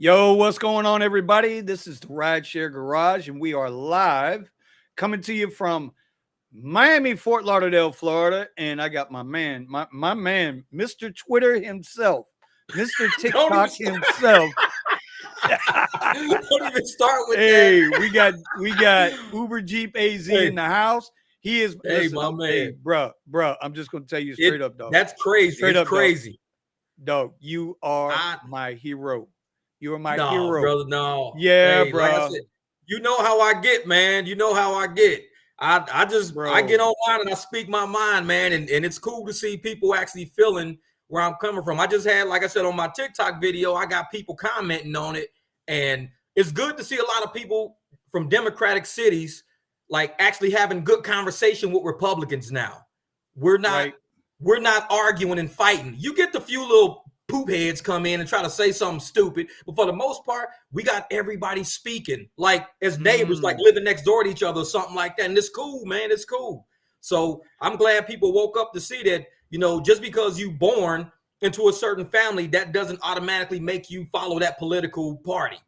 Yo, what's going on, everybody? This is the Rideshare Garage, and we are live coming to you from Miami, Fort Lauderdale, Florida. And I got my man, my man, Mr. Twitter himself, Mr. Don't even TikTok himself. don't even start with Hey, that. we got Uber Jeep AZ in the house. He is listen, My man. hey, bro. I'm just gonna tell you straight up, dog. That's crazy. Straight it's up, crazy. dog. You are my hero. You are my No, hero, brother. No. Yeah, Hey, bro. like I said, you know how I get, man. You know how I get. I get online and I speak my mind, man. And it's cool to see people actually feeling where I'm coming from. I just had, like I said, on my TikTok video, I got people commenting on it. And it's good to see a lot of people from Democratic cities like actually having good conversation with Republicans now. We're not arguing and fighting. You get the few little poop heads come in and try to say something stupid, but for the most part, we got everybody speaking like as neighbors, like living next door to each other or something like that. And it's cool, man. It's cool. So I'm glad people woke up to see that, just because you born into a certain family, that doesn't automatically make you follow that political party.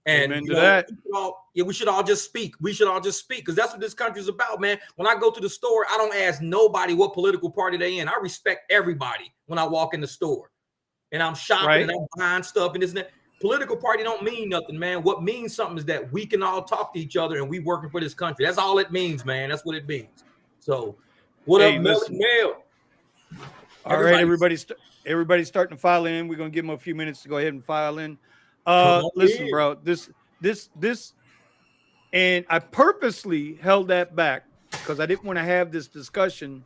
And we should all just speak. We should all just speak because that's what this country is about, man. When I go to the store, I don't ask nobody what political party they in. I respect everybody when I walk in the store. And I'm shopping and I'm buying stuff and this political party don't mean nothing, man. What means something is that we can all talk to each other and we working for this country. That's all it means, man. That's what it means. So, what up, Mel? All right, everybody's starting to file in. We're gonna give them a few minutes to go ahead and file in. Listen, bro, this, and I purposely held that back because I didn't want to have this discussion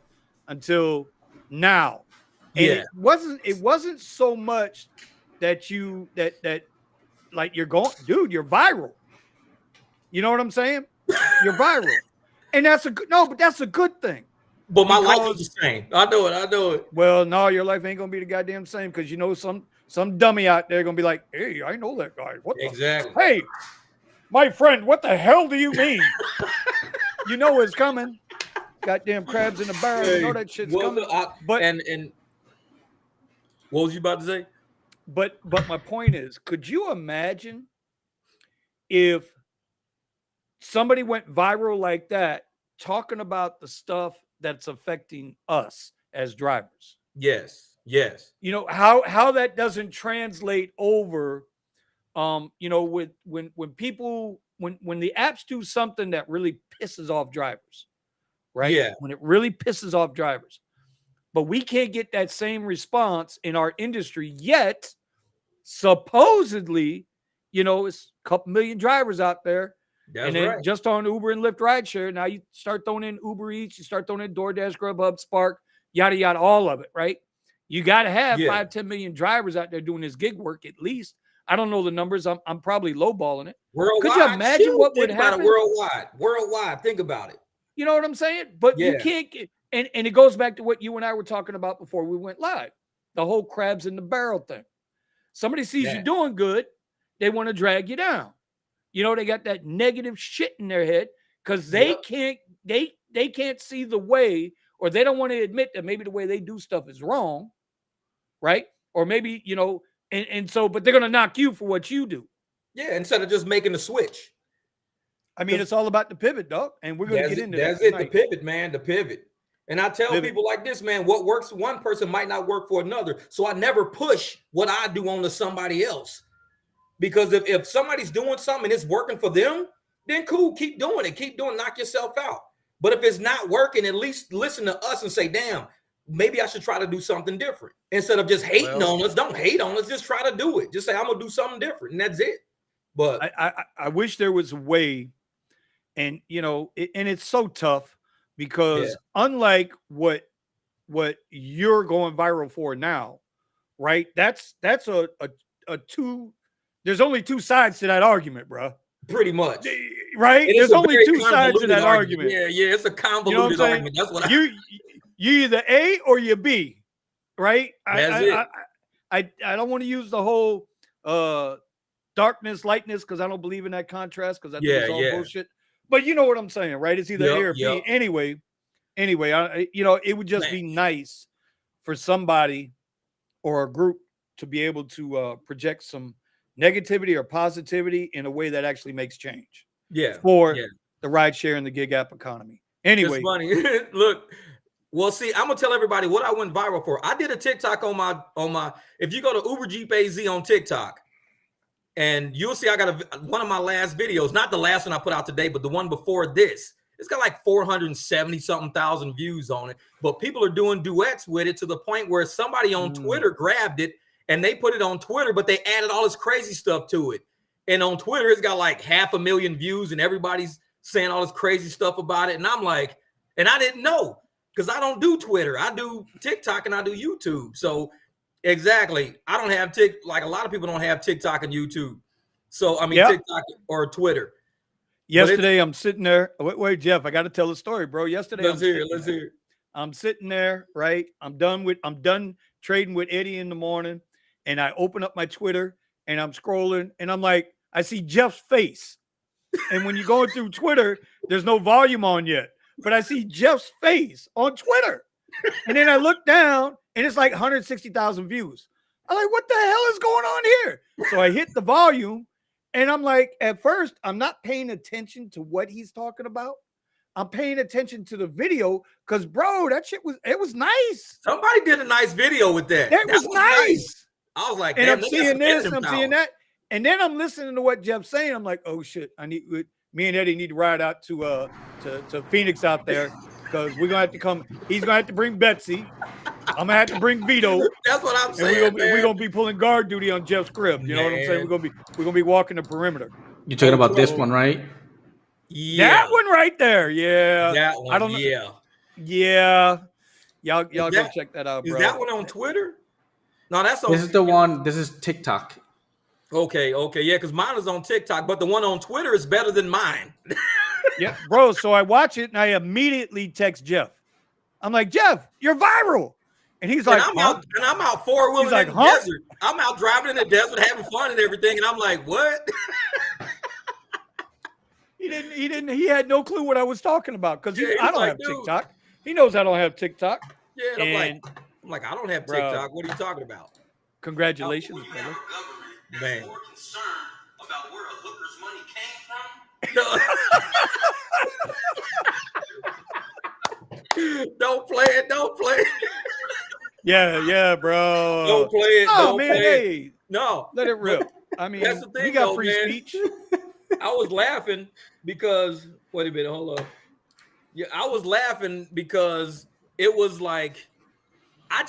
until now. And it wasn't so much that like you're going, dude, you're viral. You know what I'm saying? You're viral. And that's a good thing. But my life is the same. I know it. Well, no, your life ain't gonna be the goddamn same because some dummy out there gonna be like, hey, I know that guy. What exactly? Hey, my friend, what the hell do you mean? You know it's coming. Goddamn crabs in the barrel. You know that shit's coming. And what was you about to say? But my point is, could you imagine if somebody went viral like that, talking about the stuff that's affecting us as drivers? Yes. You know how that doesn't translate over. With when people when the apps do something that really pisses off drivers, right? Yeah. When it really pisses off drivers. But we can't get that same response in our industry yet. Supposedly, it's a couple million drivers out there. That's right. Just on Uber and Lyft rideshare, now you start throwing in Uber Eats, you start throwing in DoorDash, Grubhub, Spark, yada, yada, all of it, right? You got to have 5-10 million drivers out there doing this gig work at least. I don't know the numbers. I'm probably lowballing it. Worldwide. Could you imagine what would happen? Worldwide. Think about it. You know what I'm saying? But you can't get, and it goes back to what you and I were talking about before we went live. The whole crabs in the barrel thing. Somebody sees you doing good, they want to drag you down. They got that negative shit in their head because they can't see the way, or they don't want to admit that maybe the way they do stuff is wrong, right? Or maybe, but they're going to knock you for what you do. Yeah, instead of just making the switch. I mean, it's all about the pivot, dog. And we're going to get into that. That's it, the pivot, man, the pivot. And I tell people like this, man, what works for one person might not work for another. So I never push what I do onto somebody else. Because if somebody's doing something and it's working for them, then cool, keep doing it. Knock yourself out. But if it's not working, at least listen to us and say, damn, maybe I should try to do something different. Instead of just hating on us, don't hate on us, just try to do it. Just say, I'm going to do something different, and that's it. But I wish there was a way, and, and it's so tough because unlike what you're going viral for now, right? That's a two. There's only two sides to that argument, bro. Pretty much, right? There's only two sides to that argument. Yeah, it's a convoluted argument. That's what you either A or you B, right? That's I don't want to use the whole darkness, lightness, because I don't believe in that contrast, because I think it's all bullshit. But you know what I'm saying, right? It's either A or B. Anyway, it would just be nice for somebody or a group to be able to project some negativity or positivity in a way that actually makes change. Yeah. For the rideshare and the gig app economy. Anyway. It's funny. Look, well, see, I'm gonna tell everybody what I went viral for. I did a TikTok on my. If you go to Uber Jeep AZ on TikTok, and you'll see I got one of my last videos, not the last one I put out today, but the one before this. It's got like 470 something thousand views on it. But people are doing duets with it to the point where somebody on Twitter grabbed it and they put it on Twitter, but they added all this crazy stuff to it. And on Twitter, it's got like 500,000 views, and everybody's saying all this crazy stuff about it. And I'm like, and I didn't know, because I don't do Twitter. I do TikTok and I do YouTube. So exactly, I don't have like a lot of people don't have TikTok and YouTube. So I mean TikTok or Twitter. Yesterday I'm sitting there. Wait, Jeff, I got to tell the story, bro. Yesterday let's hear. I'm sitting there, right? I'm done trading with Eddie in the morning, and I open up my Twitter and I'm scrolling, and I'm like, I see Jeff's face. And when you're going through Twitter, there's no volume on yet, but I see Jeff's face on Twitter. And then I look down and it's like 160,000 views. I'm like, what the hell is going on here? So I hit the volume and I'm like, at first, I'm not paying attention to what he's talking about. I'm paying attention to the video because, bro, that shit was nice. Somebody did a nice video with that. That was nice. I was like, and I'm seeing this, and I'm seeing that. And then I'm listening to what Jeff's saying. I'm like, oh shit, me and Eddie need to ride out to Phoenix out there, because we're gonna have to come. He's gonna have to bring Betsy. I'm gonna have to bring Vito. That's what I'm saying. We're gonna be pulling guard duty on Jeff's crib. You know what I'm saying? We're gonna be walking the perimeter. You're talking about this one, right? Yeah, that one right there. Yeah, that one. I don't know. Yeah. Y'all go check that out, bro. Is that one on Twitter? No, that's on. This is the one. This is TikTok. Okay, yeah, because mine is on TikTok, but the one on Twitter is better than mine. Yeah, bro. So I watch it and I immediately text Jeff. I'm like, Jeff, you're viral. And he's like, I'm out four-wheeling in the desert. I'm out driving in the desert, having fun and everything, and I'm like, what? He had no clue what I was talking about, because I don't have TikTok. He knows I don't have TikTok. Yeah, and I'm like, I don't have TikTok. What are you talking about? Congratulations, brother. Man. More concerned about where a hooker's money came from. Don't play it. Yeah, bro. Don't play it. Oh, man, hey. No. Let it rip. I mean, that's the thing, we got free speech. I was laughing because, wait a minute, hold on. Yeah, I was laughing because it was like, I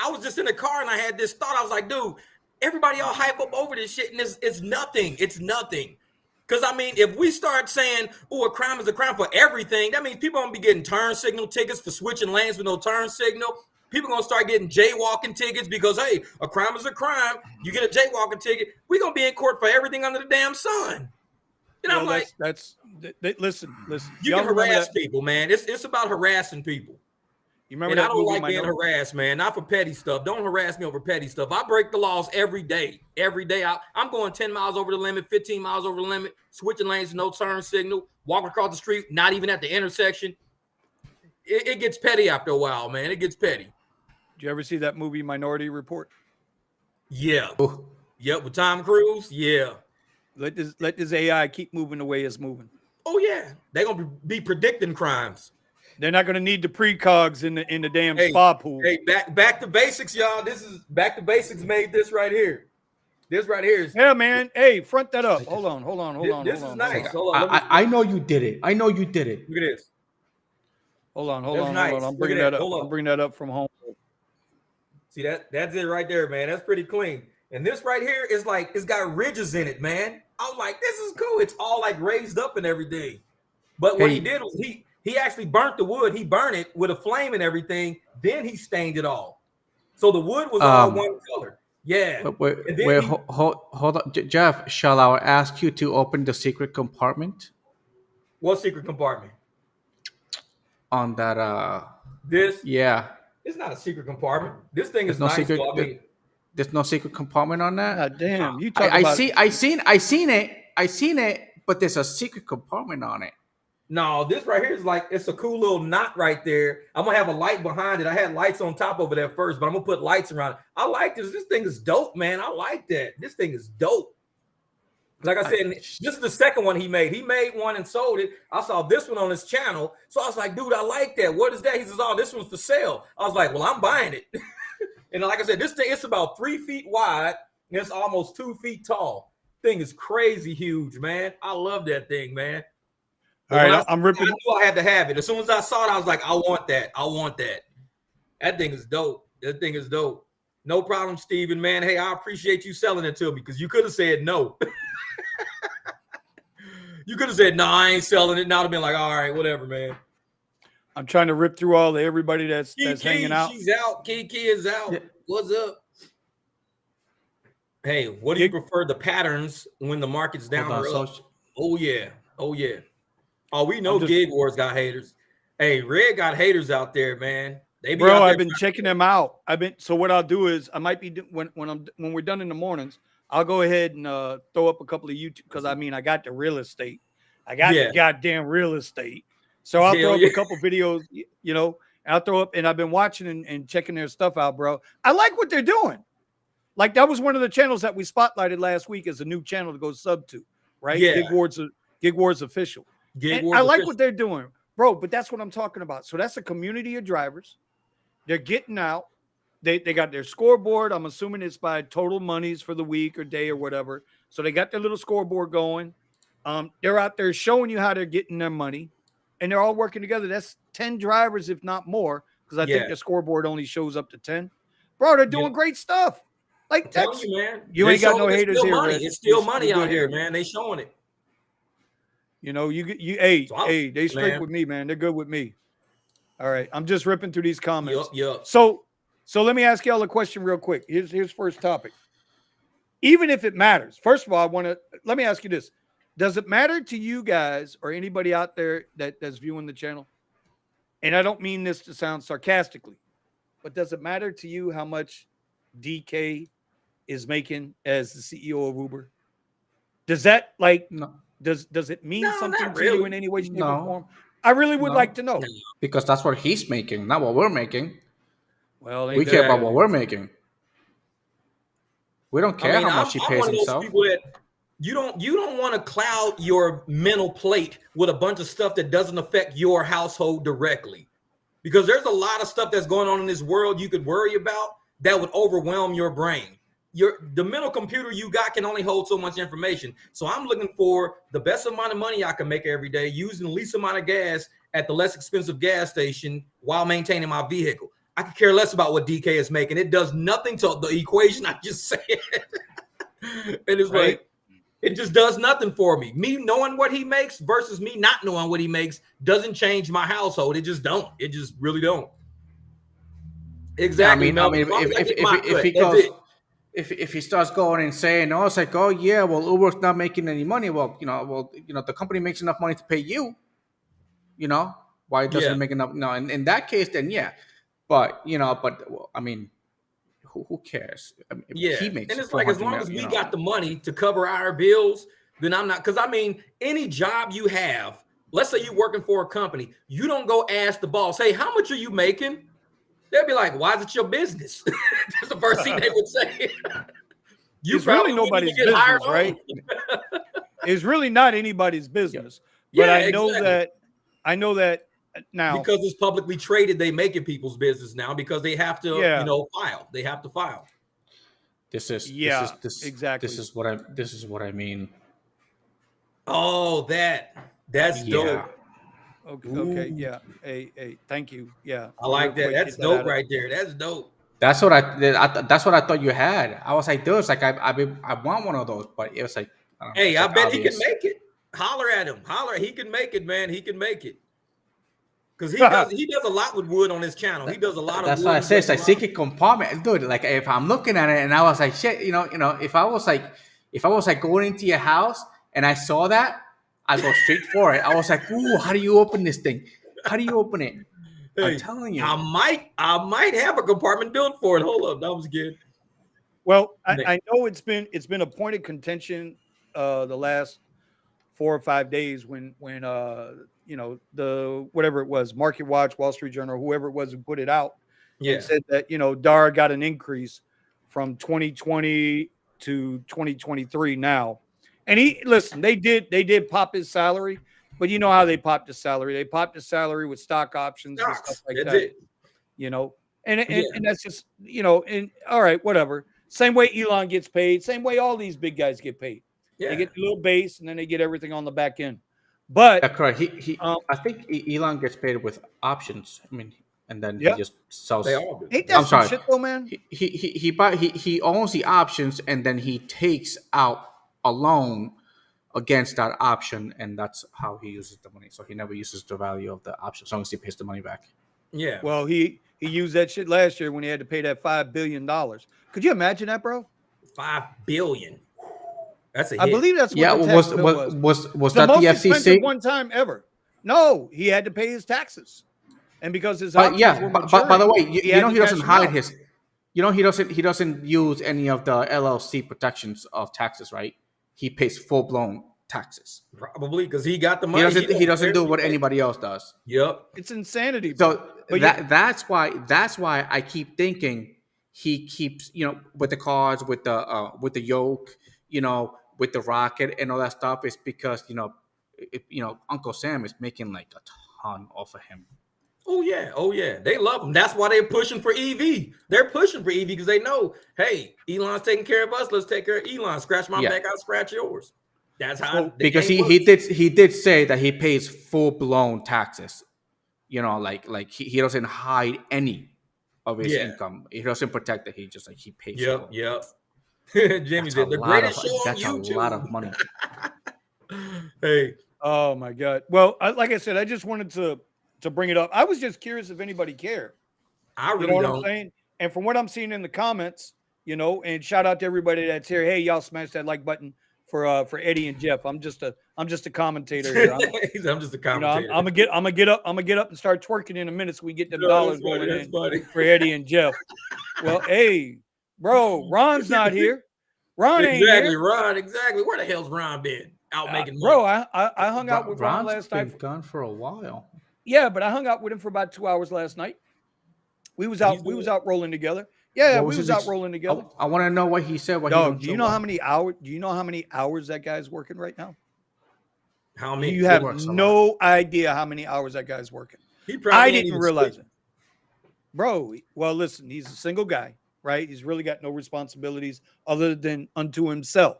was just in the car and I had this thought. I was like, dude, everybody all hype up over this shit, and it's nothing. It's nothing. Because, I mean, if we start saying, oh, a crime is a crime for everything, that means people are going to be getting turn signal tickets for switching lanes with no turn signal. People are going to start getting jaywalking tickets because, hey, a crime is a crime. You get a jaywalking ticket. We're going to be in court for everything under the damn sun. And I'm like, listen. You can harass people, man. It's about harassing people. You remember? And I don't like being harassed, man. Not for petty stuff. Don't harass me over petty stuff. I break the laws every day. Every day. I'm going 10 miles over the limit, 15 miles over the limit, switching lanes, no turn signal, walking across the street, not even at the intersection. It gets petty after a while, man. It gets petty. Did you ever see that movie Minority Report? Yeah. Ooh. Yep, with Tom Cruise. Yeah. Let this AI keep moving the way it's moving. Oh yeah, they're gonna be predicting crimes. They're not gonna need the precogs in the damn spa pool. Hey, back to basics, y'all. This is Back to Basics. Made this right here. This right here is. Yeah, man. Hey, front that up. Hold on. This is nice. Hold on. I know you did it. Look at this. Hold on. I'm bringing that up. I'm bringing that up from home. See that's it right there, man. That's pretty clean. And this right here is like, it's got ridges in it, man. I was like, this is cool. It's all like raised up and everything. But what he did was he actually burnt the wood. He burned it with a flame and everything. Then he stained it all. So the wood was all one color. Yeah. Wait, hold on. Jeff, shall I ask you to open the secret compartment? What secret compartment? On that. This? Yeah. It's not a secret compartment. This thing is nice. Secret, there's no secret compartment on that. God damn! You I seen it, but there's a secret compartment on it. No, this right here is like, it's a cool little knot right there. I'm gonna have a light behind it. I had lights on top of it at first, but I'm gonna put lights around it. I like this. This thing is dope, man. I like that. This thing is dope. Like I said, this is the second one he made. He made one and sold it. I saw this one on his channel. So I was like, dude, I like that. What is that? He says, oh, this one's for sale. I was like, well, I'm buying it. And like I said, this thing, it's about 3 feet wide and it's almost 2 feet tall. Thing is crazy huge, man. I love that thing, man. All right, I'm ripping. I knew I had to have it. As soon as I saw it, I was like, I want that. I want that. That thing is dope. That thing is dope. No problem, Steven, man. Hey, I appreciate you selling it to me because you could have said no. You could have said, no, I ain't selling it. Now I'd have been like, all right, whatever, man. I'm trying to rip through all everybody that's hanging out. She's out. Kiki is out. Yeah. What's up? Hey, what do you prefer, the patterns when the market's down or up? Oh, yeah. Oh, yeah. Oh, we know Gig Wars got haters. Hey, Red got haters out there, man. They be Bro, I've been checking them out. So what I'll do is I might be when we're done in the mornings, I'll go ahead and throw up a couple of YouTube because I got the real estate. I got the goddamn real estate. So I'll throw up a couple videos, and I'll throw up, and I've been watching and checking their stuff out, bro. I like what they're doing. Like that was one of the channels that we spotlighted last week as a new channel to go sub to, right? Yeah. Gig Wars Official. I like what they're doing, bro, but that's what I'm talking about. So that's a community of drivers. They're getting out. They got their scoreboard. I'm assuming it's by total monies for the week or day or whatever. So they got their little scoreboard going. They're out there showing you how they're getting their money, and they're all working together. That's 10 drivers, if not more, because I think their scoreboard only shows up to 10. Bro, they're doing great stuff. Like that's you, man. You ain't got no haters here. It's still money out here, man. They showing it. They straight with me, man. They're good with me. All right, I'm just ripping through these comments. Yep. So let me ask y'all a question real quick. Here's first topic. Even if it matters, first of all, let me ask you this: does it matter to you guys or anybody out there that's viewing the channel? And I don't mean this to sound sarcastically, but does it matter to you how much DK is making as the CEO of Uber? Does that no. Does it mean something to you in any way, shape, or form? I really would like to know. Because that's what he's making, not what we're making. Well, we care about what we're making. We don't care how much he pays himself. You don't want to cloud your mental plate with a bunch of stuff that doesn't affect your household directly. Because there's a lot of stuff that's going on in this world you could worry about that would overwhelm your brain. The mental computer you got can only hold so much information. So I'm looking for the best amount of money I can make every day using the least amount of gas at the less expensive gas station while maintaining my vehicle. I could care less about what DK is making. It does nothing to the equation I just said. And it's like, it just does nothing for me. Me knowing what he makes versus me not knowing what he makes doesn't change my household. It just don't. It just really don't. Exactly. If he starts going and saying, "Oh, it's like, oh yeah, well, Uber's not making any money." Well, the company makes enough money to pay you. Why it doesn't make enough? No, in that case, then yeah. But who cares? He makes. And it's like as long as we got the money to cover our bills, then I'm not. Because any job you have, let's say you're working for a company, you don't go ask the boss, "Hey, how much are you making?" They'll be like, "Why is it your business?" That's the first thing they would say. It's really nobody's business, right? It's really not anybody's business. But I know that now because it's publicly traded, they make it people's business now because they have to, file. They have to file. Exactly. This is what I mean. Oh, that's dope. Okay, yeah. Hey, thank you. Yeah, I like that. That's dope right there. That's dope. That's what I thought you had. I was like, dude, it's like I want one of those, but it was like, hey, I bet obvious. He can make it. Holler at him. He can make it, man. He can make it. Because he does a lot with wood on his channel. He does a lot of. That's what I say. It's like secret compartment, dude. Like if I'm looking at it and I was like, shit, if I was like going into your house and I saw that, I'd go straight for it. I was like, ooh, how do you open this thing? How do you open it? Hey, I'm telling you. I might have a compartment built for it. Hold up, that was good. Well, I know it's been a point of contention the last 4 or 5 days when the whatever it was, Market Watch, Wall Street Journal, whoever it was who put it out, said that DAR got an increase from 2020 to 2023 now, And they did pop his salary, but you know how they popped his salary. They popped his salary with stock options and stuff like that. It. And that's just, and all right, whatever. Same way Elon gets paid, same way all these big guys get paid. Yeah. They get a little base and then they get everything on the back end. But that's correct. I think Elon gets paid with options. I mean, and then he just sells. Ain't that some shit though, man? He owns the options and then he takes out a loan against that option, and that's how he uses the money. So he never uses the value of the option as long as he pays the money back. Yeah. Well, he used that shit last year when he had to pay that $5 billion. Could you imagine that, bro? $5 billion. That's a hit. I believe that's what the tax bill was that the FCC? Expensive one time ever. No, he had to pay his taxes, and because his options were maturing, by the way, he doesn't hide his. He doesn't use any of the LLC protections of taxes, right? He pays full blown taxes. Probably because he got the money. He doesn't do what anybody else does. Yep, it's insanity. Bro. So that's why I keep thinking he keeps with the cars, with the yoke, with the rocket and all that stuff is because Uncle Sam is making like a ton off of him. Oh yeah, they love him. That's why they're pushing for EV. They're pushing for EV because they know, hey, Elon's taking care of us. Let's take care of Elon. Scratch my back, I'll scratch yours. That's how. Because he did say that he pays full blown taxes. Like he doesn't hide any of his income. He doesn't protect it. He just he pays. Yep. Jimmy said the greatest show on YouTube. That's a lot of money. Hey. Oh my God. Well, like I said, I just wanted to bring it up. I was just curious if anybody cared. I really don't. What I'm saying? And from what I'm seeing in the comments, and shout out to everybody that's here. Hey, y'all smash that like button for Eddie and Jeff. I'm just a commentator here. I'm just a commentator. I'm gonna get up and start twerking in a minute so we get them dollars rolling in for Eddie and Jeff. Well, hey, bro, Ron's not here. Ron ain't here. Ron, exactly. Where the hell's Ron been? Out making money. Bro, I hung out with Ron last night. Been gone for a while. Yeah, but I hung out with him for about 2 hours last night. We was out rolling together. Yeah, we was out rolling together. I want to know what he said. Do you know how many hours that guy's working right now? How many? You have no idea how many hours that guy's working. I didn't realize it. Bro, well, listen, he's a single guy, right? He's really got no responsibilities other than unto himself.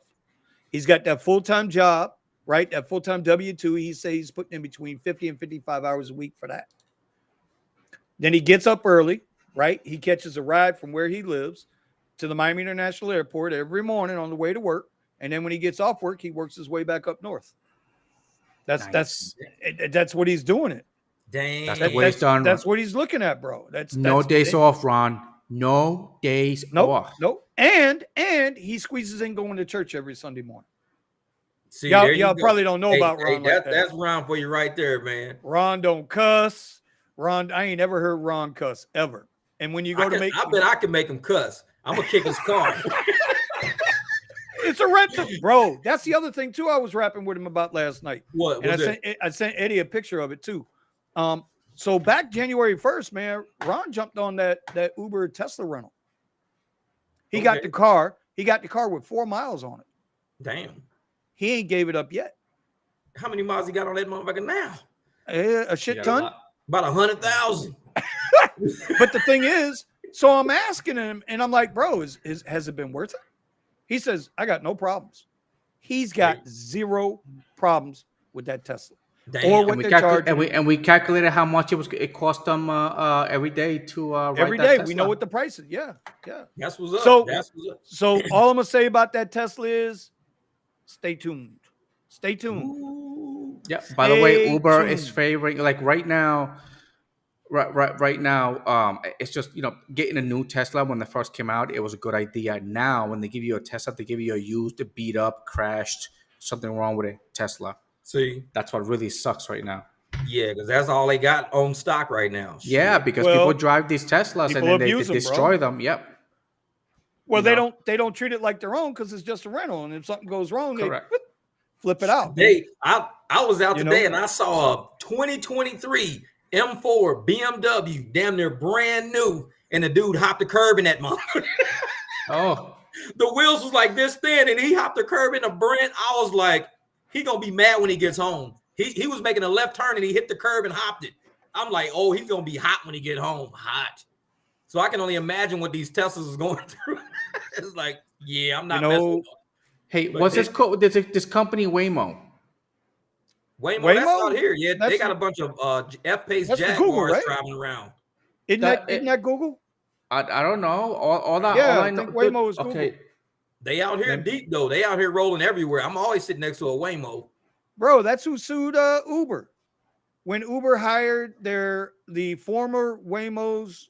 He's got that full-time job, right? That full-time W-2. He says he's putting in between 50 and 55 hours a week for that. Then he gets up early, right? He catches a ride from where he lives to the Miami International Airport every morning on the way to work. And then when he gets off work, he works his way back up north. That's what he's doing it. Dang. That's the way it's done. That's what he's looking at, bro. That's no days off, Ron. No days off. Nope. And he squeezes in going to church every Sunday morning. See, y'all probably don't know about Ron. That's Ron for you right there, man. Ron don't cuss. Ron, I ain't never heard Ron cuss ever. And when you go I bet I can make him cuss. I'm gonna kick his car. It's a rental, bro. That's the other thing too. I was rapping with him about last night. What? And I sent Eddie a picture of it too. So back January 1st, man, Ron jumped on that Uber Tesla rental. He got the car. He got the car with 4 miles on it. Damn. He ain't gave it up yet. How many miles he got on that motherfucker now? A shit ton. About 100,000. But the thing is, so I'm asking him, and I'm like, bro, has it been worth it? He says, I got no problems. He's got zero problems with that Tesla. Damn. Or what they're charging. And we calculated how much it cost them every day to ride every that day. Tesla. We know what the price is. Yeah. That's what's up. So all I'm gonna say about that Tesla is, stay tuned. Stay tuned. Ooh. Yeah. By the way, Uber is favoring right now. Right now, it's just getting a new Tesla when they first came out, it was a good idea. Now, when they give you a Tesla, they give you a used, beat up, crashed, something wrong with it Tesla. See, that's what really sucks right now. Yeah, because that's all they got on stock right now. Yeah, because people drive these Teslas and then they destroy them. Yep. Well, they don't treat it like their own because it's just a rental, and if something goes wrong, they flip it out. I was out today and I saw a 2023 M4 BMW, damn near brand new, and the dude hopped the curb in that motherfucker. Oh, The wheels was like this thin, and he hopped the curb in a Brent. I was like, he gonna be mad when he gets home. He was making a left turn and he hit the curb and hopped it. I'm like, oh, he's gonna be hot when he get home. Hot. So I can only imagine what these Teslas is going through. It's like, yeah, I'm not messing with them. Hey, what's this called? There's this company Waymo. Waymo, that's out here. Yeah, they got a bunch of F-Pace Jaguars Google, right? driving around. Isn't that Google? I don't know. All that. Yeah, all I think Waymo is Google. Okay. They out here deep though. They out here rolling everywhere. I'm always sitting next to a Waymo. Bro, that's who sued Uber. When Uber hired the former Waymo's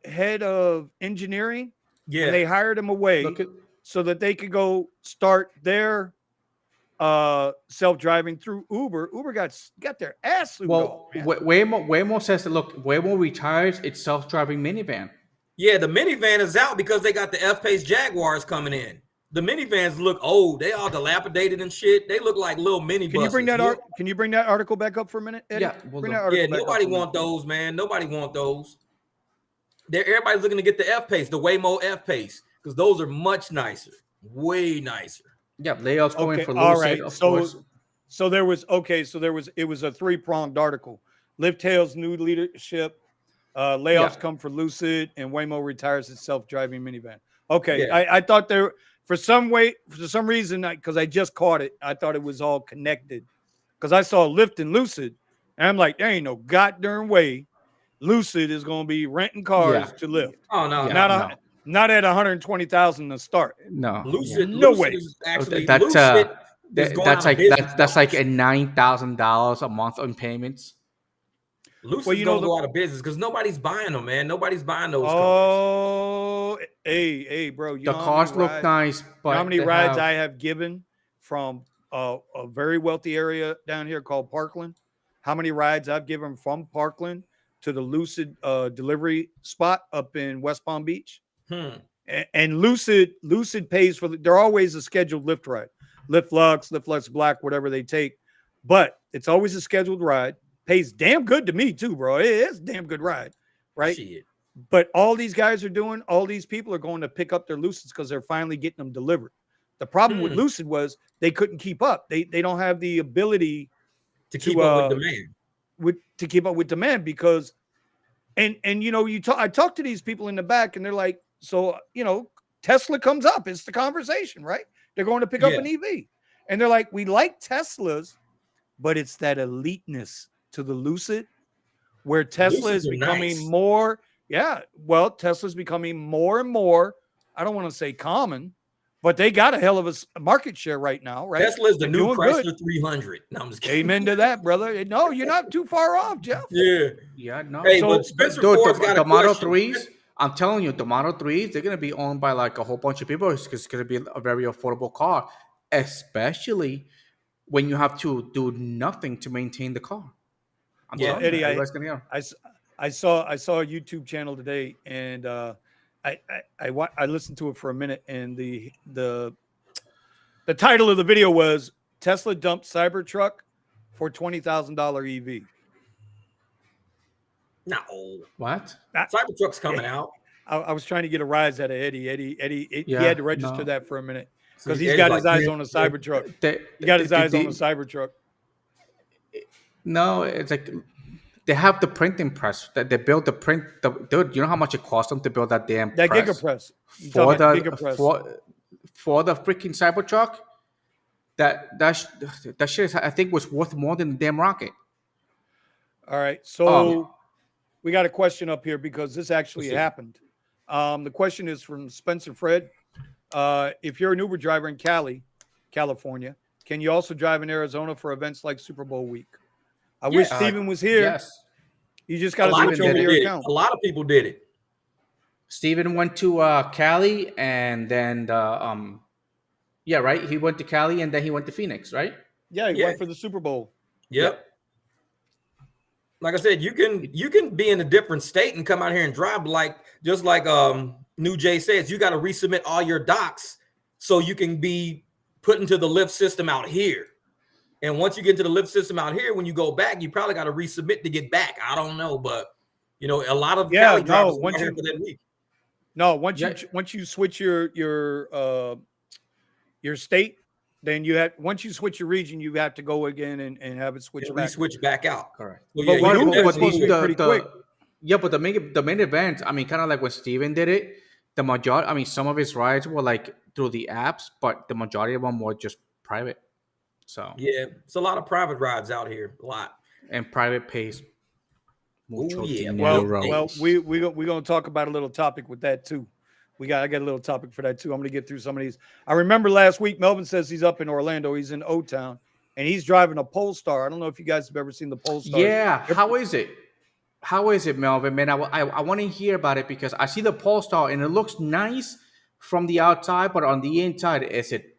head of engineering, yeah, they hired him away so that they could go start their self-driving through Uber. Uber got their ass sued. Well, Waymo says that Waymo retires its self-driving minivan. Yeah, the minivan is out because they got the F-Pace Jaguars coming in. The minivans look old. They all dilapidated and shit. They look like little mini buses. Can you bring that article back up for a minute, Eddie? Yeah, nobody want those, man. Nobody want those. Everybody's looking to get the F-Pace, the Waymo F-Pace, because those are much nicer, way nicer. Yeah, layouts going for all right. Of course. So it was a 3-pronged article. Lyft hails new leadership. Layoffs come for Lucid, and Waymo retires its self-driving minivan. Okay, yeah. I thought there for some reason, because I just caught it, I thought it was all connected. Because I saw Lyft and Lucid, and I'm like, there ain't no goddamn way Lucid is going to be renting cars to Lyft. Oh no, not at $120,000 to start. No, Lucid, no Lucid way. Is actually, that's Lucid that's like a $9,000 a month on payments. Lucid's gonna go out of business because nobody's buying them, man. Nobody's buying those cars. Oh, hey, bro. The cars look nice, but how many rides I have given from a very wealthy area down here called Parkland? How many rides I've given from Parkland to the Lucid delivery spot up in West Palm Beach? And Lucid pays for they're always a scheduled Lyft ride. Lyft Lux Black, whatever they take. But it's always a scheduled ride. Pays damn good to me too, bro. It's a damn good ride, right? Shit. But all these guys are doing, all these people are going to pick up their Lucids because they're finally getting them delivered. The problem with Lucid was they couldn't keep up. They don't have the ability to keep up with demand. To keep up with demand because, and you know, I talk to these people in the back and they're like, so you know, Tesla comes up. It's the conversation, right? They're going to pick up an EV, and they're like, we like Teslas, but it's that eliteness to the Lucid, where Tesla is becoming more. Yeah, well, Tesla's becoming more and more. I don't want to say common, but they got a hell of a market share right now, right? Tesla's the new Chrysler 300. No, I'm just kidding. Amen to that, brother. No, you're not too far off, Jeff. Yeah, no. Hey, but Spencer Ford's got the Model 3s. I'm telling you, the Model 3s, they're gonna be owned by like a whole bunch of people. It's gonna be a very affordable car, especially when you have to do nothing to maintain the car. Eddie, I saw a YouTube channel today, and I listened to it for a minute, and the title of the video was Tesla dumped Cybertruck for $20,000 EV. No, what? Cybertruck's coming out. I was trying to get a rise out of Eddie. He had to register that for a minute because he's got his eyes on a Cybertruck. He got his eyes on a Cybertruck. No, it's like they have the printing press that they build the print. Dude, you know how much it costs them to build that damn press? Gigapress for the freaking Cybertruck. That shit I think was worth more than the damn rocket. All right, so we got a question up here because this actually happened. The question is from Spencer Fred. If you're an Uber driver in California, can you also drive in Arizona for events like Super Bowl week? I wish Steven was here. Yes. You just got to switch over your account. A lot of people did it. Steven went to Cali and then right? He went to Cali and then he went to Phoenix, right? Yeah, he went for the Super Bowl. Yep. Like I said, you can be in a different state and come out here and drive just like New Jay says, you got to resubmit all your docs so you can be put into the Lyft system out here. And once you get into the Lyft system out here, when you go back, you probably got to resubmit to get back. I don't know, but you know, a lot of Cali drivers went here for that week. No, once you switch your state, then once you switch your region, you have to go again and have it switch back. Re-switch back out. Correct. Well, But with Uber, it's supposed to be pretty quick. Yeah, but the main event, I mean, kind of like when Steven did it, the majority, I mean, some of his rides were like through the apps, but the majority of them were just private. So yeah, it's a lot of private rides out here, a lot. And private pays. Oh yeah. Well, we're gonna talk about a little topic with that too. I got a little topic for that too. I'm gonna get through some of these. I remember last week Melvin says he's up in Orlando. He's in O-Town, and he's driving a Polestar. I don't know if you guys have ever seen the Polestar. Yeah, how is it? How is it, Melvin? Man, I want to hear about it because I see the Polestar and it looks nice from the outside, but on the inside, is it?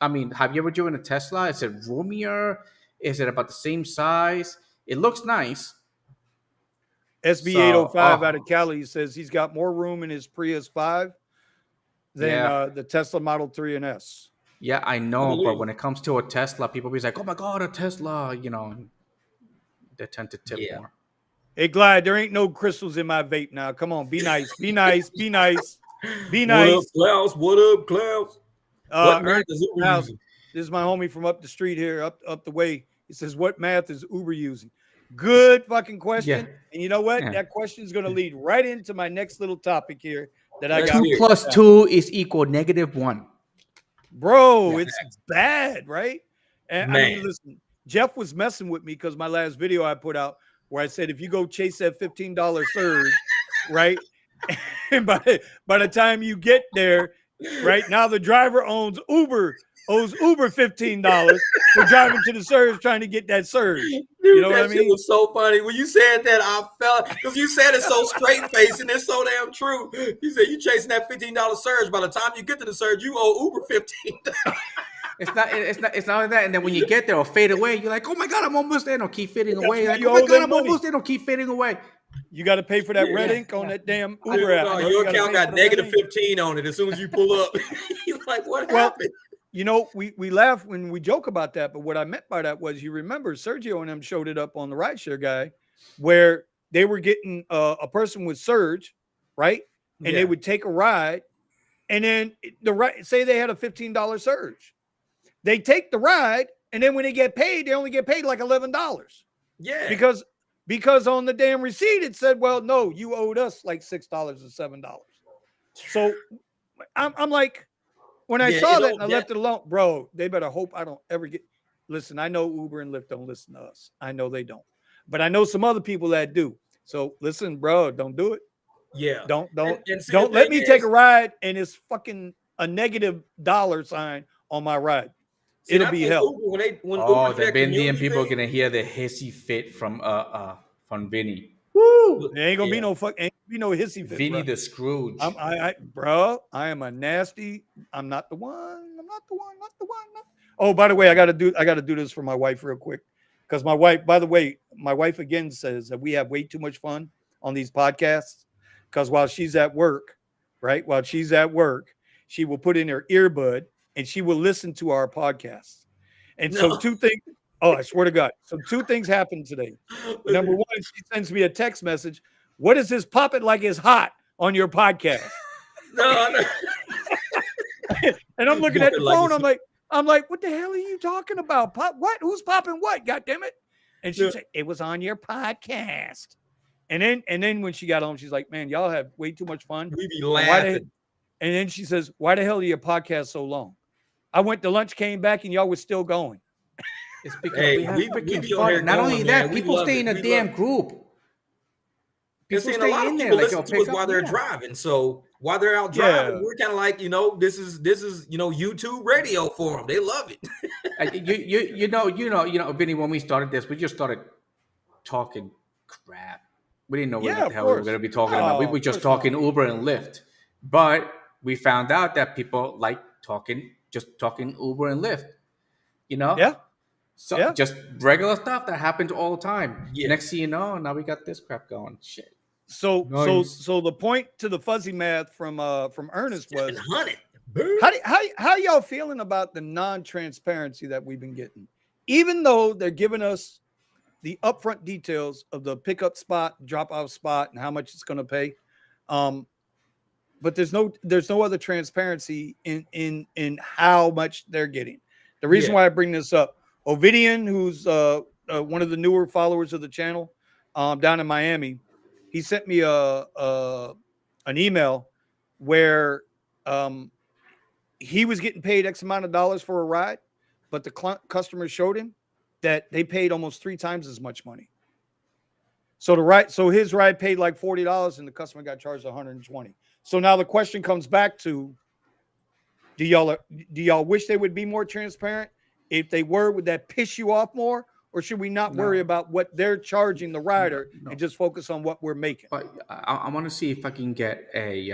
I mean, have you ever driven a Tesla? Is it roomier? Is it about the same size? It looks nice. SB805 out of Cali says he's got more room in his Prius 5 than the Tesla Model 3 and S. Yeah, I know, but when it comes to a Tesla, people be like, "Oh my God, a Tesla!" You know, they tend to tip more. Hey, Glide, there ain't no crystals in my vape now. Come on, be nice, be nice, be nice, be nice. What up, Klaus? What up, Klaus? What math is Uber using? This is my homie from up the street here, up the way. He says, "What math is Uber using?" Good fucking question. Yeah. And you know what? Yeah. That question is going to lead right into my next little topic here that I got. 2 plus 2 is equal -1. Bro, it's bad, right? And I mean, listen, Jeff was messing with me because my last video I put out where I said, if you go chase that $15 surge, right? And by the time you get there, right now the driver owes Uber $15 for driving to the surge trying to get that surge. Dude, you know what I mean? It was so funny when you said that. I felt because you said it so straight faced and it's so damn true. You said you chasing that $15 surge. By the time you get to the surge, you owe Uber $15. It's not like that. And then when you get there or fade away, you're like, oh my God, I'm almost there. No, keep fading away. Like, oh my God, I'm almost there. No, keep fading away. You got to pay for that red ink on that damn Uber app. No, your account got -15 on it as soon as you pull up. You're like, what happened? You know, we laugh when we joke about that, but what I meant by that was, you remember Sergio and them showed it up on the Rideshare Guy where they were getting a person with surge, right? And they would take a ride, and then say they had a $15 surge. They take the ride, and then when they get paid, they only get paid like $11. Yeah. Because on the damn receipt it said, well, no, you owed us like $6 or $7. So I'm like, when I saw that and I left it alone, bro, they better hope I don't ever get. Listen, I know Uber and Lyft don't listen to us. I know they don't. But I know some other people that do. So listen, bro, don't do it. Yeah. Don't let me take a ride and it's fucking a $- on my ride. It'll be hell. The Indian people are gonna hear the hissy fit from Vinny. Woo! There ain't gonna be no hissy fit. Vinny the Scrooge. I am a nasty. I'm not the one. Oh, by the way, I gotta do this for my wife real quick. Because my wife again says that we have way too much fun on these podcasts. Because while she's at work, she will put in her earbud and she will listen to our podcast. And so 2 things. Oh, I swear to God. So 2 things happened today. Number 1, she sends me a text message. What is this popping like it's hot on your podcast? No. And I'm looking at the phone. I'm like, what the hell are you talking about? Pop what? Who's popping what? God damn it. And she said, it was on your podcast. And then when she got home, she's like, man, y'all have way too much fun. We be laughing. And then she says, why the hell are your podcast so long? I went to lunch, came back, and y'all was still going. It's because we have freaking fun. Not only that, people stay in a damn group. People stay in there. Listen to us while they're driving. So while they're out driving, we're kind of like, this is YouTube radio for them. They love it. you know, Vinny, when we started this, we just started talking crap. We didn't know what the hell we were going to be talking about. We were just talking Uber and Lyft. But we found out that people like talking Uber and Lyft. Yeah. So just regular stuff that happens all the time. Yeah. Next thing you know, now we got this crap going. Shit. So the point to the fuzzy math from Ernest was, how y'all feeling about the non-transparency that we've been getting? Even though they're giving us the upfront details of the pickup spot, drop-off spot, and how much it's going to pay. but there's no other transparency in how much they're getting. The reason why I bring this up, Ovidian, who's one of the newer followers of the channel, down in Miami, he sent me an email where he was getting paid X amount of dollars for a ride, but the customer showed him that they paid almost 3 times as much money. So his ride paid like $40 and the customer got charged $120. So now the question comes back to, do y'all wish they would be more transparent? If they were, would that piss you off more? Or should we not worry about what they're charging the rider and just focus on what we're making? But I want to see if I can get a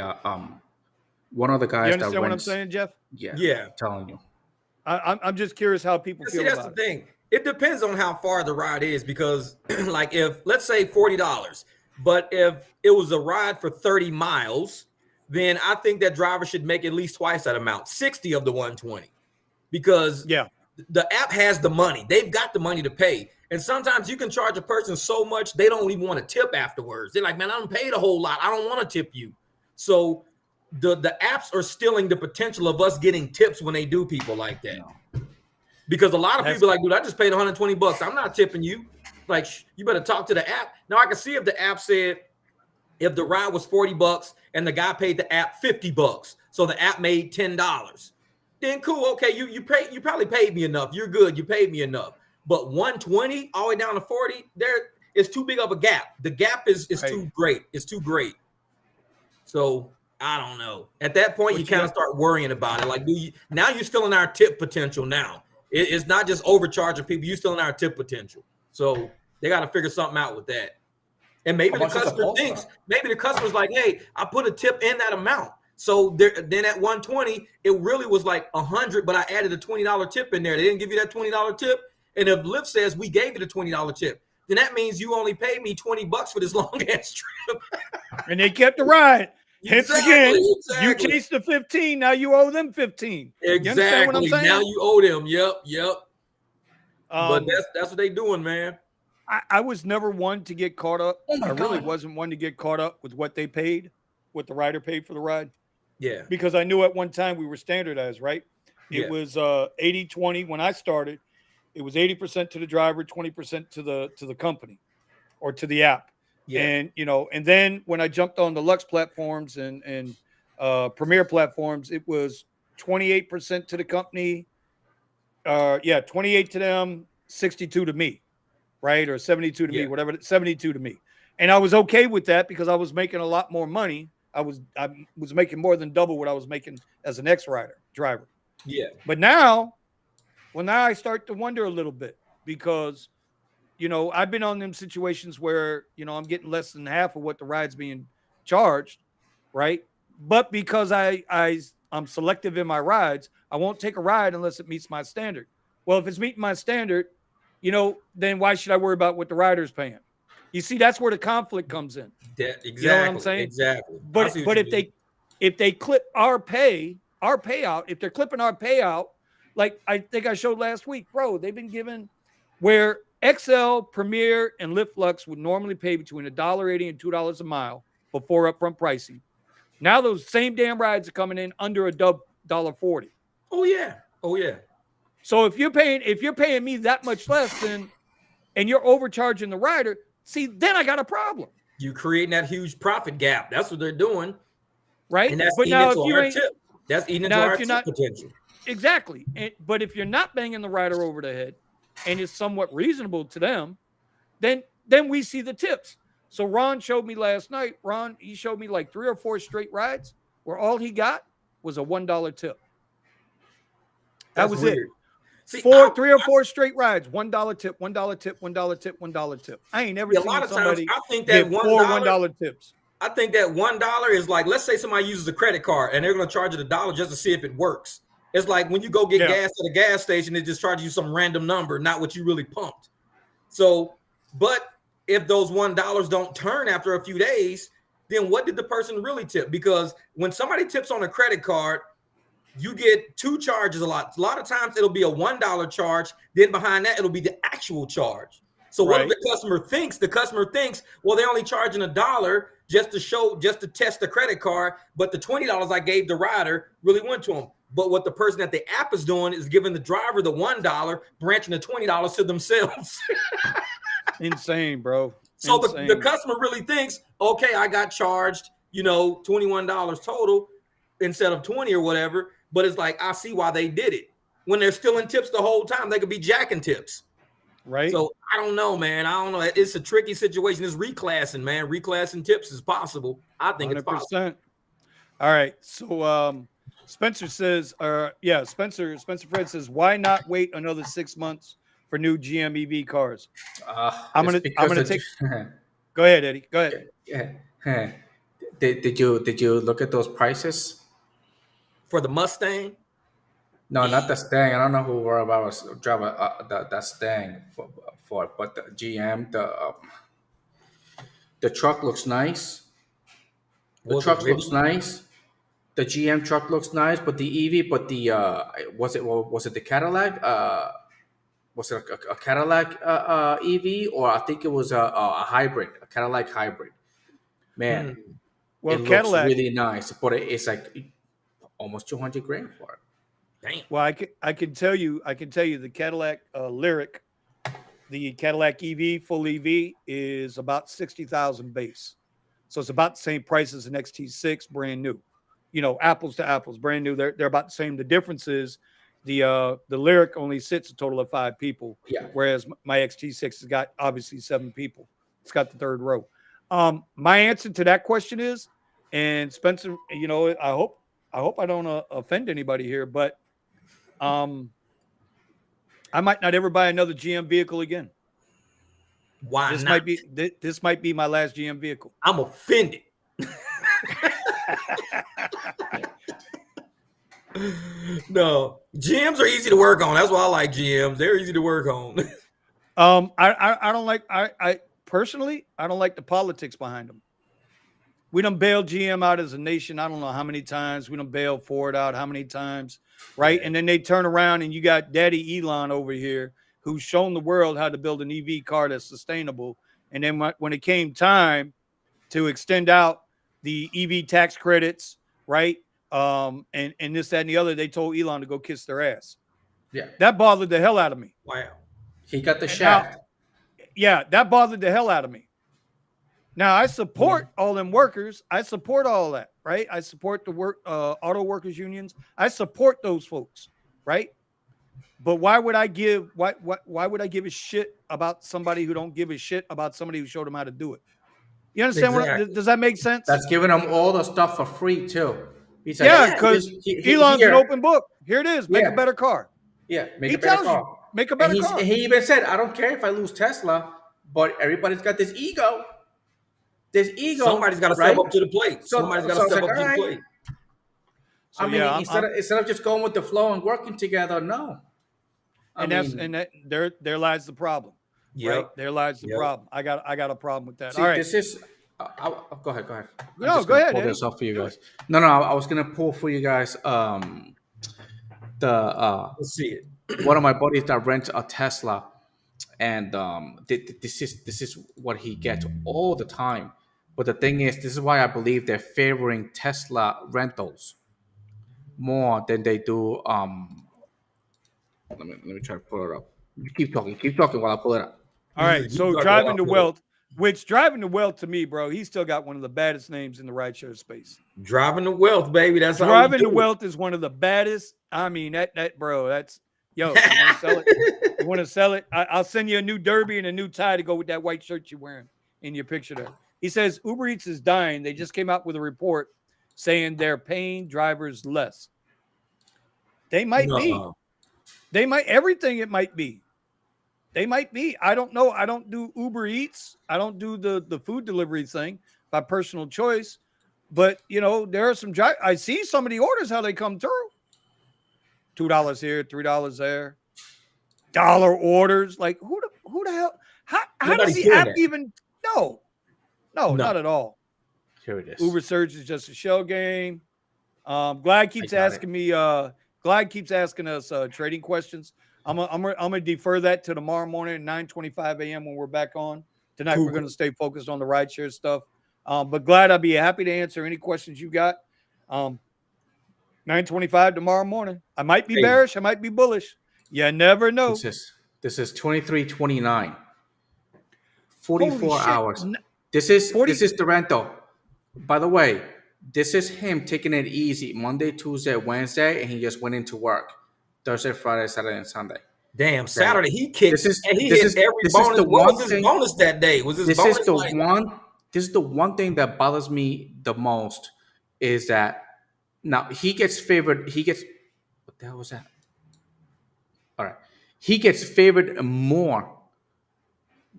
one of the guys. You understand what I'm saying, Jeff? Yeah. I'm telling you. I'm just curious how people feel about it. That's the thing. It depends on how far the ride is, because like if, let's say $40, but if it was a ride for 30 miles, then I think that driver should make at least twice that amount, 60 of the 120, because the app has the money. They've got the money to pay. And sometimes you can charge a person so much they don't even want to tip afterwards. They're like, man, I don't paid a whole lot. I don't want to tip you. So the apps are stealing the potential of us getting tips when they do people like that. Because a lot of people are like, dude, I just paid $120. I'm not tipping you. Like, you better talk to the app. Now I can see if the app said, if the ride was $40 and the guy paid the app $50, so the app made $10. Then cool, okay, you probably paid me enough. You're good, you paid me enough. But 120 all the way down to 40, there is too big of a gap. The gap is too great. It's too great. So I don't know. At that point, you kind of start worrying about it. Like, now you're still in our tip potential now. It's not just overcharging people. You're still in our tip potential. So they got to figure something out with that. And maybe the customer thinks, maybe the customer's like, hey, I put a tip in that amount. So then at 120, it really was like 100, but I added a $20 tip in there. They didn't give you that $20 tip. And if Lyft says we gave you the $20 tip, then that means you only paid me $20 for this long ass trip. And they kept the ride. Hence again, you chased the 15. Now you owe them 15. Exactly. Now you owe them. Yep. But that's what they doing, man. I was never one to get caught up. I really wasn't one to get caught up with what they paid, what the rider paid for the ride. Yeah. Because I knew at one time we were standardized, right? It was 80-20 when I started. It was 80% to the driver, 20% to the company or to the app. Yeah. And and then when I jumped on the Lux platforms and Premier platforms, it was 28% to the company. 28 to them, 62 to me, right? Or 72 to me, whatever, 72 to me. And I was okay with that because I was making a lot more money. I was making more than double what I was making as an driver. Yeah. But now I start to wonder a little bit because I've been on them situations where, I'm getting less than half of what the ride's being charged, right? But because I'm selective in my rides, I won't take a ride unless it meets my standard. Well, if it's meeting my standard, then why should I worry about what the rider's paying? You see, that's where the conflict comes in. Exactly. You know what I'm saying? Exactly. But if they clip our payout, if they're clipping our payout, like I think I showed last week, bro, they've been given where XL, Premier, and Lyft Lux would normally pay between $1.80 and $2 a mile before upfront pricing. Now those same damn rides are coming in under $1.40. Oh yeah. So if you're paying me that much less and you're overcharging the rider, see, then I got a problem. You're creating that huge profit gap. That's what they're doing, right? And that's eating into our tip. That's eating into our tip potential. Exactly. But if you're not banging the rider over the head, and it's somewhat reasonable to them, then we see the tips. So Ron showed me last night. He showed me like 3 or 4 straight rides where all he got was a $1 tip. That was weird. It. See, 3 or 4 straight rides, $1 tip, $1 tip, $1 tip, $1 tip. I ain't never seen somebody I think that $1 tips. I think that $1 is like, let's say somebody uses a credit card and they're going to charge it $1 just to see if it works. It's like when you go get gas at a gas station, it just charges you some random number, not what you really pumped. So, but if those $1 don't turn after a few days, then what did the person really tip? Because when somebody tips on a credit card, you get 2 charges a lot. A lot of times it'll be a $1 charge. Then behind that, it'll be the actual charge. So what if the customer thinks? The customer thinks, well, they're only charging $1 just to test the credit card, but the $20 I gave the rider really went to them. But what the person at the app is doing is giving the driver the $1, branching the $20 to themselves. Insane, bro. So the customer really thinks, okay, I got charged, $21 total instead of 20 or whatever. But it's like, I see why they did it. When they're still in tips the whole time, they could be jacking tips. Right. So I don't know, man. I don't know. It's a tricky situation. It's reclassing, man. Reclassing tips is possible. I think 100%. It's possible. All right. So Spencer says, Spencer Fred says, why not wait another 6 months for new GM EV cars? I'm gonna take. Go ahead, Eddie. Go ahead. Yeah. Did you look at those prices for the Mustang? No, not the Stang. I don't know who were about was driving that Stang for it, but the GM, the truck looks nice. The truck looks nice. The GM truck looks nice, but the EV, was it the Cadillac? Was it a Cadillac EV, or I think it was a hybrid, a Cadillac hybrid? Man, well, it Cadillac looks really nice, but it's like almost $200,000 for it. Damn. Well, I can tell you the Cadillac Lyric, the Cadillac EV, full EV is about 60,000 base. So it's about the same price as an XT6 brand new. Apples to apples, brand new. They're about the same. The difference is the Lyric only sits a total of 5 people. Yeah. Whereas my XT6 has got obviously 7 people. It's got the third row. My answer to that question is, and Spencer, I hope I don't offend anybody here, but I might not ever buy another GM vehicle again. Why not? This might be my last GM vehicle. I'm offended. No, GMs are easy to work on. That's why I like GMs. They're easy to work on. I don't like I personally I don't like the politics behind them. We done bailed GM out as a nation. I don't know how many times. We done bailed Ford out how many times, right? Yeah. And then they turn around and you got Daddy Elon over here who's shown the world how to build an EV car that's sustainable. And then when it came time to extend out the EV tax credits, right? And this, that, and the other, they told Elon to go kiss their ass. Yeah. That bothered the hell out of me. Wow. He got the shaft. Yeah, that bothered the hell out of me. Now, I support all them workers. I support all that, right? I support the auto workers unions. I support those folks, right? But why would I give a shit about somebody who don't give a shit about somebody who showed them how to do it? You understand does that make sense? That's giving them all the stuff for free too. He's like, because Elon's an open book. Here it is. Make a better car. Yeah, make a better car. Make a better car. He even said, I don't care if I lose Tesla, but everybody's got this ego. Somebody's got to step up to the plate. Somebody's got to step up to the plate. So, instead of just going with the flow and working together, no. There lies the problem. Yeah, right? There lies the problem. I got a problem with that. See, all right, this is. Go ahead. No, go ahead. Pull this off for you guys. No, I was gonna pull for you guys. Let's see it. One of my buddies that rents a Tesla, and this is what he gets all the time. But the thing is, this is why I believe they're favoring Tesla rentals more than they do. Let me try to pull it up. Keep talking while I pull it up. All right. So driving to wealth to me, bro, he's still got one of the baddest names in the rideshare space. Driving to wealth, baby. That's driving to wealth is one of the baddest. I mean, that bro, that's yo. You want to sell it? You want to sell it? I'll send you a new derby and a new tie to go with that white shirt you're wearing in your picture there. He says Uber Eats is dying. They just came out with a report saying they're paying drivers less. They might be. They might everything. It might be. They might be. I don't know. I don't do Uber Eats. I don't do the food delivery thing by personal choice. But, there are some I see some of the orders, how they come through. $2 here, $3 there. Dollar orders. Like, who the hell? How does the app even? No, not at all. Here it is. Uber Surge is just a shell game. Glad keeps asking me. Glad keeps asking us trading questions. I'm gonna defer that to tomorrow morning at 9:25 a.m. when we're back on. Tonight we're gonna stay focused on the rideshare stuff. But glad I'd be happy to answer any questions you got. 9:25 tomorrow morning. I might be bearish, I might be bullish. You never know. This is 23:29. 44 Holy hours. This is the rental. By the way, this is him taking it easy Monday, Tuesday, Wednesday, and he just went into work Thursday, Friday, Saturday, and Sunday. Damn, Saturday he kicked. This hit every bonus. What was his bonus that day? Was his bonus This is the one thing that bothers me the most is that now he gets favored. What the hell was that? All right, he gets favored more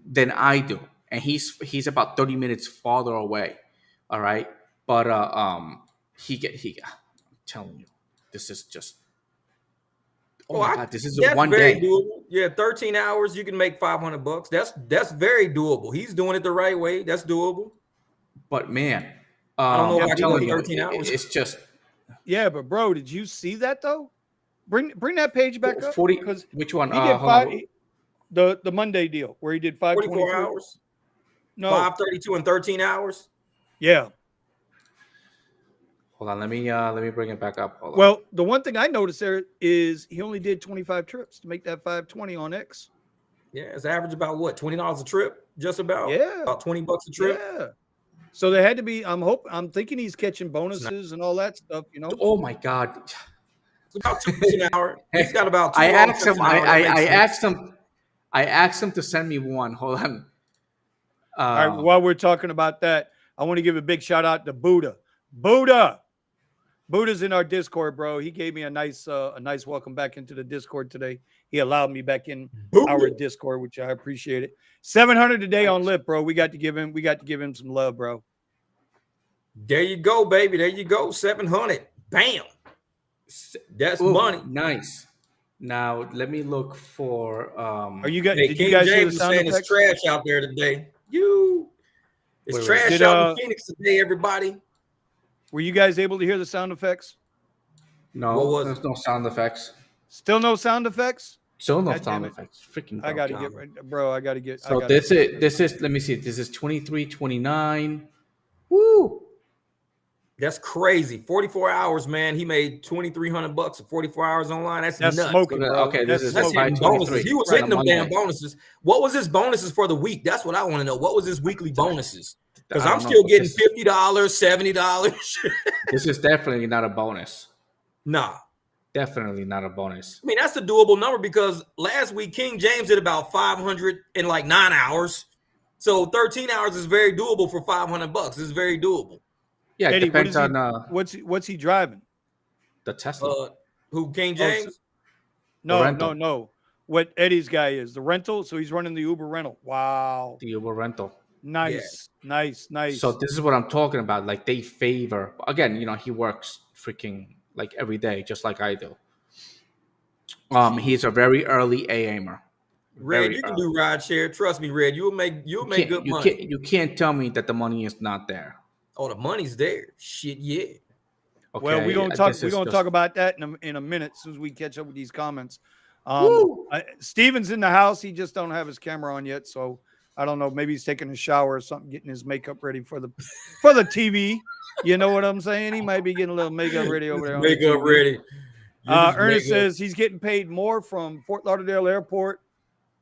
than I do, and he's about 30 minutes farther away. All right, but I'm telling you, this is just. Oh my God, this is one day. Doable. Yeah, 13 hours, you can make $500. That's very doable. He's doing it the right way. That's doable. But man, I don't know if I can telling do 13 hours. It's just. Yeah, but bro, did you see that though? Bring that page back up. 40. Which one? He did the Monday deal where he did 44 hours. No, 532 and 13 hours. Yeah. Hold on, let me bring it back up. Hold on. Well, the one thing I noticed there is he only did 25 trips to make that 520 on X. Yeah, it's average about what, $20 a trip, just about. Yeah, about $20 a trip. Yeah. So there had to be. I'm thinking he's catching bonuses and all that stuff. You know. Oh my God. It's about $2 an hour. He's got about. I asked him. I asked him to send me one. Hold on. All right. While we're talking about that, I want to give a big shout out to Buddha. Buddha's in our Discord, bro. He gave me a nice welcome back into the Discord today. He allowed me back in our Discord, which I appreciate it. 700 a day on Lyft, bro. We got to give him some love, bro. There you go, baby. There you go. 700. Bam. That's money. Nice. Now let me look for. Are you guys? Hey, did King you guys James hear the is sound saying effects? it's trash out there today. It's trash out in Phoenix today, everybody. Were you guys able to hear the sound effects? No, there's no sound effects. Still no sound effects? Still no sound effects. Freaking. I gotta get, bro. I gotta get. So this is. Let me see. This is 23:29. Woo. That's crazy. 44 hours, man. He made $2,300 for 44 hours online. That's nuts. Smoking, bro. Okay, that's hitting bonuses. He was hitting them damn bonuses. What was his bonuses for the week? That's what I want to know. What was his weekly bonuses? Because I'm still getting $50, $70. This is definitely not a bonus. Nah. Definitely not a bonus. I mean, that's a doable number because last week King James did about 500 in like 9 hours. So 13 hours is very doable for $500. It's very doable. Yeah, it Eddie, depends on what's he driving? The Tesla. Who, King James? No. What Eddie's guy is the rental. So he's running the Uber rental. Wow. The Uber rental. Nice. So this is what I'm talking about. Like they favor again. He works freaking like every day, just like I do. He's a very early AMer. Red, you can do rideshare. Trust me, Red. You'll make good money. You can't tell me that the money is not there. Oh, the money's there. Shit, yeah. Okay, well, we're gonna talk about that in a minute as soon as we catch up with these comments. Steven's in the house. He just don't have his camera on yet, so I don't know. Maybe he's taking a shower or something, getting his makeup ready for the TV. You know what I'm saying? He might be getting a little makeup ready over there. Makeup ready. Ernest says he's getting paid more from Fort Lauderdale Airport.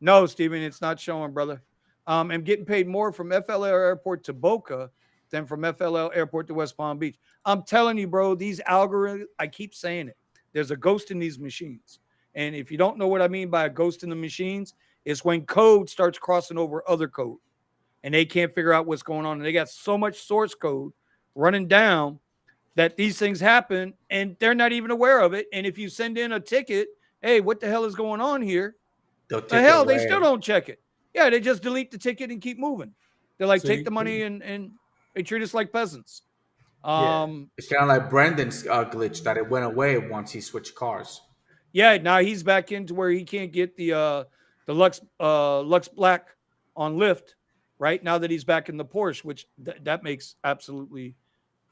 No, Steven, it's not showing, brother. I'm getting paid more from FLL Airport to Boca than from FLL Airport to West Palm Beach. I'm telling you, bro, these algorithms, I keep saying it. There's a ghost in these machines. And if you don't know what I mean by a ghost in the machines, it's when code starts crossing over other code and they can't figure out what's going on. And they got so much source code running down that these things happen and they're not even aware of it. And if you send in a ticket, hey, what the hell is going on here? They still don't check it. Yeah, they just delete the ticket and keep moving. They're like, take the money and they treat us like peasants. It's kind of like Brendan's glitch that it went away once he switched cars. Yeah, now he's back into where he can't get the Lux Black on Lyft, right? Now that he's back in the Porsche, which that makes absolutely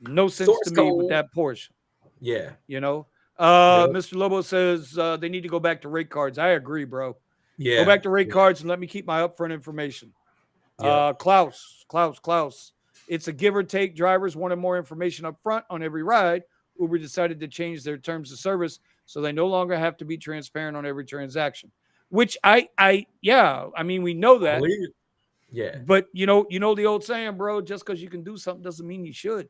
no sense to me with that Porsche. Yeah. Mr. Lobo says they need to go back to rate cards. I agree, bro. Yeah. Go back to rate cards and let me keep my upfront information. Klaus. It's a give or take. Drivers wanted more information up front on every ride. Uber decided to change their terms of service so they no longer have to be transparent on every transaction. Which I mean, we know that. Yeah. But you know the old saying, bro, just because you can do something doesn't mean you should.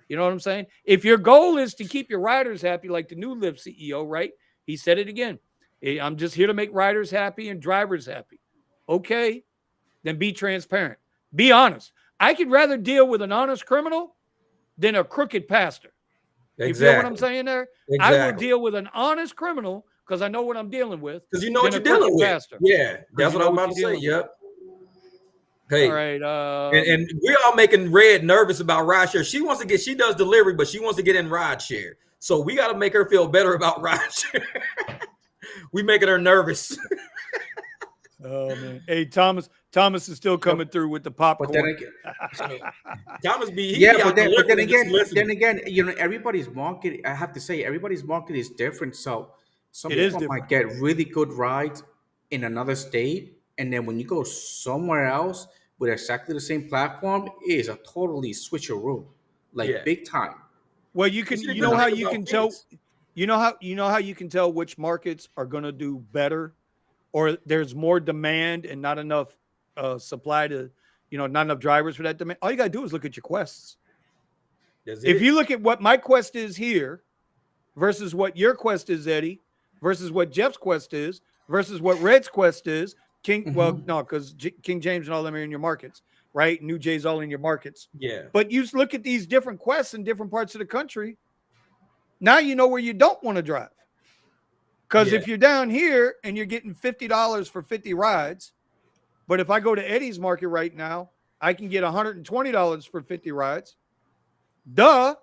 You know what I'm saying? If your goal is to keep your riders happy, like the new Lyft CEO, right? He said it again. I'm just here to make riders happy and drivers happy. Okay, then be transparent. Be honest. I could rather deal with an honest criminal than a crooked pastor. You feel what I'm saying there? Exactly. I will deal with an honest criminal because I know what I'm dealing with. Because you know what you're dealing with. Pastor. Yeah, that's what I'm about to say. Yep. Hey, all right. And we're all making Red nervous about rideshare. She does delivery, but she wants to get in rideshare. So we got to make her feel better about rideshare. We making her nervous. Oh man! Hey, Thomas is still coming through with the popcorn. Thomas be but then again, you know, everybody's market. I have to say, everybody's market is different. So some people might get really good rides in another state, and then when you go somewhere else with exactly the same platform, it is a totally switcheroo, like big time. Well, you know how you can tell which markets are going to do better, or there's more demand and not enough supply to, not enough drivers for that demand. All you got to do is look at your quests. If you look at what my quest is here versus what your quest is, Eddie, versus what Jeff's quest is, versus what Red's quest is, well, no, because King James and all them are in your markets, right? New Jay's all in your markets. Yeah. But you look at these different quests in different parts of the country. Now you know where you don't want to drive. Because if you're down here and you're getting $50 for 50 rides, but if I go to Eddie's market right now, I can get $120 for 50 rides. Duh.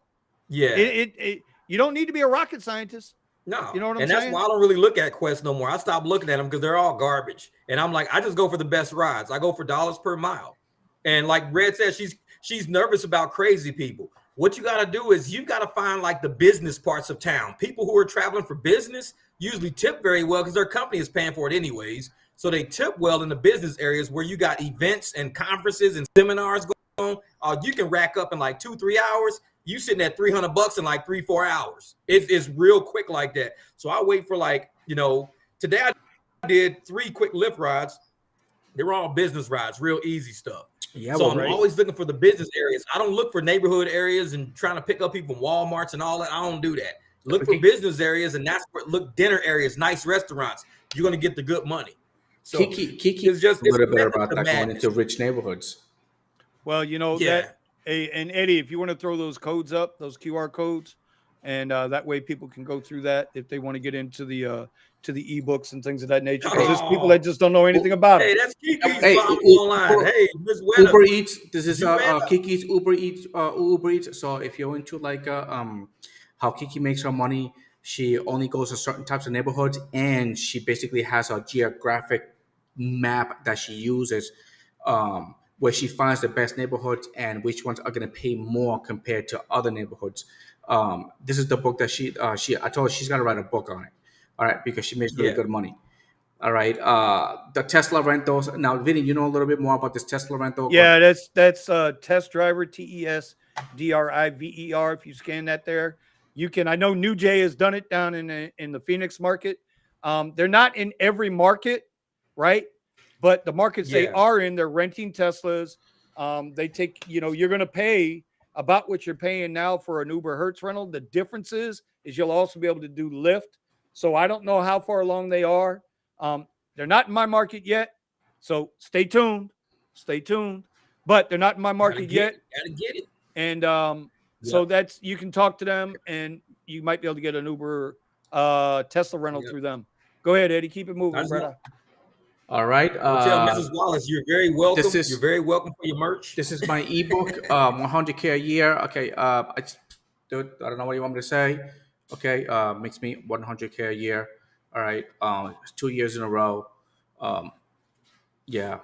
Yeah. You don't need to be a rocket scientist. No. You know what I'm saying? And that's why I don't really look at quests no more. I stopped looking at them because they're all garbage. And I'm like, I just go for the best rides. I go for dollars per mile. And like Red said, she's nervous about crazy people. What you got to do is you got to find like the business parts of town. People who are traveling for business usually tip very well because their company is paying for it anyways. So they tip well in the business areas where you got events and conferences and seminars going on. You can rack up in like 2-3 hours. You sitting at $300 in like 3-4 hours. It's real quick like that. So I wait for like, today I did 3 quick Lyft rides. They were all business rides, real easy stuff. Yeah, so I'm always looking for the business areas. I don't look for neighborhood areas and trying to pick up people from Walmarts and all that. I don't do that. Look for business areas, and that's where dinner areas, nice restaurants. You're going to get the good money. So Kiki is just a little bit about that going into rich neighborhoods. Well, that. And Eddie, if you want to throw those codes up, those QR codes, and that way people can go through that if they want to get into the ebooks and things of that nature. Because there's people that just don't know anything about it. Hey, that's Kiki's online. Hey, Ms. Uber Eats. This is Kiki's Uber Eats. So if you're into like how Kiki makes her money, she only goes to certain types of neighborhoods, and she basically has a geographic map that she uses, where she finds the best neighborhoods and which ones are going to pay more compared to other neighborhoods. This is the book that I told her she's got to write a book on it. All right, because she makes really good money. All right. The Tesla rentals. Now, Vinny, you know a little bit more about this Tesla rental? Yeah, that's Test Driver, TESDRIVER. If you scan that there, you can. I know New Jay has done it down in the Phoenix market. They're not in every market, right? But the markets they are in, they're renting Teslas. They take, you're going to pay about what you're paying now for an Uber Hertz rental. The difference is you'll also be able to do Lyft. So I don't know how far along they are. They're not in my market yet. So stay tuned. But they're not in my market yet. Gotta get it. And so that's, you can talk to them and you might be able to get an Uber Tesla rental through them. Go ahead, Eddie. Keep it moving, brother. All right. Tell Mrs. Wallace you're very welcome. You're very welcome for your merch. This is my ebook, 100K a year. Okay. I don't know what you want me to say. Okay. Makes me 100K a year. All right. 2 years in a row. Yeah.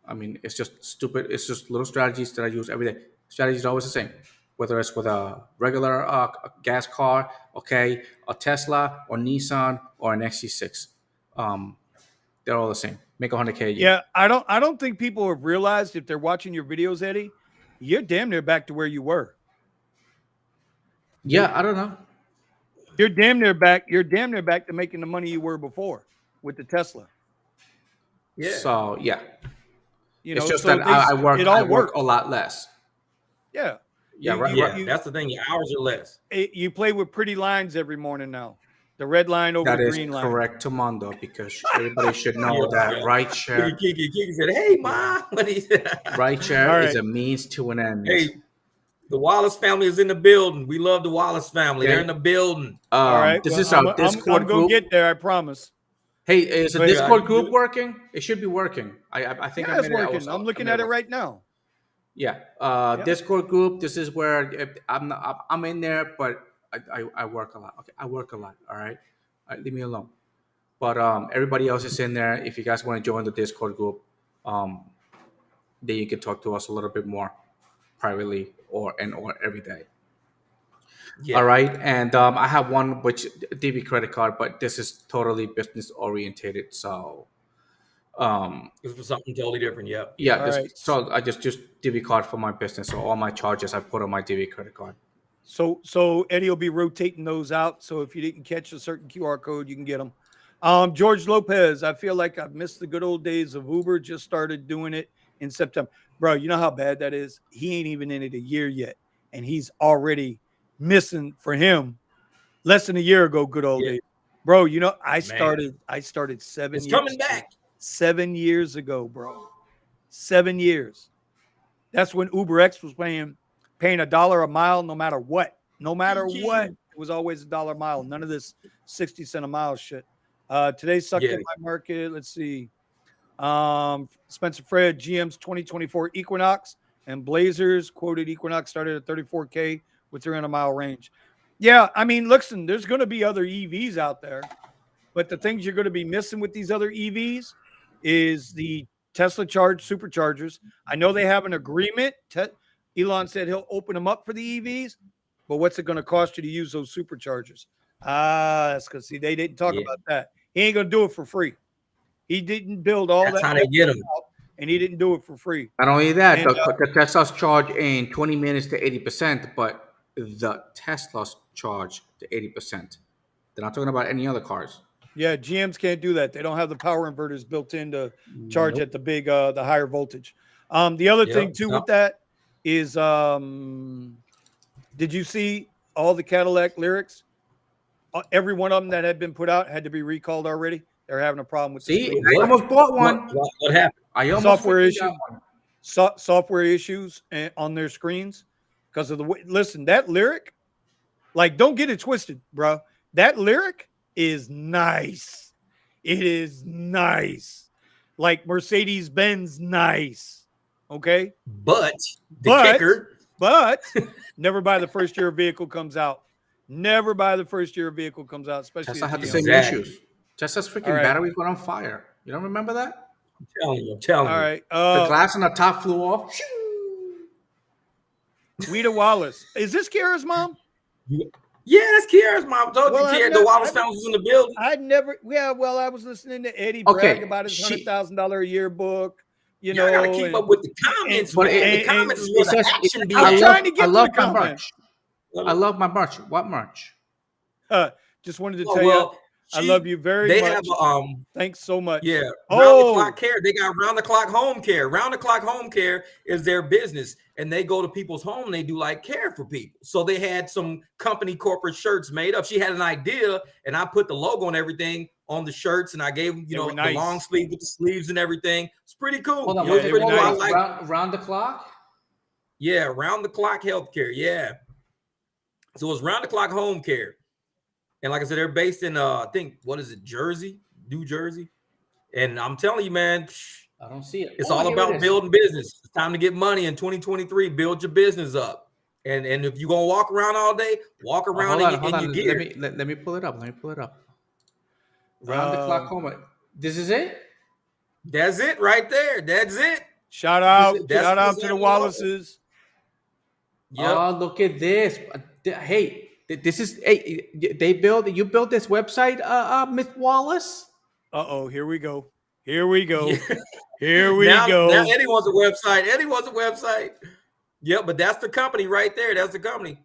I mean, it's just stupid. It's just little strategies that I use every day. Strategy is always the same. whether it's with a regular gas car, okay, a Tesla or Nissan or an XC6. They're all the same. Make 100K a year. Yeah, I don't think people have realized if they're watching your videos, Eddie, you're damn near back to where you were. Yeah, I don't know. You're damn near back. You're damn near back to making the money you were before with the Tesla. Yeah. So yeah, You it's know, just so that I work works. a lot less. Yeah. Yeah, right. Yeah, that's the thing. Your hours are less. You play with pretty lines every morning now. The red line over That the is green line. correct, Mondo, because everybody should know that Yeah. rideshare. Kiki said, "Hey, Ma." Rideshare All right. is a means to an end. Hey, the Wallace family is in the building. We love the Wallace family. Okay. They're in the building. All right. This well, is our Discord I'm group. gonna get there. I promise. Hey, is the Go ahead. Discord group working? It should be working. I think Yeah, I it's made it. working. I'm looking at it right now. Yeah. Yeah. Discord group. This is where I'm in there, but I work a lot. Okay, I work a lot. All right, leave me alone. But everybody else is in there. If you guys want to join the Discord group, then you can talk to us a little bit more privately or every day. Yeah. All right, and I have one which DB credit card, but this is totally business orientated. So This was something totally different. Yep. yeah, All right. so I just DB card for my business. So all my charges I put on my DB credit card. So Eddie will be rotating those out. So if you didn't catch a certain QR code, you can get them. George Lopez, I feel like I've missed the good old days of Uber. Just started doing it in September. Bro, you know how bad that is? He ain't even in it a year yet. And he's already missing for him less than a year ago, good old days. Bro, you know, I started 7 It's years coming back. 7 years ago, bro. 7 years. That's when UberX was paying $1 a mile no matter what. No matter what. It was always $1 a mile. None of this 60 cent a mile shit. Today sucked in my market. Let's see. Spencer Fred, GM's 2024 Equinox and Blazers quoted Equinox started at 34K with 300-mile range. Yeah, I mean, listen, there's going to be other EVs out there, but the things you're going to be missing with these other EVs is the Tesla charge superchargers. I know they have an agreement. Elon said he'll open them up for the EVs, but what's it going to cost you to use those superchargers? That's because see, they didn't talk about that. He ain't going to do it for free. He didn't build all That's that. how they get them. And he didn't do it for free. Not only that, the Teslas charge in 20 minutes to 80%, but the Teslas charge to 80%. They're not talking about any other cars. Yeah, GMs can't do that. They don't have the power inverters built in to charge at the big, the higher voltage. The other thing too with that is, did you see all the Cadillac lyrics? Every one of them that had been put out had to be recalled already. They're having a problem with. See, I almost bought one. What happened? I almost software issues. Software issues on their screens because of the way. Listen, that lyric, like, don't get it twisted, bro. That lyric is nice. It is nice, like Mercedes-Benz nice. Okay, but kicker. But never buy the first year a vehicle comes out. Never buy the first year a vehicle comes out, especially. Tesla had the same issues. Tesla's freaking batteries went on fire. You don't remember that? I'm telling you. All right. The glass on the top flew off. Weta Wallace. Is this Kiara's mom? Yeah, that's Kiara's mom. I told you, the Wallace family was in the building. I never. Yeah, well, I was listening to Eddie brag about his $100,000 a year book. You know, I gotta keep up with the comments. But the comments is where the action be. I'm trying to get to the comments. I love my merch. What merch? Just wanted to tell you. I love you very much. They have thanks so much. Yeah. Round the clock care. They got round the clock home care. Round the clock home care is their business. And they go to people's home. They do like care for people. So they had some company corporate shirts made up. She had an idea and I put the logo and everything on the shirts and I gave them, the long sleeve with the sleeves and everything. It's pretty cool. Hold on, it was pretty cool. Like round the clock? Yeah, round the clock healthcare. Yeah. So it was round the clock home care. And like I said, they're based in, I think, what is it, Jersey, New Jersey? And I'm telling you, man, I don't see it. It's all about building business. It's time to get money in 2023. Build your business up. And if you're going to walk around all day, walk around in your gear. Let me pull it up. Round the clock home. This is it? That's it right there. That's it. Shout out to the Wallaces. Yep. Oh, look at this. Hey, this is you built this website, Miss Wallace? Uh-oh, here we go. Here we go. Yeah. Here we now go. Eddie wants a website. Eddie wants a website. Yep, but that's the company right there. That's the company.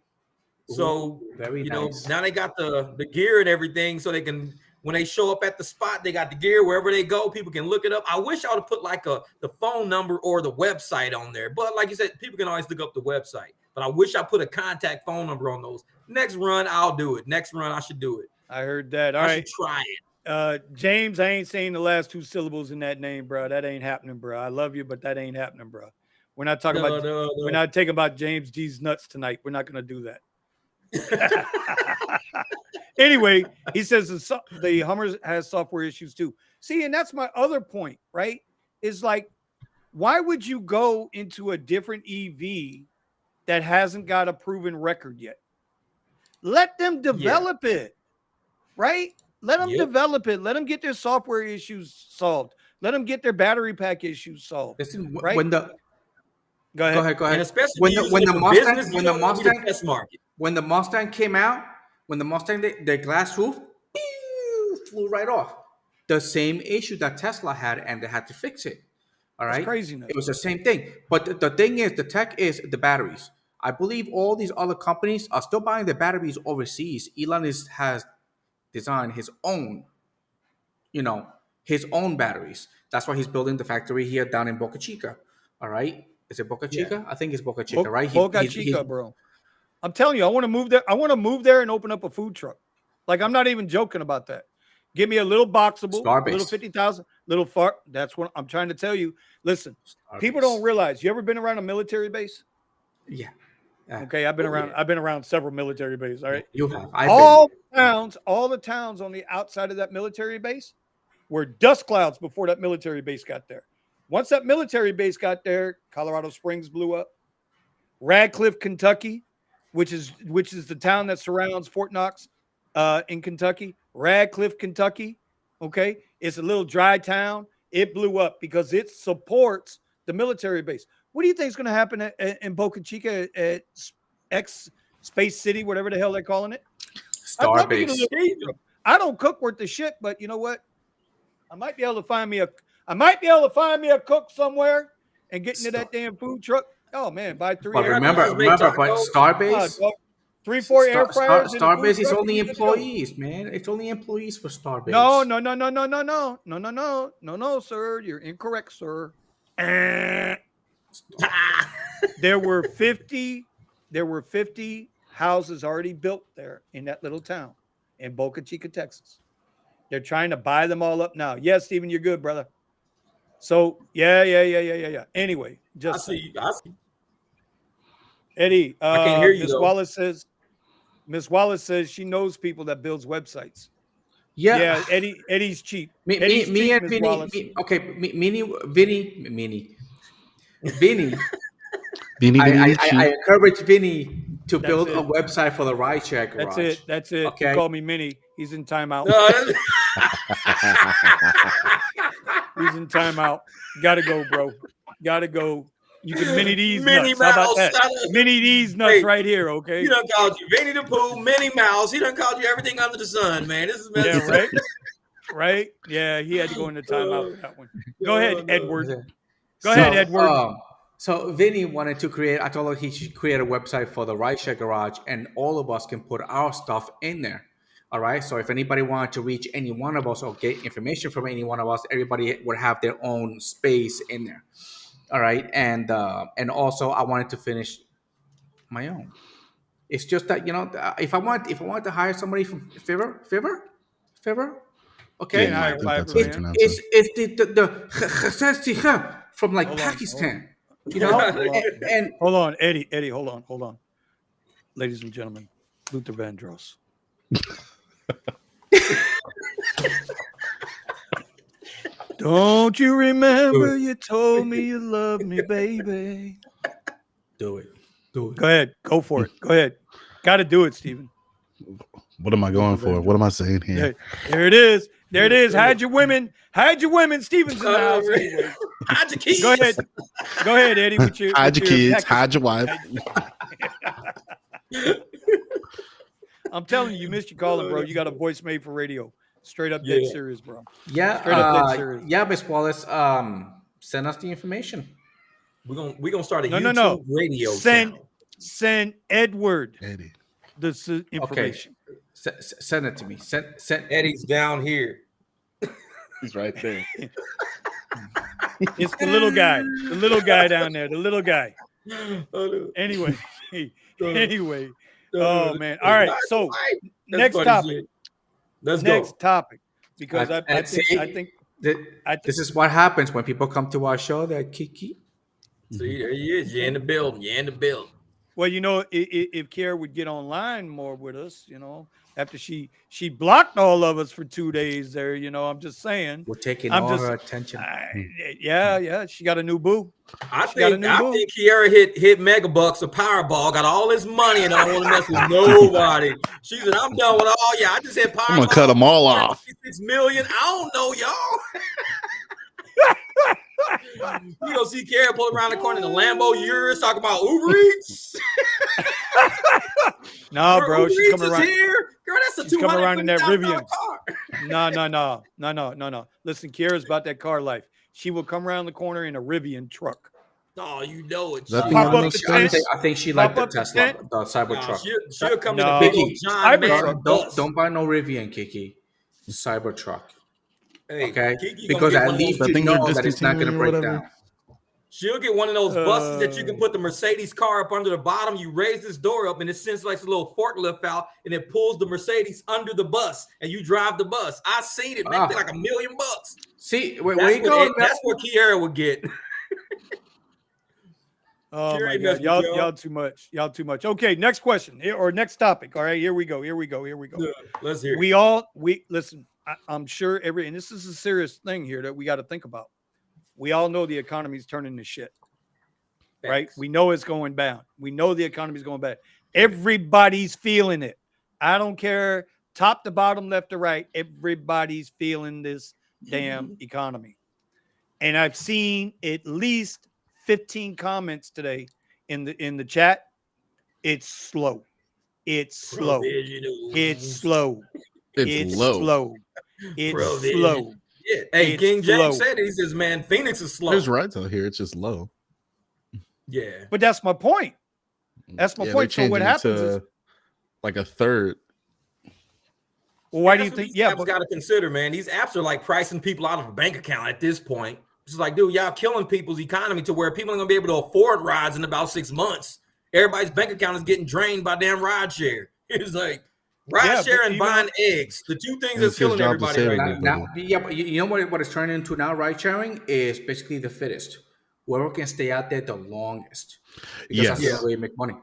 So very nice. Now they got the gear and everything, so they can, when they show up at the spot, they got the gear wherever they go. People can look it up. I wish I would have put like the phone number or the website on there, but like you said, people can always look up the website. But I wish I put a contact phone number on those. Next run, I'll do it. Next run, I should do it. I heard that. All I right, should try it. James, I ain't saying the last 2 syllables in that name, bro. That ain't happening, bro. I love you, but that ain't happening, bro. We're not talking about. No. We're not talking about James G's nuts tonight. We're not going to do that. Anyway, he says the Hummer has software issues too. See, and that's my other point, right? Is like, why would you go into a different EV that hasn't got a proven record yet? Let them develop it, right? Let them develop it. Let them get their software issues solved. Let them get their battery pack issues solved. Listen, right? Go ahead. And especially when the Mustang came out, the glass roof flew right off. The same issue that Tesla had, and they had to fix it. All right, that's craziness. It was the same thing. But the thing is, the tech is the batteries. I believe all these other companies are still buying the batteries overseas. Elon has designed his own, his own batteries. That's why he's building the factory here down in Boca Chica. All right. Is it Boca Chica? Yeah. I think it's Boca Chica, right? Boca Chica, bro. I'm telling you, I want to move there. I want to move there and open up a food truck. Like, I'm not even joking about that. Give me a little boxable, Starbase. Little 50,000, little far. That's what I'm trying to tell you. Listen, people don't realize. You ever been around a military base? Yeah. Okay, I've been around. Yeah. I've been around several military bases. All right, you have. All the towns on the outside of that military base were dust clouds before that military base got there. Once that military base got there, Colorado Springs blew up. Radcliffe, Kentucky, which is the town that surrounds Fort Knox in Kentucky. Radcliffe, Kentucky, okay? It's a little dry town. It blew up because it supports the military base. What do you think is going to happen in Boca Chica at X Space City, whatever the hell they're calling it? Starbase. I don't cook worth the shit, but you know what? I might be able to find me a cook somewhere and get into that damn food truck. Oh man, buy 3. But remember, Starbase. 3-4 air fryers. Starbase is only employees, man. It's only employees for Starbase. No, sir. You're incorrect, sir. There were 50 houses already built there in that little town in Boca Chica, Texas. They're trying to buy them all up now. Yes, Steven, you're good, brother. So yeah. Anyway, I see. Eddie, I can't hear you. Miss Wallace says she knows people that builds websites. Yeah. Eddie's cheap. Vinny. I encourage Vinny to build a website for the Rideshare Garage. That's it. Okay. He called me Minnie. He's in timeout. He's in timeout. Gotta go, bro. Gotta go. You can mini these nuts. How about that? Mini these nuts right here, okay? He done called you Vinny the Pooh, Minnie Mouse. He done called you everything under the sun, man. This is right? Right? Yeah, he had to go into timeout for that one. Go ahead, Edward. Go ahead, Edward. So Vinny wanted to create, I told him he should create a website for the Rideshare Garage, and all of us can put our stuff in there. All right. So if anybody wanted to reach any one of us or get information from any one of us, everybody would have their own space in there. All right. And also I wanted to finish my own. It's just that, if I want to hire somebody from Fiverr, okay. Yeah, it's the from like Pakistan. And hold on, Eddie, hold on. Ladies and gentlemen, Luther Vandross. Don't you remember you told me you loved me, baby? Do it. Go ahead. Go for it. Go ahead. Got to do it, Steven. What am I going for? What am I saying here? There it is. Hide your women. Steven's in the house. Hide your kids. Go ahead, Eddie. Hide your kids. Hide your wife. I'm telling you, you missed your calling, bro. You got a voice made for radio. Straight up dead serious, bro. Yeah, Straight up dead serious. Yeah, Miss Wallace. Send us the information. We're gonna start a YouTube radio channel. Send Edward Eddie. this information. Okay. Send it to me. Send Eddie's down here. He's right there. It's the little guy. The little guy down there. The little guy. Anyway. Oh man. All right. So next topic. Let's go. Next topic. Because I think this is what happens when people come to our show. They're Kiki. See, there he is. You're in the building. Well, you know, if Kiara would get online more with us, you know, after she blocked all of us for 2 days there, you know, I'm just saying. We're taking all her attention. Yeah. She got a new boo. I think Kiara hit Megabucks or Powerball, got all his money, and I don't want to mess with nobody. She said, I'm done with all y'all. I just hit Powerball. I'm going to cut them all off. 6 million. I don't know, y'all. You go see Kiara pull around the corner in the Lambo Urus talking about Uber Eats. No, bro, she's coming around. Here. Girl, that's a she's coming around in that Rivian. car. No. Listen, Kiara's about that car life. She will come around the corner in a Rivian truck. Oh, you know it. I think she liked the Tesla, the Cybertruck. She'll come in a big old John Madden bus. Don't buy no Rivian, Kiki. Cybertruck. Hey, okay, Kiki because at least you know that it's not going to break down. She'll get one of those buses that you can put the Mercedes car up under the bottom. You raise this door up, and it sends like a little forklift out, and it pulls the Mercedes under the bus, and you drive the bus. I seen it, maybe like $1 million. See, where you going? That's what Kiara would get. Oh Kiara, my God, y'all too much. Okay, next question or next topic. All right, here we go. Yeah, let's hear it. We listen. I'm sure and this is a serious thing here that we got to think about. We all know the economy's turning to shit, right? We know it's going down. We know the economy's going bad. Everybody's feeling it. I don't care, top to bottom, left to right. Everybody's feeling this damn economy. And I've seen at least 15 comments today in the chat. It's slow. It's slow. It's slow. It's slow. It's slow. Yeah. Hey, it's King James said it. He says, man, Phoenix is slow. There's rides out here. It's just low. Yeah. But that's my point. That's my point. So what happens is like a third. Well, why do you think? Yeah, but got to consider, man. These apps are like pricing people out of a bank account at this point. It's like, dude, y'all killing people's economy to where people are gonna be able to afford rides in about 6 months. Everybody's bank account is getting drained by damn rideshare. It's like rideshare and buying eggs. The two things that's killing everybody right now. But you know what it's turning into now? Ride sharing is basically the fittest. Whoever can stay out there the longest. Because that's the way you make money.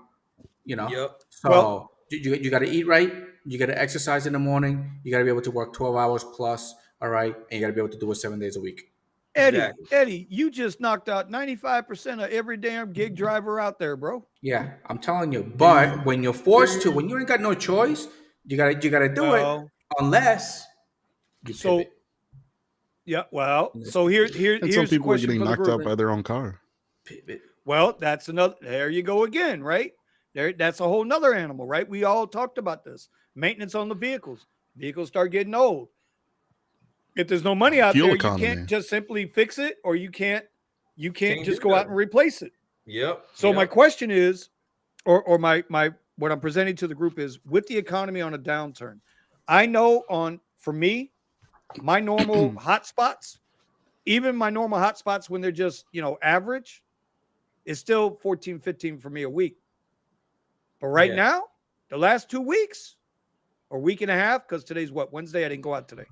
You know? Yep. So you got to eat right. You got to exercise in the morning. You got to be able to work 12 hours plus. All right. And you got to be able to do it 7 days a week. Eddie, you just knocked out 95% of every damn gig driver out there, bro. Yeah, I'm telling you. But when you're forced to, when you ain't got no choice, you gotta do it unless you pivot. Yeah, well, so here's some people are getting knocked out by their own car. Pivot. Well, that's another. There you go again, right? That's a whole nother animal, right? We all talked about this. Maintenance on the vehicles. Vehicles start getting old. If there's no money out there, you can't just simply fix it, or you can't just go out and replace it. Yep. So my question is, or my what I'm presenting to the group is, with the economy on a downturn, I know for me, my normal hotspots, even my normal hotspots when they're just, average, is still 14, 15 for me a week. But right now, the last 2 weeks or week and a half, because today's Wednesday, I didn't go out today.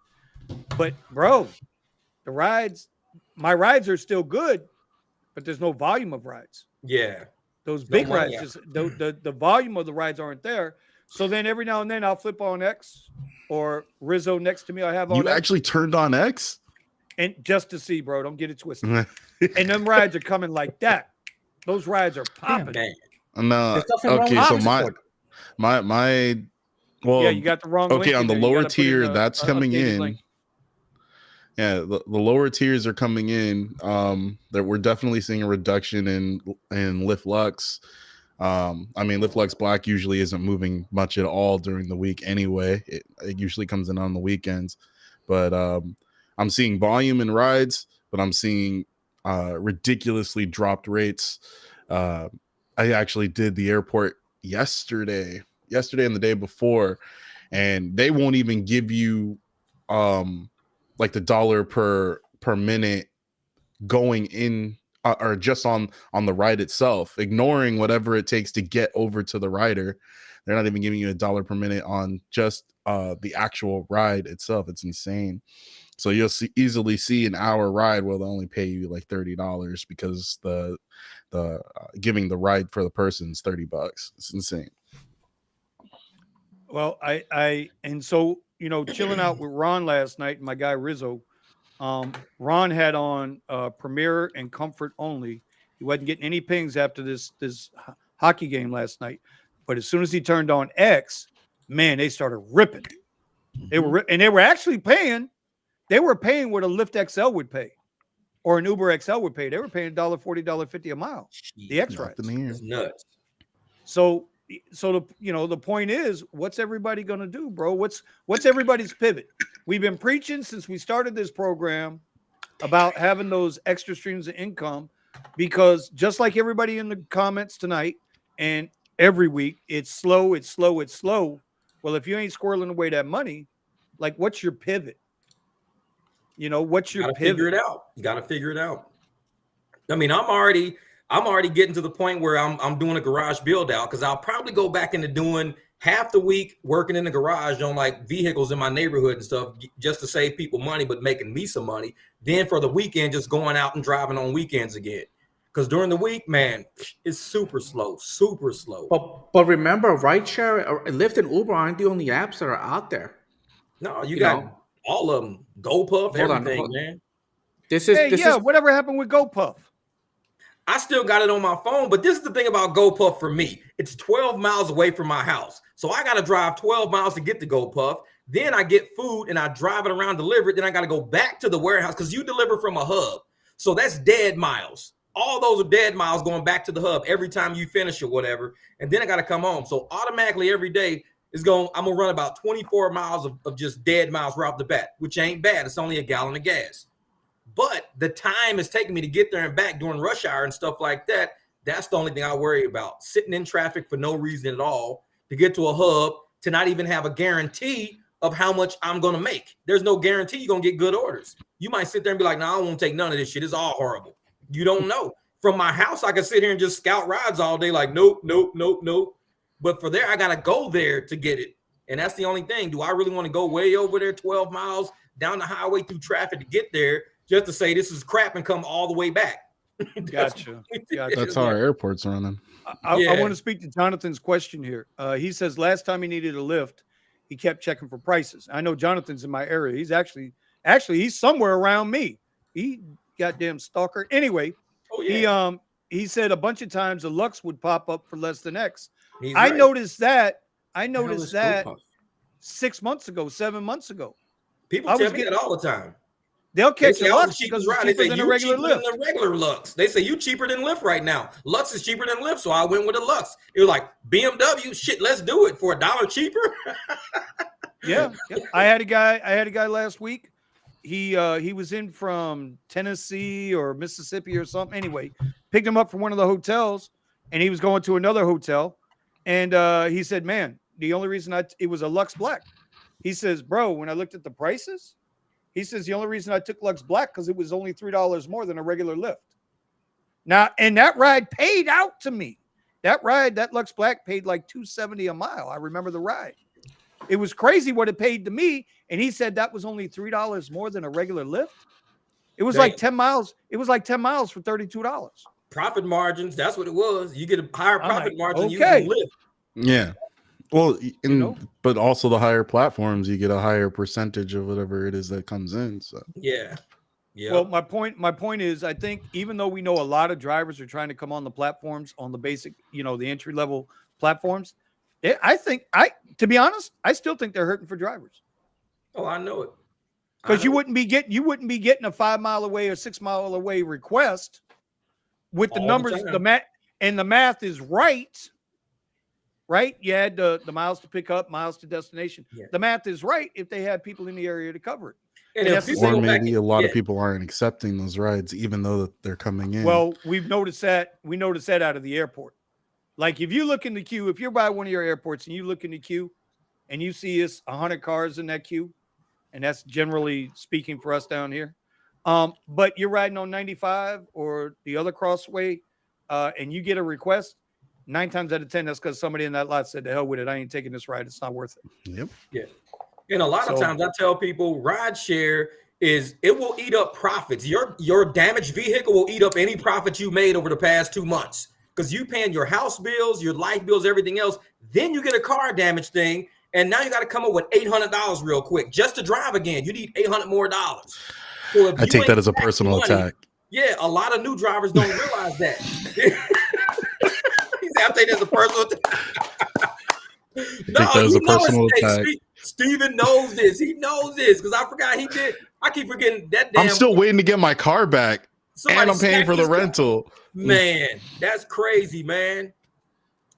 But bro, my rides are still good, but there's no volume of rides. Yeah. Those big rides, just the volume of the rides aren't there. So then every now and then I'll flip on X or Rizzo next to me. I have on. You actually turned on X? And just to see, bro, don't get it twisted. And them rides are coming like that. Those rides are popping. No. Okay, so my well, you got the wrong. Okay, on the lower tier, that's coming in. Link. Yeah, the lower tiers are coming in. That we're definitely seeing a reduction in Lyft Lux. I mean, Lyft Flex Black usually isn't moving much at all during the week anyway. It usually comes in on the weekends, but I'm seeing volume in rides, but I'm seeing ridiculously dropped rates. I actually did the airport yesterday and the day before, and they won't even give you like the dollar per minute going in or just on the ride itself, ignoring whatever it takes to get over to the rider. They're not even giving you $1 per minute on just the actual ride itself. It's insane. So you'll easily see an hour ride will only pay you like $30 because the giving the ride for the person is $30. It's insane. Well, and so, you know, chilling out with Ron last night, my guy Rizzo, Ron had on Premier and Comfort only. He wasn't getting any pings after this hockey game last night. But as soon as he turned on X, man, they started ripping. They were actually paying. They were paying what a Lyft XL would pay, or an Uber XL would pay. They were paying $1.40, $1.50 a mile. The X rides. It's nuts. So the point is, what's everybody going to do, bro? What's everybody's pivot? We've been preaching since we started this program about having those extra streams of income, because just like everybody in the comments tonight and every week, it's slow. Well, if you ain't squirreling away that money, like, what's your pivot? You know, what's your pivot? Figure it out. You got to figure it out. I mean, I'm already getting to the point where I'm doing a garage build out, because I'll probably go back into doing half the week working in the garage on like vehicles in my neighborhood and stuff, just to save people money, but making me some money. Then for the weekend, just going out and driving on weekends again. Because during the week, man, it's super slow. But remember, Rideshare, or Lyft, and Uber aren't the only apps that are out there. No, you got all of them. GoPuff, everything, man. Whatever happened with GoPuff? I still got it on my phone, but this is the thing about GoPuff for me. It's 12 miles away from my house. So I got to drive 12 miles to get to GoPuff. Then I get food and I drive it around, deliver it. Then I got to go back to the warehouse, because you deliver from a hub. So that's dead miles. All those are dead miles going back to the hub every time you finish or whatever. And then I got to come home. So automatically every day I'm going to run about 24 miles of just dead miles right off the bat, which ain't bad. It's only a gallon of gas. But the time it's taking me to get there and back during rush hour and stuff like that, that's the only thing I worry about. Sitting in traffic for no reason at all to get to a hub, to not even have a guarantee of how much I'm going to make. There's no guarantee you're going to get good orders. You might sit there and be like, no, I won't take none of this shit. It's all horrible. You don't know. From my house, I can sit here and just scout rides all day like, nope. But for there, I got to go there to get it. And that's the only thing. Do I really want to go way over there 12 miles down the highway through traffic to get there just to say this is crap and come all the way back? Gotcha. That's how our airport's running. I want to speak to Jonathan's question here. He says last time he needed a lift, he kept checking for prices. I know Jonathan's in my area. He's actually he's somewhere around me. He goddamn stalker. Anyway, he said a bunch of times the Lux would pop up for less than X. I noticed that 6 months ago, 7 months ago. People tell me that all the time. They'll catch a Lux because it's cheaper than a regular Lyft. Than the regular Lux. They say you cheaper than Lyft right now. Lux is cheaper than Lyft, so I went with a Lux. It was like BMW, shit, let's do it for $1 cheaper. Yeah. I had a guy last week. He was in from Tennessee or Mississippi or something. Anyway, picked him up from one of the hotels, and he was going to another hotel. And he said, man, the only reason it was a Lux Black. He says, bro, when I looked at the prices, he says the only reason I took Lux Black because it was only $3 more than a regular Lyft. Now, and that ride paid out to me. That Lux Black paid like $2.70 a mile. I remember the ride. It was crazy what it paid to me. And he said that was only $3 more than a regular Lyft. It was like 10 miles. It was like 10 miles for $32. Profit margins. That's what it was. You get a higher profit margin. You can Lyft. Yeah. Well, but also the higher platforms, you get a higher percentage of whatever it is that comes in. So yeah. Well, my point is, I think even though we know a lot of drivers are trying to come on the platforms, on the basic, the entry level platforms, to be honest, I still think they're hurting for drivers. Oh, I know it. Because you wouldn't be getting a 5 mile away or 6 mile away request with the numbers, and the math is right. Right? You had the miles to pick up, miles to destination. Yeah. The math is right if they had people in the area to cover it. And And if that's people Or go back maybe and- a lot of yeah. people aren't accepting those rides, even though they're coming in. Well, we've noticed that. We noticed that out of the airport. Like if you look in the queue, if you're by one of your airports and you look in the queue and you see us 100 cars in that queue, and that's generally speaking for us down here. But you're riding on 95 or the other crossway, and you get a request, 9 times out of 10, that's because somebody in that lot said, "The hell with it, I ain't taking this ride. It's not worth it." Yep. Yeah. And a lot of times I tell people rideshare it will eat up profits. Your damaged vehicle will eat up any profit you made over the past 2 months because you paying your house bills, your life bills, everything else. Then you get a car damage thing, and now you got to come up with $800 real quick just to drive again. You need $800 more. So if I take that as a personal attack. Yeah, a lot of new drivers don't realize that. I take that as a personal attack. Take that as a personal attack. Steven knows this. He knows this because I forgot he did. I keep forgetting that damn. I'm still waiting to get my car back, and I'm paying for the rental. Man, that's crazy, man.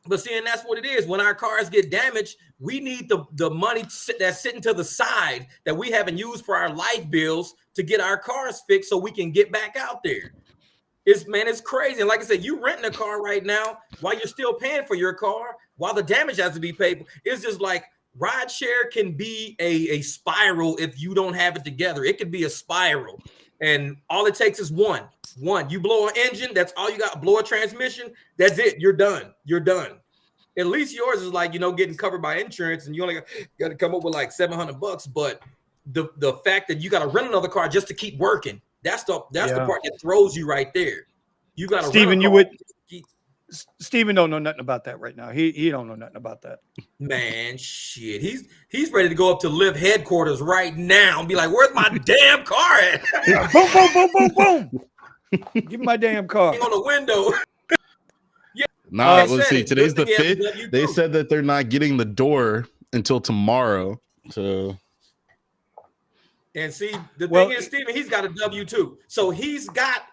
But see, and that's what it is. When our cars get damaged, we need the money that's sitting to the side that we haven't used for our life bills to get our cars fixed so we can get back out there. It's crazy. And like I said, you renting a car right now while you're still paying for your car, while the damage has to be paid. It's just like rideshare can be a spiral if you don't have it together. It could be a spiral. And all it takes is one. You blow an engine, that's all you got. Blow a transmission, that's it. You're done. At least yours is like, getting covered by insurance, and you only got to come up with like $700. But the fact that you got to rent another car just to keep working, that's the part that throws you right there. You got to Steven, Steven don't know nothing about that right now. He don't know nothing about that. Man, shit. He's ready to go up to Lyft headquarters right now and be like, "Where's my damn car at?" Boom, boom, boom, boom, boom. Give me my damn car. On the window. Nah, let's see. Today's the 5th. They said that they're not getting the door until tomorrow. So, and see, the thing is, Steven, he's got a W-2, so he's got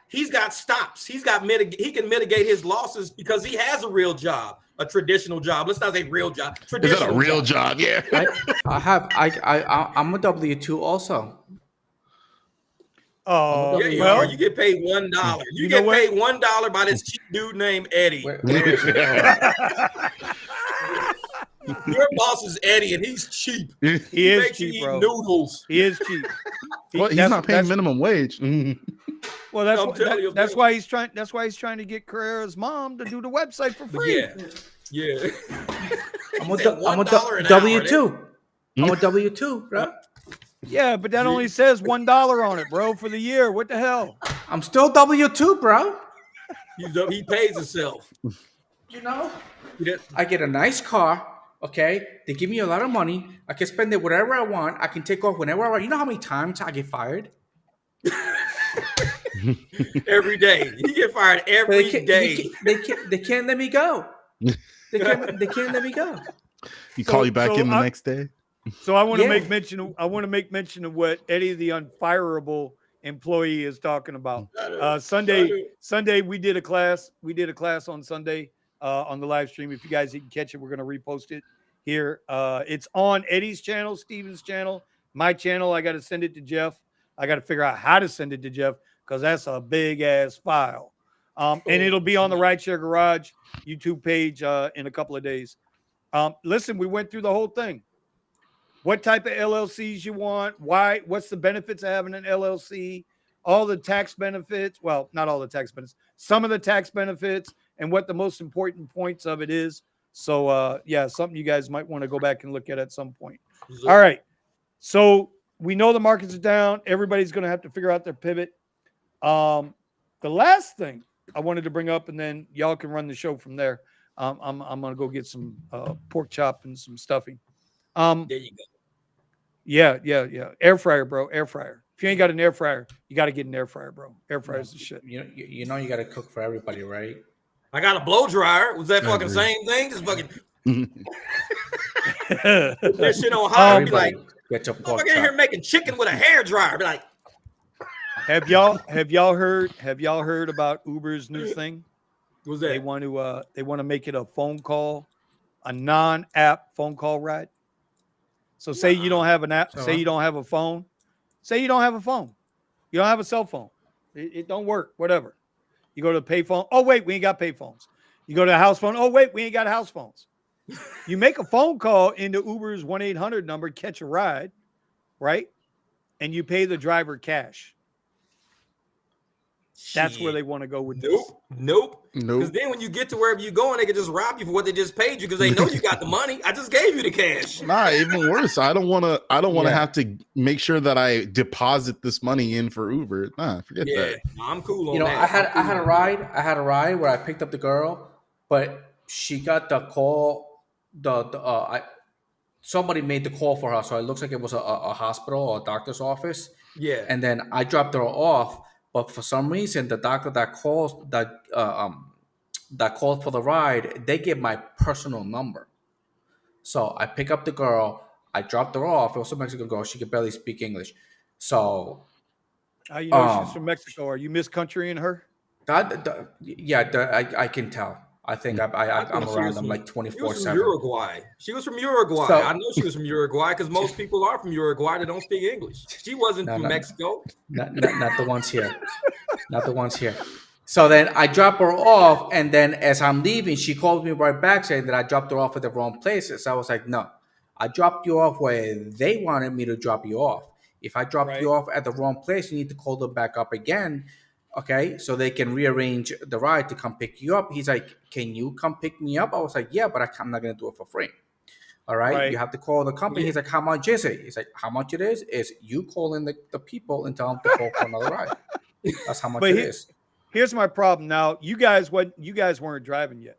stops. He can mitigate his losses because he has a real job, a traditional job. Let's not say real job. Is that a real job? Yeah. I'm a W-2 also. Oh, yeah, you are. You get paid $1. You get paid $1 by this cheap dude named Eddie. Your boss is Eddie, and he's cheap. He is cheap, bro. Noodles. He is cheap. He's not paying minimum wage. Well, that's why he's trying. That's why he's trying to get Carrera's mom to do the website for free. Yeah. I'm a W-2. I'm a W-2, bro. Yeah, but that only says $1 on it, bro, for the year. What the hell? I'm still W-2, bro. He pays himself. I get a nice car. Okay, they give me a lot of money. I can spend it whatever I want. I can take off whenever I want. You know how many times I get fired? Every day. You get fired every day. They can't let me go. They can't let me go. He call you back in the next day. So I want to make mention. I want to make mention of what Eddie, the unfireable employee, is talking about. Sunday we did a class. We did a class on Sunday on the live stream. If you guys didn't catch it, we're going to repost it here. It's on Eddie's channel, Steven's channel, my channel. I got to send it to Jeff. I got to figure out how to send it to Jeff because that's a big ass file. And it'll be on the Rideshare Garage YouTube page in a couple of days. Listen, we went through the whole thing. What type of LLCs you want? Why? What's the benefits of having an LLC? All the tax benefits. Well, not all the tax benefits. Some of the tax benefits and what the most important points of it is. So, something you guys might want to go back and look at some point. All right. So we know the markets are down. Everybody's going to have to figure out their pivot. The last thing I wanted to bring up, and then y'all can run the show from there. I'm going to go get some pork chop and some stuffing. There you go. Yeah. Air fryer, bro. Air fryer. If you ain't got an air fryer, you got to get an air fryer, bro. Air fryer's the shit. You know you got to cook for everybody, right? I got a blow dryer. Was that fucking same thing? Just fucking that shit on high. Be like, I'm in here making chicken with a hair dryer. Be like, have y'all heard about Uber's new thing? What's that? They want to make it a phone call, a non-app phone call ride. So say you don't have an app, say you don't have a phone, say you don't have a phone, you don't have a cell phone, it don't work, whatever. You go to the pay phone. Oh wait, we ain't got pay phones. You go to the house phone. Oh wait, we ain't got house phones. You make a phone call into Uber's 1-800 number, catch a ride, right? And you pay the driver cash. That's where they want to go with this. Nope. Because then when you get to wherever you're going, they can just rob you for what they just paid you because they know you got the money. I just gave you the cash. Nah, even worse. I don't want to have to make sure that I deposit this money in for Uber. Nah, forget that. I'm cool on that. I had a ride where I picked up the girl, but she got the call. Somebody made the call for her, so it looks like it was a hospital or a doctor's office. Yeah. And then I dropped her off, but for some reason, the doctor that called for the ride, they gave my personal number. So I pick up the girl, I dropped her off. It was a Mexican girl; she could barely speak English. So, how you know she's from Mexico? Are you Miss Country in her? I can tell. I think I'm around them like 24/7. Uruguay. She was from Uruguay. So, I know she was from Uruguay because most people are from Uruguay that don't speak English. She wasn't from Mexico. Not the ones here. Not the ones here. So then I drop her off, and then as I'm leaving, she calls me right back saying that I dropped her off at the wrong places. I was like, no, I dropped you off where they wanted me to drop you off. If I dropped you off at the wrong place, you need to call them back up again. Okay, so they can rearrange the ride to come pick you up. He's like, can you come pick me up? I was like, yeah, but I'm not going to do it for free. All right, you have to call the company. He's like, how much is it? He's like, how much it is you call in the people and tell them to call for another ride. That's how much it is. Here's my problem. Now, you guys weren't driving yet.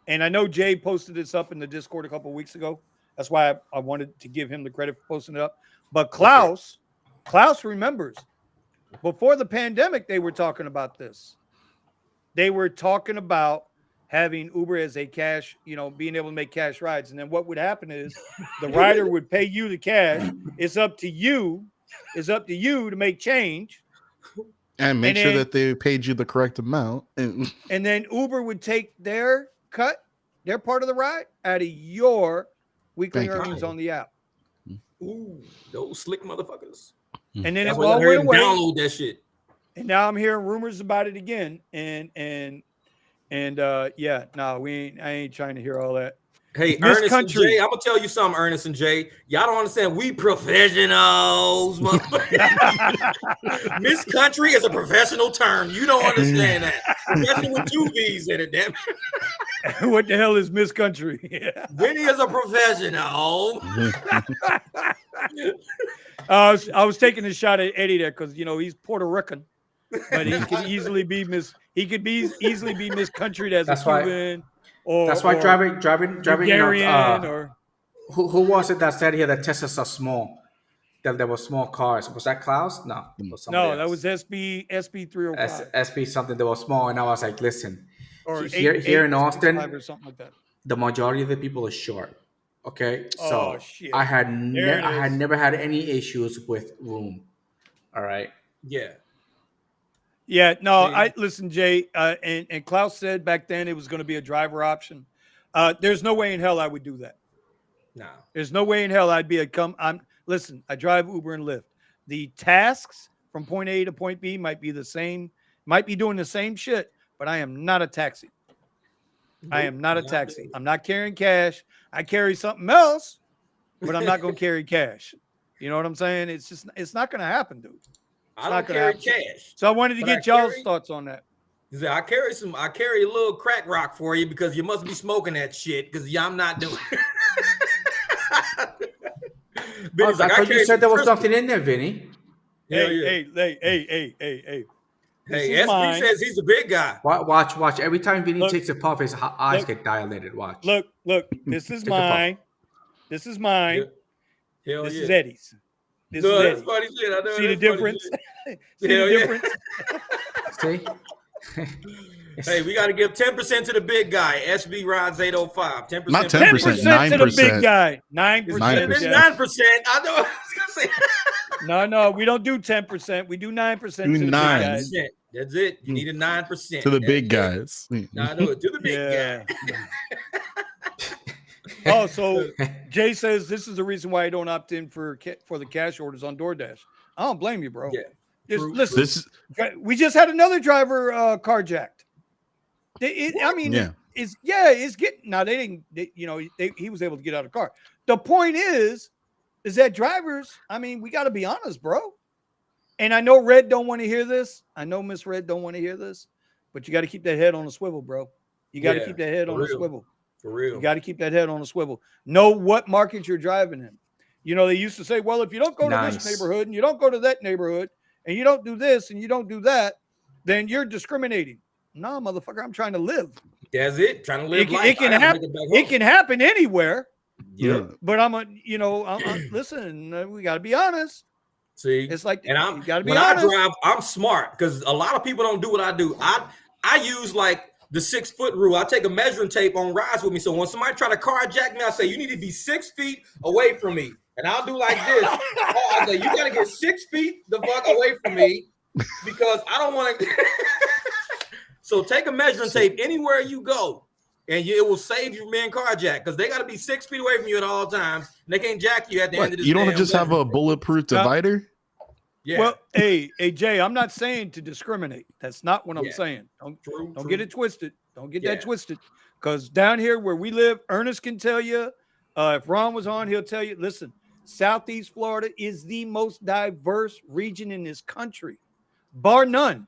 And I know Jay posted this up in the Discord a couple of weeks ago. That's why I wanted to give him the credit for posting it up. But Klaus remembers. Before the pandemic, they were talking about this. They were talking about having Uber as a cash, being able to make cash rides. And then what would happen is the rider would pay you the cash. It's up to you to make change. And make sure that they paid you the correct amount. And then Uber would take their cut, their part of the ride, out of your weekly earnings on the app. Ooh, those slick motherfuckers. And then it all went away. Download that shit. And now I'm hearing rumors about it again. I ain't trying to hear all that. Hey, Ernest and Jay, I'm gonna tell you something, Ernest and Jay. Y'all don't understand. We professionals, motherfucker. Miss Country is a professional term. You don't understand that. Especially with 2 V's in it, damn it. What the hell is Miss Country? Vinny is a professional. I was taking a shot at Eddie there because he's Puerto Rican, but he could easily be Miss. He could easily be Miss Country as a Cuban. That's why driving. Or who was it that said here that Teslas are small? That there were small cars. Was that Klaus? No, that was SB 305. SB something that was small, and I was like, listen, here in Austin, or something like that. The majority of the people are short. Okay, so shit. I had never had any issues with room. All right. Yeah. Yeah, no, listen, Jay, and Klaus said back then it was going to be a driver option. There's no way in hell I would do that. No. There's no way in hell I'd be listen, I drive Uber and Lyft. The tasks from point A to point B might be the same, might be doing the same shit, but I am not a taxi. Nope, I am not a taxi. I'm not carrying cash. I carry something else, but I'm not going to carry cash. You know what I'm saying? It's not going to happen, dude. I don't carry cash. So I wanted to get y'all's thoughts on that. I carry a little crack rock for you because you must be smoking that shit because I'm not doing it. I thought you said there was something in there, Vinny. Hey. Hey, SB says he's a big guy. Watch. Every time Vinny takes a puff, his eyes get dilated. Watch. Look. This is mine. This is mine. Hell this yeah. is Eddie's. This is Eddie's. Funny shit. I know. See the difference? See the difference? See? Hey, we got to give 10% to the big guy. SB Rides 805. 10%. Not 10%. 9% to the big guy. 9%. It's 9%. I know. I was gonna say. No, we don't do 10%. We do 9% to the big guys. That's it. You need a 9%. To the big guys. Nah, no, to the big guy. Oh, so Jay says this is the reason why I don't opt in for the cash orders on DoorDash. I don't blame you, bro. Yeah. Listen, we just had another driver carjacked. It's getting now. They didn't. He was able to get out of the car. The point is that drivers. I mean, we got to be honest, bro. And I know Red don't want to hear this. I know Miss Red don't want to hear this, but you got to keep that head on the swivel, bro. You got to keep that head on the swivel. For real. You got to keep that head on the swivel. Know what market you're driving in. You know, they used to say, well, if you don't go to this neighborhood and you don't go to that neighborhood and you don't do this and you don't do that, then you're discriminating. No, motherfucker, I'm trying to live. That's it. Trying to live life. It can happen anywhere. Yeah. But listen, we got to be honest. See, it's like, and you got to be when honest. I drive, I'm smart because a lot of people don't do what I do. I use like the 6-foot rule. I take a measuring tape on rides with me. So when somebody try to carjack me, I say, you need to be 6 feet away from me. And I'll do like this. I say, you got to get 6 feet the fuck away from me because I don't want to. So take a measuring tape anywhere you go, and it will save you from being carjacked because they got to be 6 feet away from you at all times. And they can't jack you at the end of the day. You don't just have a bulletproof divider? Yeah. Well, hey, Jay, I'm not saying to discriminate. That's not what I'm saying. Don't get it twisted. Don't get that twisted. Because down here where we live, Ernest can tell you, if Ron was on, he'll tell you, listen, Southeast Florida is the most diverse region in this country, bar none.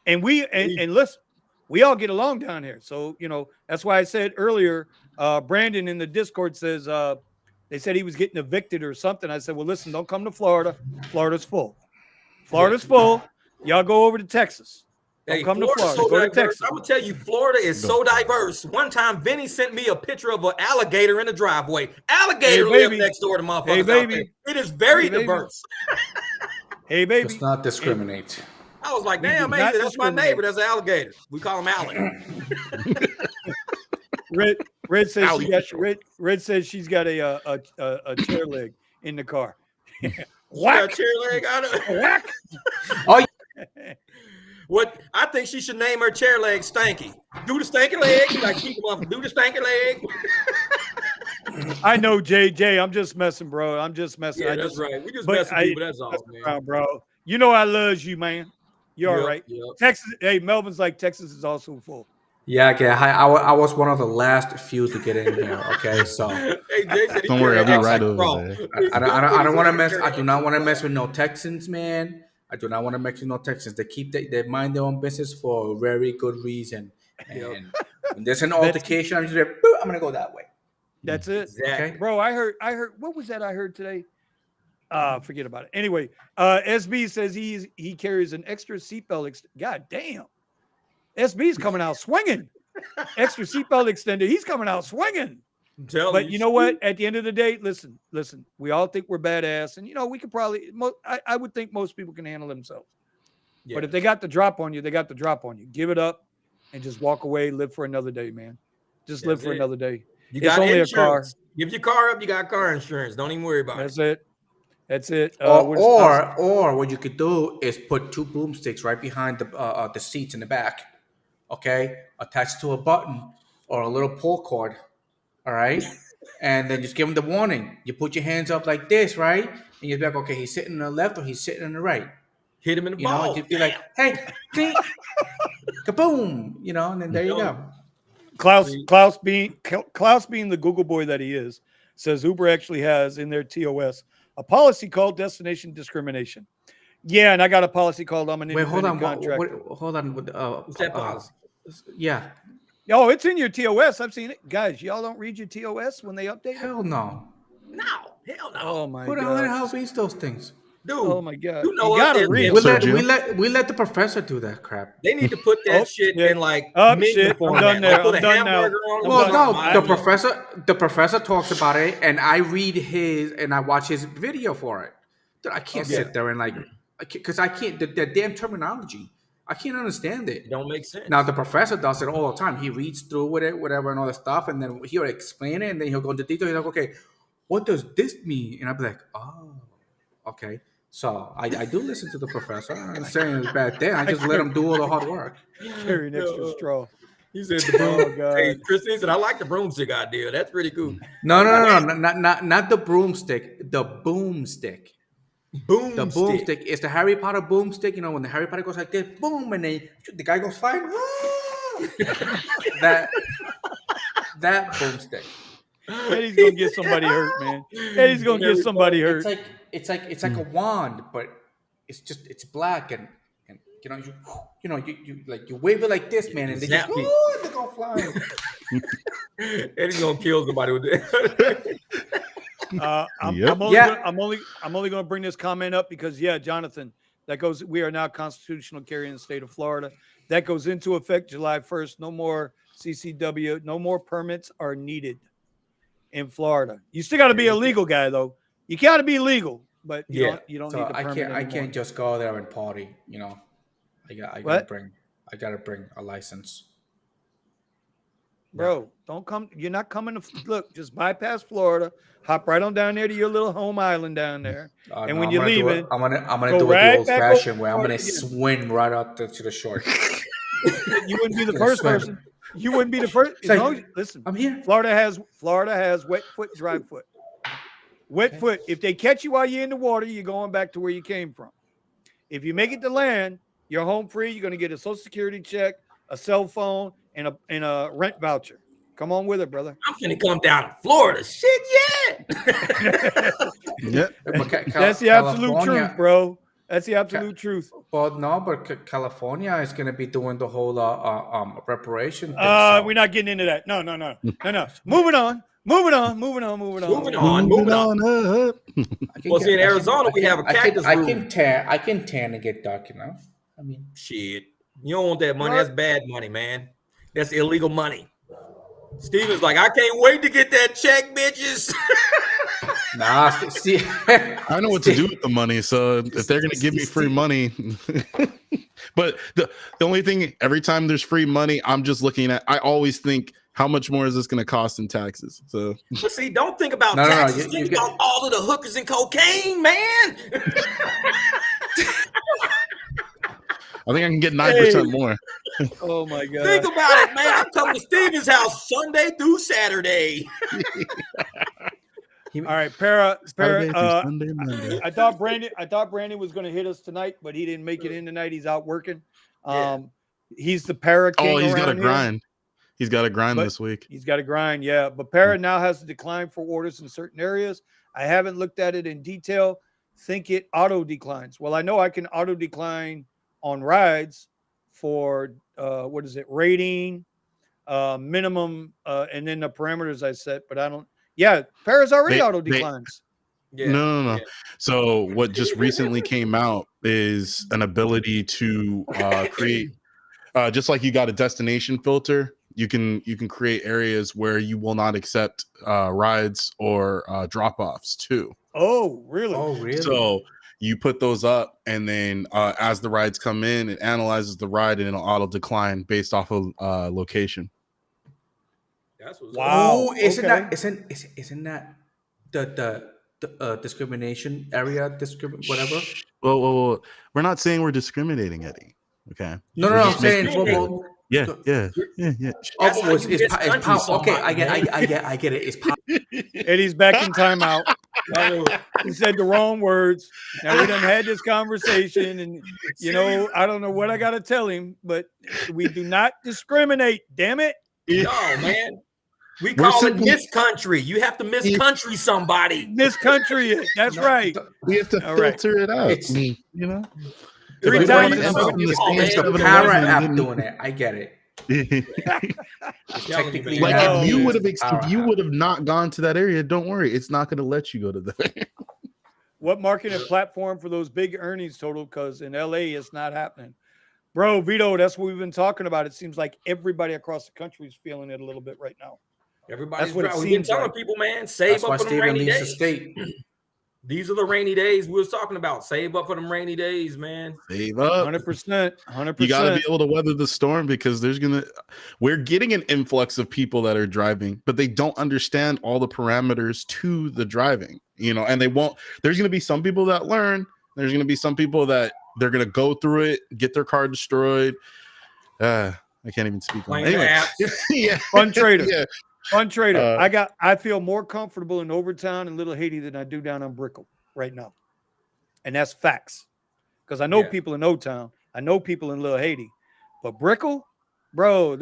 And listen, we all get along down here. So, that's why I said earlier, Brandon in the Discord says, they said he was getting evicted or something. I said, well, listen, don't come to Florida. Florida's full. Full. Y'all go over to Texas. Don't come to Florida. So go to Texas. I'm going to tell you, Florida is so diverse. One time, Vinny sent me a picture of an alligator in the driveway. Alligator live next door to motherfuckers. Hey, baby. It is very diverse. Hey, baby. Let's not discriminate. I was like, damn, man, that's my neighbor. That's an alligator. We call him Alec. Red says she's got a chair leg in the car. Whack. Chair leg on it. Whack. Oh, what? I think she should name her chair leg Stanky. Do the stanky leg. Like keep them up. Do the stanky leg. I know, Jay. I'm just messing, bro. I'm just messing. Yeah, that's right. We just messing people. That's all, man. Bro. You know I love you, man. You're all right. Yep. Texas. Hey, Melvin's like Texas is also full. Yeah, okay. I was one of the last few to get in here. Okay, so hey, Jason, don't worry, I'll be right over there. I don't want to mess. I do not want to mess with no Texans, man. I do not want to mess with no Texans. They mind their own business for a very good reason. And when there's an altercation, I'm just like, I'm gonna go that way. That's it, exactly. Bro. I heard. What was that I heard today? Forget about it. Anyway, SB says he carries an extra seatbelt. God damn. SB's coming out swinging. Extra seatbelt extender. He's coming out swinging. But you know what? At the end of the day, listen. We all think we're badass, and we could probably. I would think most people can handle themselves. Yeah. But if they got the drop on you, they got the drop on you. Give it up, and just walk away. Live for another day, man. Just live for another day. It's only a car. Give your car up. You got car insurance. Don't even worry about it. That's it. Or what you could do is put 2 boomsticks right behind the seats in the back. Okay, attached to a button or a little pull cord. All right, and then just give them the warning. You put your hands up like this, right? And you're like, okay, he's sitting on the left or he's sitting on the right. Hit him in the ball. You'd be like, hey, kaboom, and then there you go. Klaus being the Google boy that he is, says Uber actually has in their TOS a policy called destination discrimination. Yeah, and I got a policy called I'm an independent contractor. Hold on. What's that policy? Yeah. Oh, it's in your TOS. I've seen it. Guys, y'all don't read your TOS when they update? Hell no. No. Hell no. Oh, my God. Who the hell reads those things? Dude. Oh, my God. You gotta read. We let the professor do that crap. They need to put that shit in like shit. I'm done there. I'm done now. Well, no, the professor talks about it, and I read his and I watch his video for it. Dude, I can't sit there and because I can't the damn terminology. I can't understand it. It don't make sense. Now the professor does it all the time. He reads through with it, whatever, and all that stuff, and then he'll explain it, and then he'll go into detail. He's like, okay, what does this mean? And I'll be like, oh, okay. So I do listen to the professor. I'm not saying it's a bad thing. I just let him do all the hard work. Carry an extra straw. He said the broom. Oh God. Hey, Christine said, I like the broomstick idea. That's pretty cool. No, not the broomstick. The boomstick. Boom. The boomstick is the Harry Potter boomstick. You know, when the Harry Potter goes like this, boom, and then the guy goes flying. that boomstick. Eddie's gonna get somebody hurt, man. Eddie's gonna get somebody hurt. It's like a wand, but it's black and you wave it like this, man, and they just they go flying. Eddie's gonna kill somebody with that. I'm only going to bring this comment up because, Jonathan, we are now constitutional carry in the state of Florida. That goes into effect July 1st. No more CCW. No more permits are needed in Florida. You still got to be a legal guy, though. You got to be legal, but you don't need the permit. I can't just go there and party. You know, I gotta bring a license. Bro, don't come. You're not coming to look. Just bypass Florida. Hop right on down there to your little home island down there. And when you leave it, I'm gonna do it the old-fashioned way. I'm gonna swim right up to the shore. You wouldn't be the first person. You wouldn't be the first. Listen, I'm here. Florida has wet foot, dry foot. Wet foot. If they catch you while you're in the water, you're going back to where you came from. If you make it to land, you're home free. You're going to get a Social Security check, a cell phone, and a rent voucher. Come on with it, brother. I'm finna come down to Florida. Shit, yeah. That's the absolute truth, bro. That's the absolute truth. But no, but California is going to be doing the whole reparation thing. We're not getting into that. No. Moving on. Well, see, in Arizona, we have a cactus room. I can tan and get dark enough. I mean, shit. You don't want that money. That's bad money, man. That's illegal money. Steven's like, I can't wait to get that check, bitches. Nah, see, I know what to do with the money. So if they're gonna give me free money, but the only thing, every time there's free money, I'm just looking at. I always think, how much more is this gonna cost in taxes? So, but see, don't think about taxes. Think about all of the hookers and cocaine, man. I think I can get 9% more. Oh my God! Think about it, man. I'm coming to Steven's house Sunday through Saturday. All right, Para. Sunday, Monday. I thought Brandon was going to hit us tonight, but he didn't make it in tonight. He's out working. He's the Para king. Oh, he's got to grind. He's got to grind this week. He's got to grind, yeah. But Para now has to decline for orders in certain areas. I haven't looked at it in detail. Think it auto declines. Well, I know I can auto decline on rides for rating, minimum, and then the parameters I set, but I don't. Yeah, Para's already auto declines. No. So what just recently came out is an ability to create, just like you got a destination filter, you can create areas where you will not accept rides or drop-offs too. Oh, really? So you put those up, and then as the rides come in, it analyzes the ride and it'll auto decline based off of location. Wow! Isn't that the discrimination area? Whatever. Well, we're not saying we're discriminating, Eddie. Okay. No. I'm saying. Yeah. It's okay, I get it. It's Eddie's back in timeout. He said the wrong words. Now we done had this conversation, and I don't know what I got to tell him, but we do not discriminate. Damn it! No, man. We call it Miss Country. You have to Miss Country somebody. Miss Country it. That's right. We have to filter it out. It's, 3 times. The Para app doing it. I get it. Like if you would have not gone to that area, don't worry, it's not going to let you go to that. What marketing platform for those big earnings total? Because in LA, it's not happening. Bro, Vito, that's what we've been talking about. It seems like everybody across the country is feeling it a little bit right now. Everybody's we've been telling people, man, save up for them rainy days. These are the rainy days we was talking about. Save up for them rainy days, man. Save up. 100%. You got to be able to weather the storm, because we're getting an influx of people that are driving, but they don't understand all the parameters to the driving, and there's going to be some people that learn, There's going to be some people that they're going to go through it, get their car destroyed. I can't even speak on it. Anyway. Yeah. Fun trader. Yeah. Fun trader. I feel more comfortable in Overtown and Little Haiti than I do down on Brickell right now. And that's facts. Because I know people in O-Town. I know people in Little Haiti. But Brickell, bro,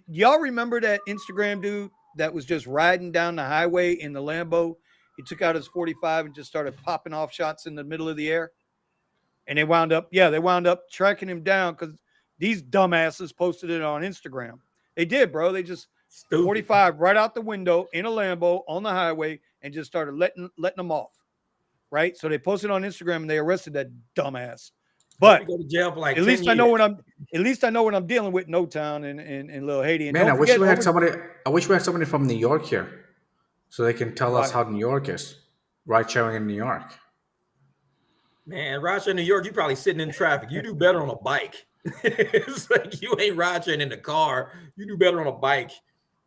y'all remember that Instagram dude that was just riding down the highway in the Lambo? He took out his 45 and just started popping off shots in the middle of the air. And they wound up tracking him down because these dumbasses posted it on Instagram. They did, bro. They just 45 right out the window in a Lambo on the highway and just started letting them off. Right? So they posted on Instagram and they arrested that dumbass. But go to jail for like at least I know what I'm dealing with in O-Town and Little Haiti. And man, I wish we had somebody from New York here, so they can tell us how New York is. Ride sharing in New York. Man, rideshare in New York, you probably sitting in traffic. You do better on a bike. It's like you ain't ridesharing in the car. You do better on a bike.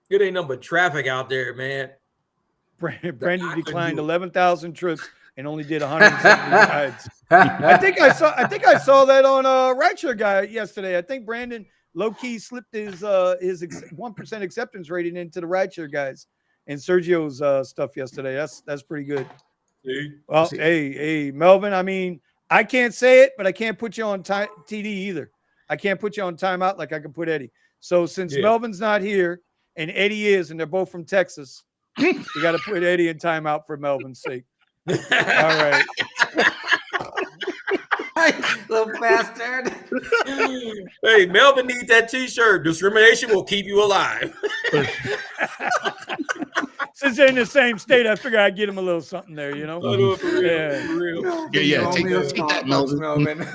It ain't nothing but traffic out there, man. Brandon declined 11,000 trips and only did 170 rides. I think I saw that on Rideshare Guy yesterday. I think Brandon low-key slipped his 1% acceptance rating into the Rideshare guys and Sergio's stuff yesterday. That's pretty good. Well, hey, Melvin, I mean, I can't say it, but I can't put you on TD either. I can't put you on timeout like I can put Eddie. So since Melvin's not here and Eddie is, and they're both from Texas, we got to put Eddie in timeout for Melvin's sake. All right. Little bastard. Hey, Melvin needs that T-shirt. Discrimination will keep you alive. Since they're in the same state, I figure I'd get him a little something there, you know? For real. Yeah. Take that, Melvin.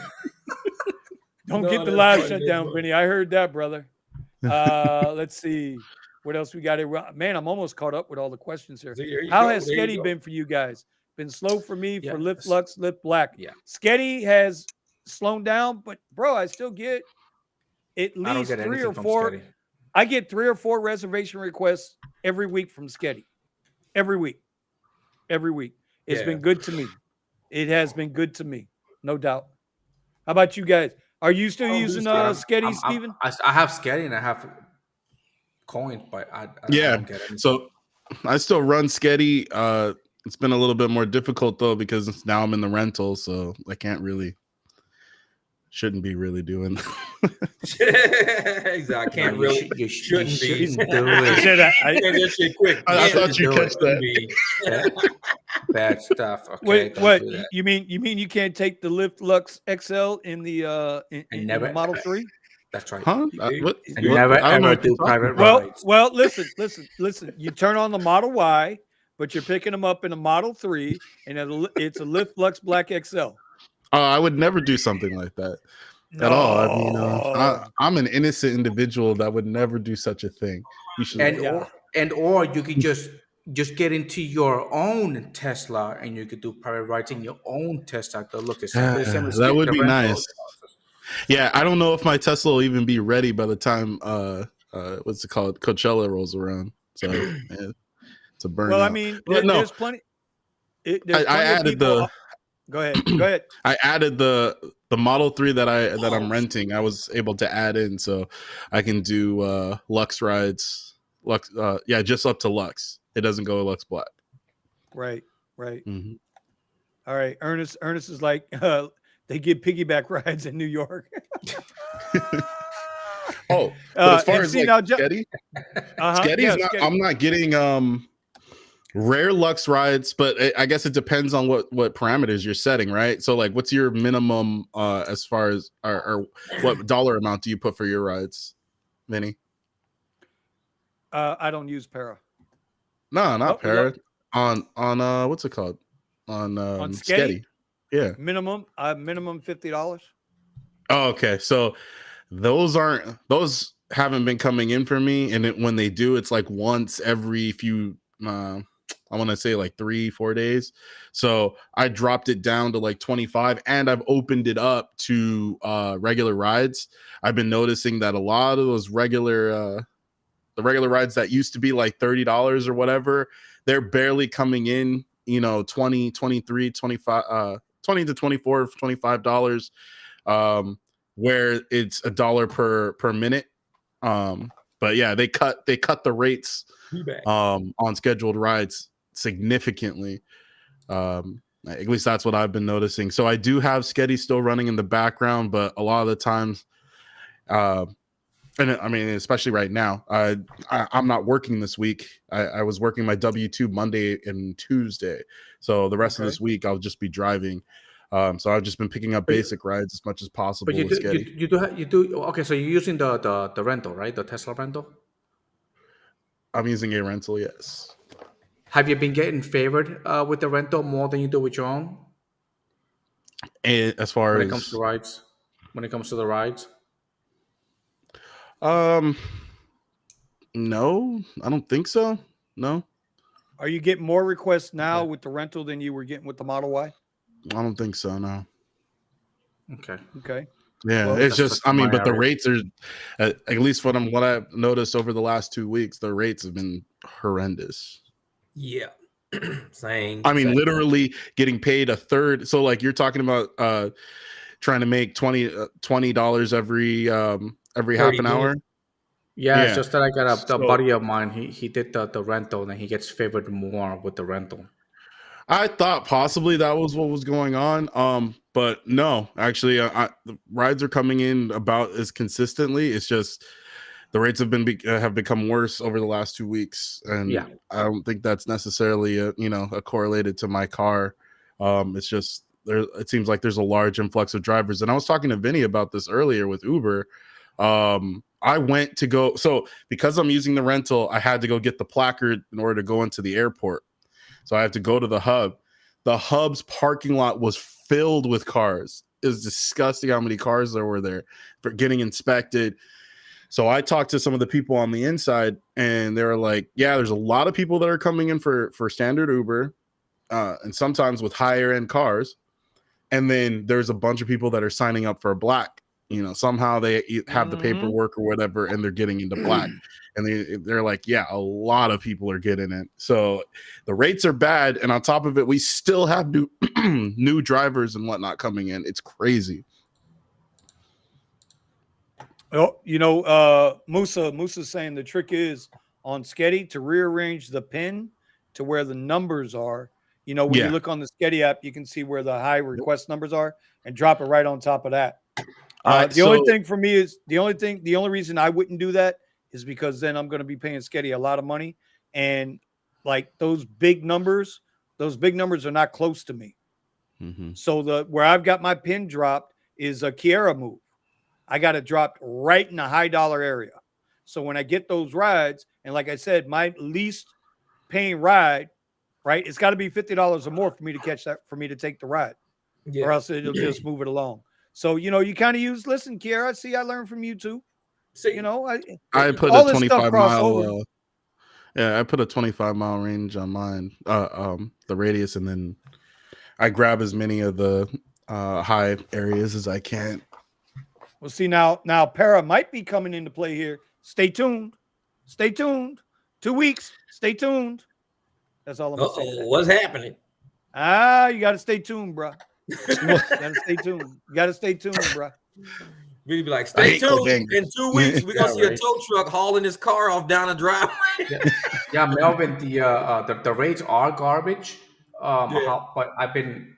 Don't get the live shut down, Vinny. I heard that, brother. Let's see. What else we got here? Man, I'm almost caught up with all the questions here. How has Sketty been for you guys? Been slow for me for Lyft Lux, Lyft Black. Yeah. Sketty has slowed down, but bro, I still get at least 3 or 4. I get 3 or 4 reservation requests every week from Sketty. Every week. It's been good to me. It has been good to me, no doubt. How about you guys? Are you still using Sketty, Steven? I have Sketty and I have Coin, but I don't get it. So I still run Sketty. It's been a little bit more difficult though because now I'm in the rental, so I shouldn't be really doing. Exactly. I can't really. You shouldn't be. Do it. That shit quick. I thought you catch that. Bad stuff. Okay. Wait, what? You mean you can't take the Lyft Lux XL in the in the Model 3? That's right. Huh? You never ever do private rides. Well, listen. You turn on the Model Y, but you're picking them up in a Model 3, and it's a Lyft Lux Black XL. I would never do something like that at all. I mean, I'm an innocent individual that would never do such a thing. You should, or you could just get into your own Tesla and you could do private rides in your own Tesla. That would be nice. Yeah, I don't know if my Tesla will even be ready by the time what's it called, Coachella rolls around. So it's a burn. Well, I mean, there's plenty. I added the. Go ahead. I added the Model 3 that I'm renting. I was able to add in, so I can do Lux rides. Lux, just up to Lux. It doesn't go Lux Black. Right. Mm-hmm. All right. Ernest is like they give piggyback rides in New York. But as far as Sketty, I'm not getting rare Lux rides, but I guess it depends on what parameters you're setting, right? So like what's your minimum as far as or what dollar amount do you put for your rides, Vinny? I don't use Para. No, not Para. On what's it called? On Sketty. Yeah. Minimum $50. Oh, okay. So those haven't been coming in for me, and when they do, it's like once every few I want to say like 3-4 days. So I dropped it down to like 25, and I've opened it up to regular rides. I've been noticing that a lot of those regular rides that used to be like $30 or whatever, they're barely coming in, 20, 23, 25, $20 to $24, $25, where it's $1 per minute. But yeah, they cut the rates on scheduled rides significantly. At least that's what I've been noticing. So I do have Sketty still running in the background, but a lot of the times, and I mean, especially right now, I'm not working this week. I was working my W-2 Monday and Tuesday, so the rest of this week I'll just be driving. So I've just been picking up basic rides as much as possible. But you do. Okay, so you're using the rental, right? The Tesla rental. I'm using a rental, yes. Have you been getting favored with the rental more than you do with your own? And as far when it comes to rides, the rides, no, I don't think so. No. Are you getting more requests now with the rental than you were getting with the Model Y? I don't think so. No. Okay. Yeah, well, it's just. I mean, but the rates are, at least what I've noticed over the last 2 weeks, the rates have been horrendous. Yeah. Same. I mean, literally getting paid a third. So like you're talking about trying to make $20 every half an hour. Yeah, it's just that I got a buddy of mine. He did the rental and he gets favored more with the rental. I thought possibly that was what was going on. But no, actually, the rides are coming in about as consistently. It's just the rates have become worse over the last 2 weeks, and I don't think that's necessarily correlated to my car. It's just it seems like there's a large influx of drivers, and I was talking to Vinny about this earlier with Uber. I went to go, so because I'm using the rental, I had to go get the placard in order to go into the airport. So I have to go to the hub. The hub's parking lot was filled with cars. It was disgusting how many cars there were there for getting inspected. So I talked to some of the people on the inside, and they were like, yeah, there's a lot of people that are coming in for standard Uber, and sometimes with higher end cars. And then there's a bunch of people that are signing up for Black. Somehow they have the paperwork or whatever, and they're getting into Black. And they're like, yeah, a lot of people are getting it. So the rates are bad. And on top of it, we still have new drivers and whatnot coming in. It's crazy. Oh, Musa's saying the trick is on Sketty to rearrange the pin to where the numbers are. When you look on the Sketty app, you can see where the high request numbers are and drop it right on top of that. The only thing for me is the only reason I wouldn't do that is because then I'm going to be paying Sketty a lot of money, and like those big numbers are not close to me. Mm-hmm. So where I've got my pin dropped is a Kiera move. I got it dropped right in the high dollar area. So when I get those rides, and like I said, my least paying ride, right, it's got to be $50 or more for me to catch that, for me to take the ride, or else it'll just move it along. So, you kind of listen, Kiera, see, I learned from you too. See, I put a 25 mile. I put a 25-mile range on mine, the radius, and then I grab as many of the high areas as I can. Well, see, now Para might be coming into play here. Stay tuned. 2 weeks. Stay tuned. That's all I'm going to say. What's happening? You got to stay tuned, bro. You got to stay tuned, bro. We'd be like, stay tuned. In 2 weeks, we're going to see a tow truck hauling his car off down the driveway. Yeah, Melvin, the rates are garbage. But I've been...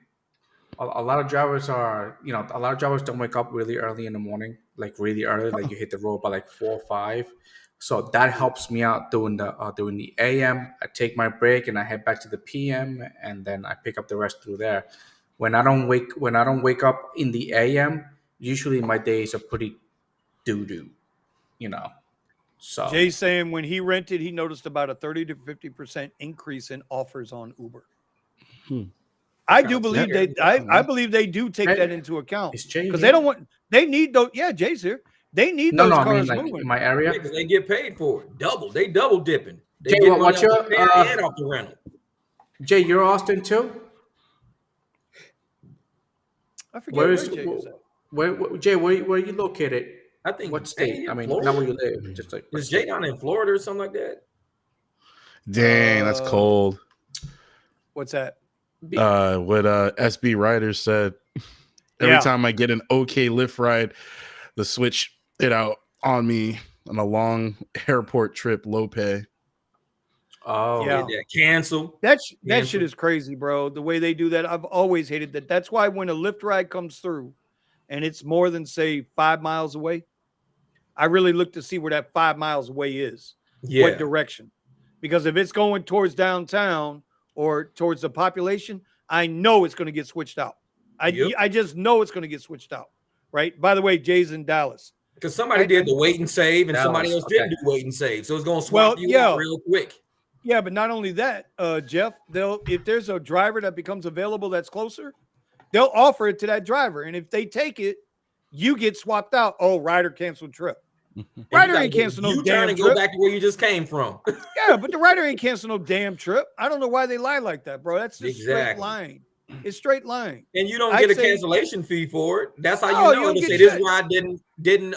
A lot of drivers don't wake up really early in the morning, like really early, like you hit the road by like 4 or 5. So that helps me out doing the AM. I take my break and I head back to the PM, and then I pick up the rest through there. When I don't wake up in the AM, usually my days are pretty doo-doo, So Jay's saying when he rented, he noticed about a 30 to 50% increase in offers on Uber. I do believe I believe they do take that into account because they need those. Yeah, Jay's here. They need those cars moving in my area because they get paid for it. They double dipping. They Jay, what's your off the rental? Jay, you're Austin too? I forget where Jay is at. Jay, where are you located? I think what state? I mean, Florida? not where you live. Just like is Jay down in Florida or something like that? Dang, that's cold. What's that? what SB Riders said. Every time I get an okay Lyft ride, the switch it out on me on a long airport trip, low pay. Oh, Yeah. Cancel. That shit is crazy, bro. The way they do that, I've always hated that. That's why when a Lyft ride comes through and it's more than, say, 5 miles away, I really look to see where that 5 miles away is. Yeah. What direction? Because if it's going towards downtown or towards the population, I know it's going to get switched out. I just know it's going to get switched out, right? By the way, Jay's in Dallas. Because somebody did the wait and save, and Dallas, somebody else didn't do wait and save. So it's going to swap you out real quick. Yeah, but not only that, Jeff, if there's a driver that becomes available that's closer, they'll offer it to that driver. And if they take it, you get swapped out. Oh, rider canceled trip. Rider ain't cancel no damn trip. Go back to where you just came from. Yeah, but the rider ain't cancel no damn trip. I don't know why they lie like that, bro. That's just straight lying. It's straight lying. And you don't get a cancellation fee for it. That's how you know. They say this ride didn't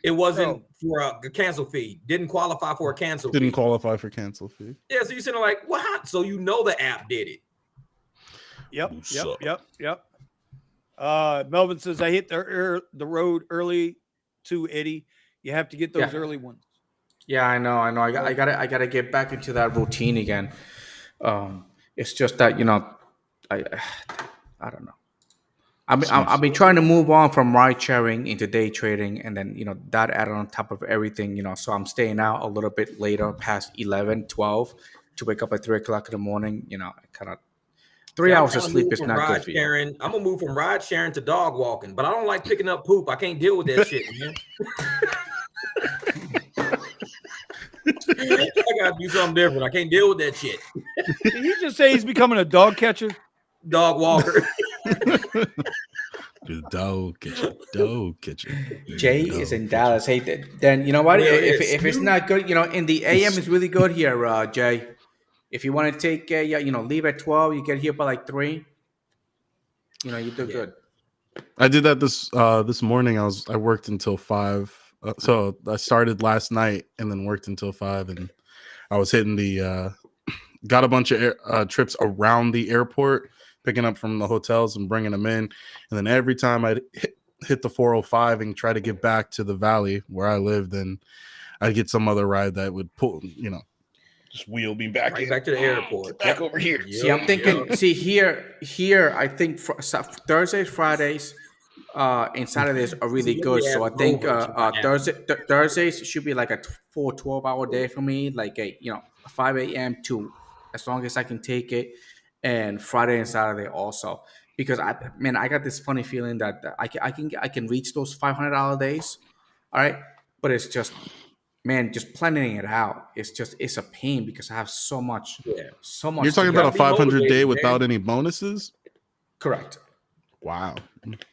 it wasn't for a cancel fee. Didn't qualify for a cancel fee. Didn't qualify for cancel fee. Yeah, so you're sitting like, what? So you know the app did it. Yep. Melvin says I hit the road early too, Eddie. You have to get those early ones. Yeah, I know. I gotta get back into that routine again. It's just that I don't know. I've been trying to move on from ride sharing into day trading, and then that added on top of everything. So I'm staying out a little bit later, past 11, 12, to wake up at 3 o'clock in the morning. I kind of 3 hours of sleep is not good for you. I'm gonna move from ride sharing to dog walking, but I don't like picking up poop. I can't deal with that shit, man. I gotta do something different. I can't deal with that shit. Did he just say he's becoming a dog catcher? Dog walker. Dog catcher. Jay is in Dallas. Hey, then you know what? If it's not good, in the AM is really good here, Jay. If you want to take, leave at 12, you get here by like 3. You do good. I did that this morning. I worked until 5. So I started last night and then worked until 5, and I was hitting got a bunch of trips around the airport, picking up from the hotels and bringing them in. And then every time I hit the 405 and try to get back to the valley where I lived, then I'd get some other ride that would pull, just wheel me back back to the airport. Back over here. Yep. See, I'm thinking, here, I think Thursdays, Fridays, and Saturdays are really good. So I think Thursdays should be like a 12-hour day for me, like 5 a.m. to as long as I can take it, and Friday and Saturday also, because I got this funny feeling that I can reach those $500 days, all right, but it's just just planning it out. It's a pain because I have so much. You're talking about a 500 day without any bonuses? Correct. Wow.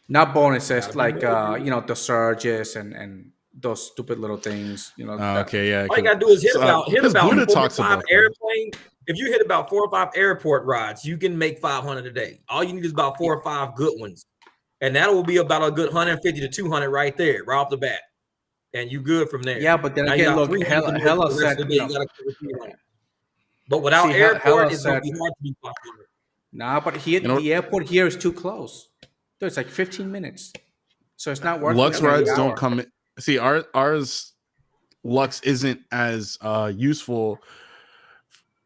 Not bonuses like the surges and those stupid little things. Okay, yeah. All you gotta do is hit about 4 or 5 airplane. If you hit about 4 or 5 airport rides, you can make 500 a day. All you need is about 4 or 5 good ones, and that will be about a good 150 to 200 right there, right off the bat, and you good from there. Yeah, but then again, look, Hella said, but without airport, it's gonna be hard to be popular. Nah, but the airport here is too close. So it's like 15 minutes. So it's not worth it. Lux rides don't come in. See, ours Lux isn't as useful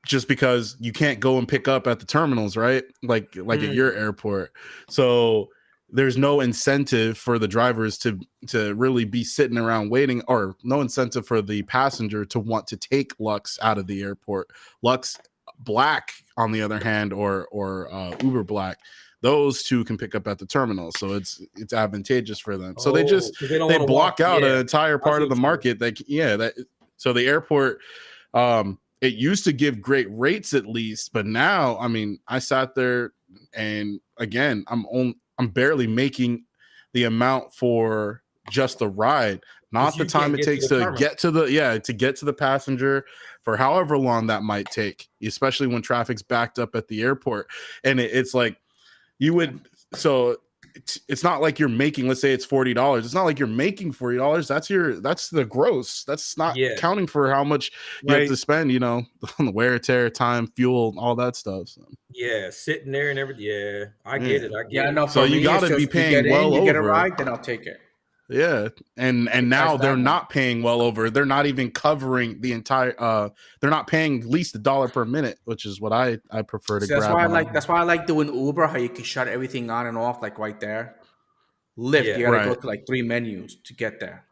just because you can't go and pick up at the terminals, right? Like at your airport. So there's no incentive for the drivers to really be sitting around waiting, or no incentive for the passenger to want to take Lux out of the airport. Lux Black, on the other hand, or Uber Black, those two can pick up at the terminal, so it's advantageous for them. So they block out an entire part of the market. So the airport, it used to give great rates at least, but now, I sat there and again, I'm barely making the amount for just the ride, not the time it takes to get to the passenger for however long that might take, especially when traffic's backed up at the airport. And it's like you would, so it's not like you're making, let's say it's $40. It's not like you're making $40. That's the gross. That's not counting for how much you have to spend, you know, on the wear, tear, time, fuel, all that stuff. So. Yeah, sitting there and everything. Yeah, I get it. No, so you got to be paying well over. You get a ride, then I'll take it. Yeah, and now they're not paying well over. They're not even covering the entire. They're not paying at least $1 per minute, which is what I prefer to grab. That's why I like doing Uber. How you can shut everything on and off like right there. Lyft, you gotta go to like 3 menus to get there.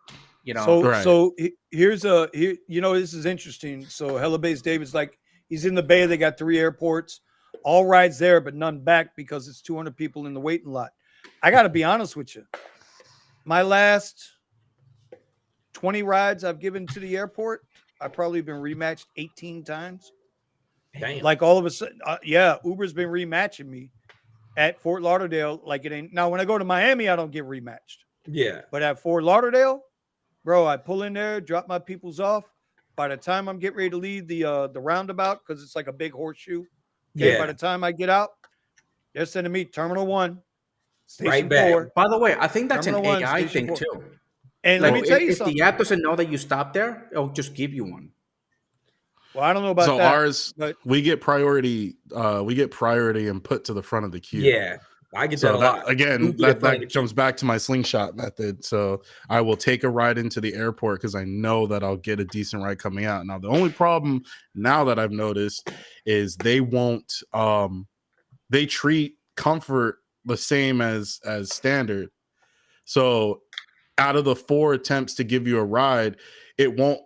You know. So here's you know, this is interesting. So Hella Base David's like, he's in the Bay. They got 3 airports, all rides there, but none back because it's 200 people in the waiting lot. I got to be honest with you. My last 20 rides I've given to the airport, I've probably been rematched 18 times. Damn. Like all of a sudden, Uber's been rematching me at Fort Lauderdale. Like it ain't. Now, when I go to Miami, I don't get rematched. Yeah. But at Fort Lauderdale, bro, I pull in there, drop my peoples off. By the time I'm getting ready to leave the roundabout, because it's like a big horseshoe. Okay, by the time I get out, they're sending me Terminal 1. Station right back. 4. By the way, I think that's Terminal an AI thing 4. too. And like, let me tell you if something. the app doesn't know that you stopped there, it'll just give you one. Well, I don't know about so that. Ours, but we get priority. We get priority and put to the front of the queue. Yeah, I get that a lot. Again, that jumps back to my slingshot method. So I will take a ride into the airport because I know that I'll get a decent ride coming out. Now, the only problem now that I've noticed is they won't. They treat comfort the same as standard. So out of the 4 attempts to give you a ride, it won't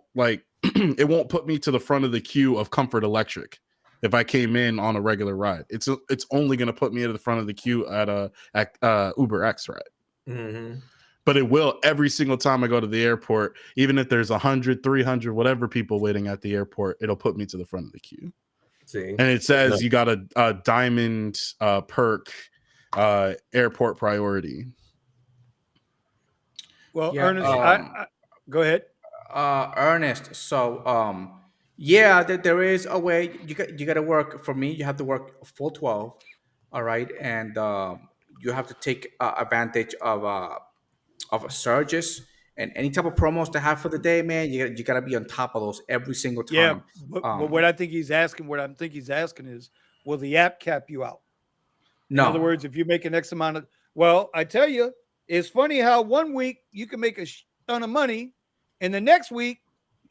it won't put me to the front of the queue of Comfort Electric if I came in on a regular ride. It's only going to put me to the front of the queue at a Uber X ride. Mm-hmm. But it will every single time I go to the airport, even if there's 100, 300, whatever people waiting at the airport, it'll put me to the front of the queue. See, and it says you got a diamond perk airport priority. Well, Ernest, I go ahead. Ernest, so there is a way you got to work. For me, you have to work full 12, all right, and you have to take advantage of surges and any type of promos to have for the day, man. You got to be on top of those every single time. Yeah, but what I think he's asking, is, will the app cap you out? No. In other words, if you make an X amount of, well, I tell you, it's funny how one week you can make a ton of money, and the next week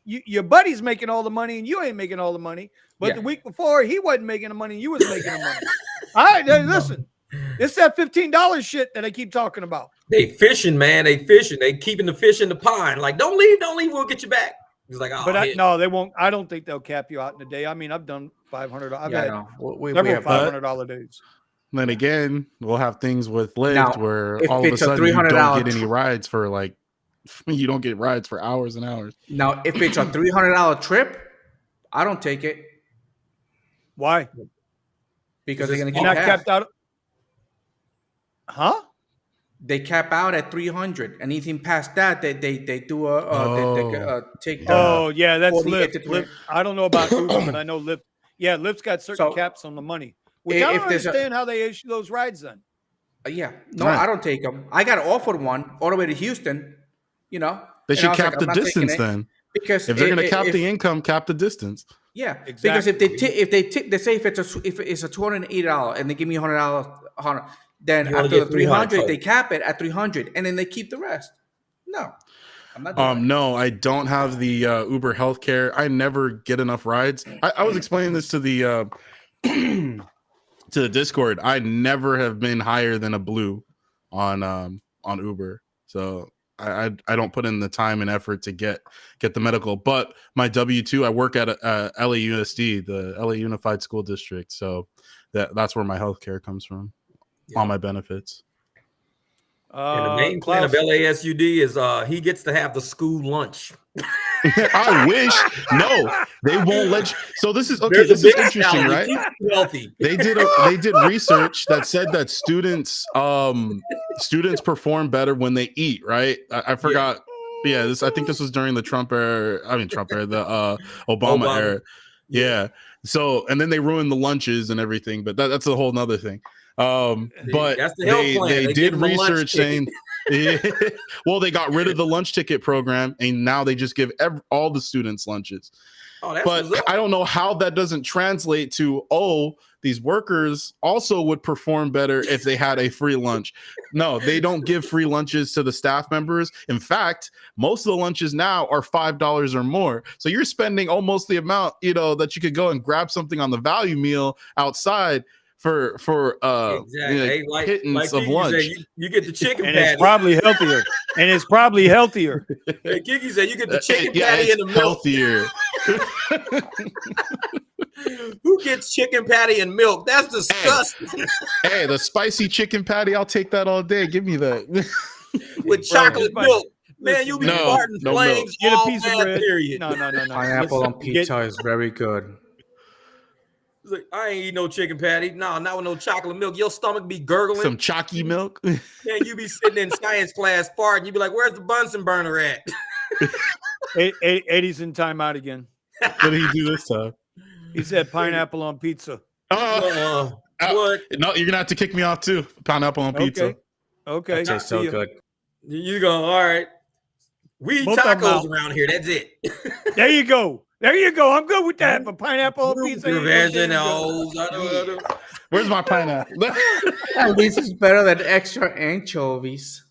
your buddy's making all the money and you ain't making all the money. But the week before he wasn't making the money and you was making the money. All right, listen, it's that $15 shit that I keep talking about. They fishing, man. They fishing. They keeping the fish in the pond. Like, don't leave. We'll get you back. He's like, oh, but no, they won't. I don't think they'll cap you out in a day. I mean, I've done $500. I've had several $500 days. Then again, we'll have things with Lyft where all of a sudden you don't get any rides for you don't get rides for hours and hours. Now, if it's a $300 trip, I don't take it. Why? Because they're going to keep not capped out. Huh? They cap out at 300. Anything past that, they do take. Yeah, that's Lyft. I don't know about Uber, but I know Lyft. Yeah, Lyft's got certain caps on the money. Which I don't understand how they issue those rides then. I don't take them. I got offered one all the way to Houston. They should cap the distance then. Because if they're going to cap the income, cap the distance. Yeah, exactly. Because if they tip, they say if it's a $280 and they give me $100, then after the 300 they cap it at 300 and then they keep the rest. No. I'm not doing no, I don't have the Uber healthcare. I never get enough rides. I was explaining this to the to the Discord. I never have been higher than a blue on Uber. So I don't put in the time and effort to get the medical. But my W-2, I work at LAUSD, the LA Unified School District. So that's where my healthcare comes from. All my benefits. And the main plan of LASUD is he gets to have the school lunch. I wish. No, they won't let you. So this is okay. This is interesting, right? Wealthy. They did research that said that students perform better when they eat. Right? I forgot. Yeah, I think this was during the Trump era. The Obama era. Yeah, So, and then they ruined the lunches and everything, but that's a whole nother thing. But that's the health plan. They did research saying, ticket. well, they got rid of the lunch ticket program, and now they just give all the students lunches. Oh, that's but bizarre. I don't know how that doesn't translate to, these workers also would perform better if they had a free lunch. No, they don't give free lunches to the staff members. In fact, most of the lunches now are $5 or more. So you're spending almost the amount, that you could go and grab something on the value meal outside for exactly. pittance of lunch. You get the chicken and patty. it's probably healthier. Hey, Kiki said you get the chicken patty and the milk. Healthier. Who gets chicken patty and milk? That's disgusting. Hey, the spicy chicken patty, I'll take that all day. Give me that. With chocolate milk. Man, you be farting flames. Get a piece of bread. Period. No. Pineapple on pizza is very good. Like, I ain't eat no chicken patty. No, not with no chocolate milk. Your stomach be gurgling. Some chalky milk. Man, you be sitting in science class farting. You be like, where's the Bunsen burner at? Eddie's in timeout again. What did he do this time? He said pineapple on pizza. What? No, you're gonna have to kick me off too. Pineapple on pizza. Okay. That tastes so good. You go, all right. We eat tacos around here. That's it. There you go. I'm good with that. But pineapple on pizza. Where's my pineapple? At least it's better than extra anchovies.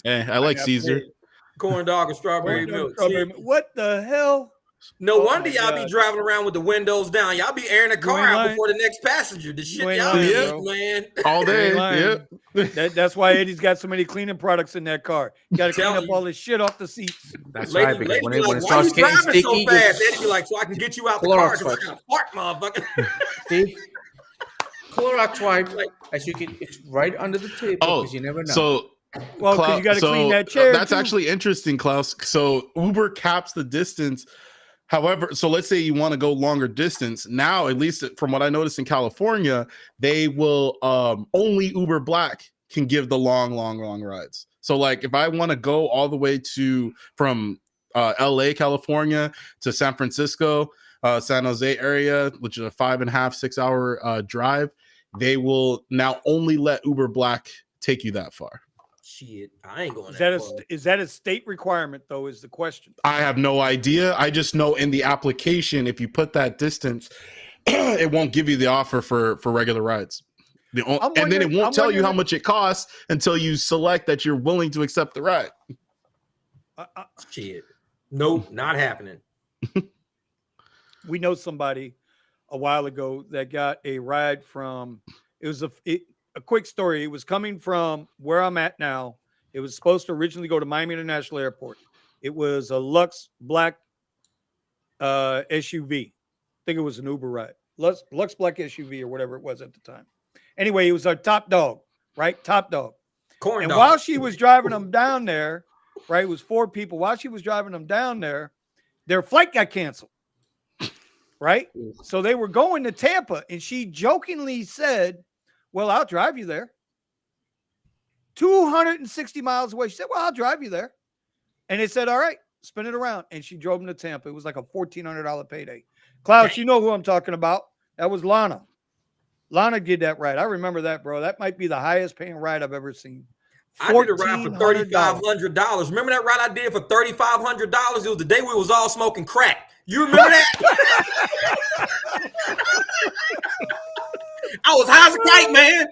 I like Caesar. Corn dog and strawberry milk. What the hell? No wonder y'all be driving around with the windows down. Y'all be airing the car out before the next passenger. The shit y'all be man. All day. Yep. That's why Eddie's got so many cleaning products in that car. You got to clean up all this shit off the seats. That's right. Because when it starts getting sticky, so fast, Eddie be like, so I can get you out the car because I got a fart, motherfucker. See? Clorox wipe, as you can, it's right under the table because you never know. So, because you got to clean that chair. That's actually interesting, Klaus. So Uber caps the distance. However, so let's say you want to go longer distance. Now, at least from what I noticed in California, they will only Uber Black can give the long rides. So like if I want to go all the way from LA, California to San Francisco, San Jose area, which is a 5.5, 6 hour drive, they will now only let Uber Black take you that far. Shit, I ain't going. Is that a state requirement though? Is the question. I have no idea. I just know in the application, if you put that distance, it won't give you the offer for regular rides. And then it won't tell you how much it costs until you select that you're willing to accept the ride. Shit, nope, not happening. We know somebody a while ago that got a ride from. It was a quick story. It was coming from where I'm at now. It was supposed to originally go to Miami International Airport. It was a Lux Black SUV. I think it was an Uber ride. Lux Black SUV or whatever it was at the time. Anyway, it was our top dog, right? Top dog. Corn dog. While she was driving them down there, right? It was 4 people. While she was driving them down there, their flight got canceled. Right? So they were going to Tampa, and she jokingly said, well, I'll drive you there. 260 miles away. She said, well, I'll drive you there. And they said, all right, spin it around. And she drove them to Tampa. It was like a $1,400 payday. Klaus, you know who I'm talking about. That was Lana. Lana did that ride. I remember that, bro. That might be the highest paying ride I've ever seen. I did a ride for $3,500. Remember that ride I did for $3,500? It was the day we was all smoking crack. You remember that? I was high as a kite, man.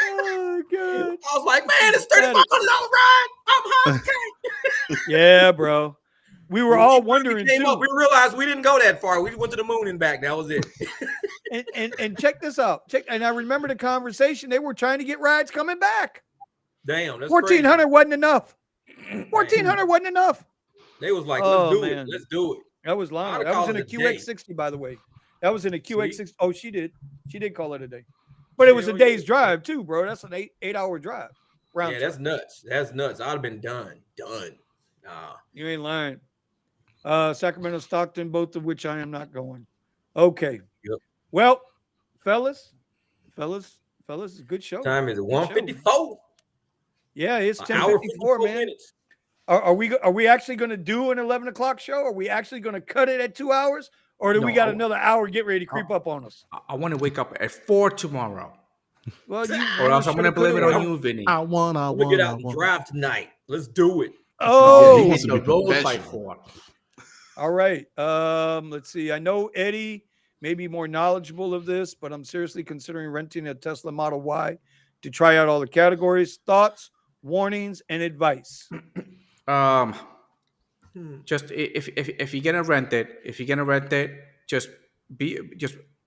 Oh, God. I was like, man, it's $3,500 ride. I'm high as a kite. Yeah, bro. We were all wondering, we realized we didn't go that far. We went to the moon and back. That was it. and check this out. And I remember the conversation. They were trying to get rides coming back. Damn, that's $1,400 wasn't enough. $1,400 wasn't enough. They was like, let's do it. Let's do it. That was long. That was in a QX60, by the way. That was in a QX60. Oh, she did. She did call it a day. But it was a day's drive too, bro. That's an 8-hour drive. Yeah, that's nuts. That's nuts. I'd have been done. Nah. You ain't lying. Sacramento, Stockton, both of which I am not going. Okay. Yep. Well, fellas, it's a good show. Time is 1:54. Yeah, it's 10:54, man. Minutes. Are we actually going to do an 11 o'clock show? Are we actually going to cut it at 2 hours, or do we got another hour get ready to creep up on us? I want to wake up at 4 tomorrow. Well, you or else I'm going to blame it on you, Vinny. I want to get out and drive tonight. Let's do it. Oh, he wants to be road by 4. All right. Let's see. I know Eddie may be more knowledgeable of this, but I'm seriously considering renting a Tesla Model Y to try out all the categories. Thoughts, warnings, and advice. Just if you're gonna rent it, just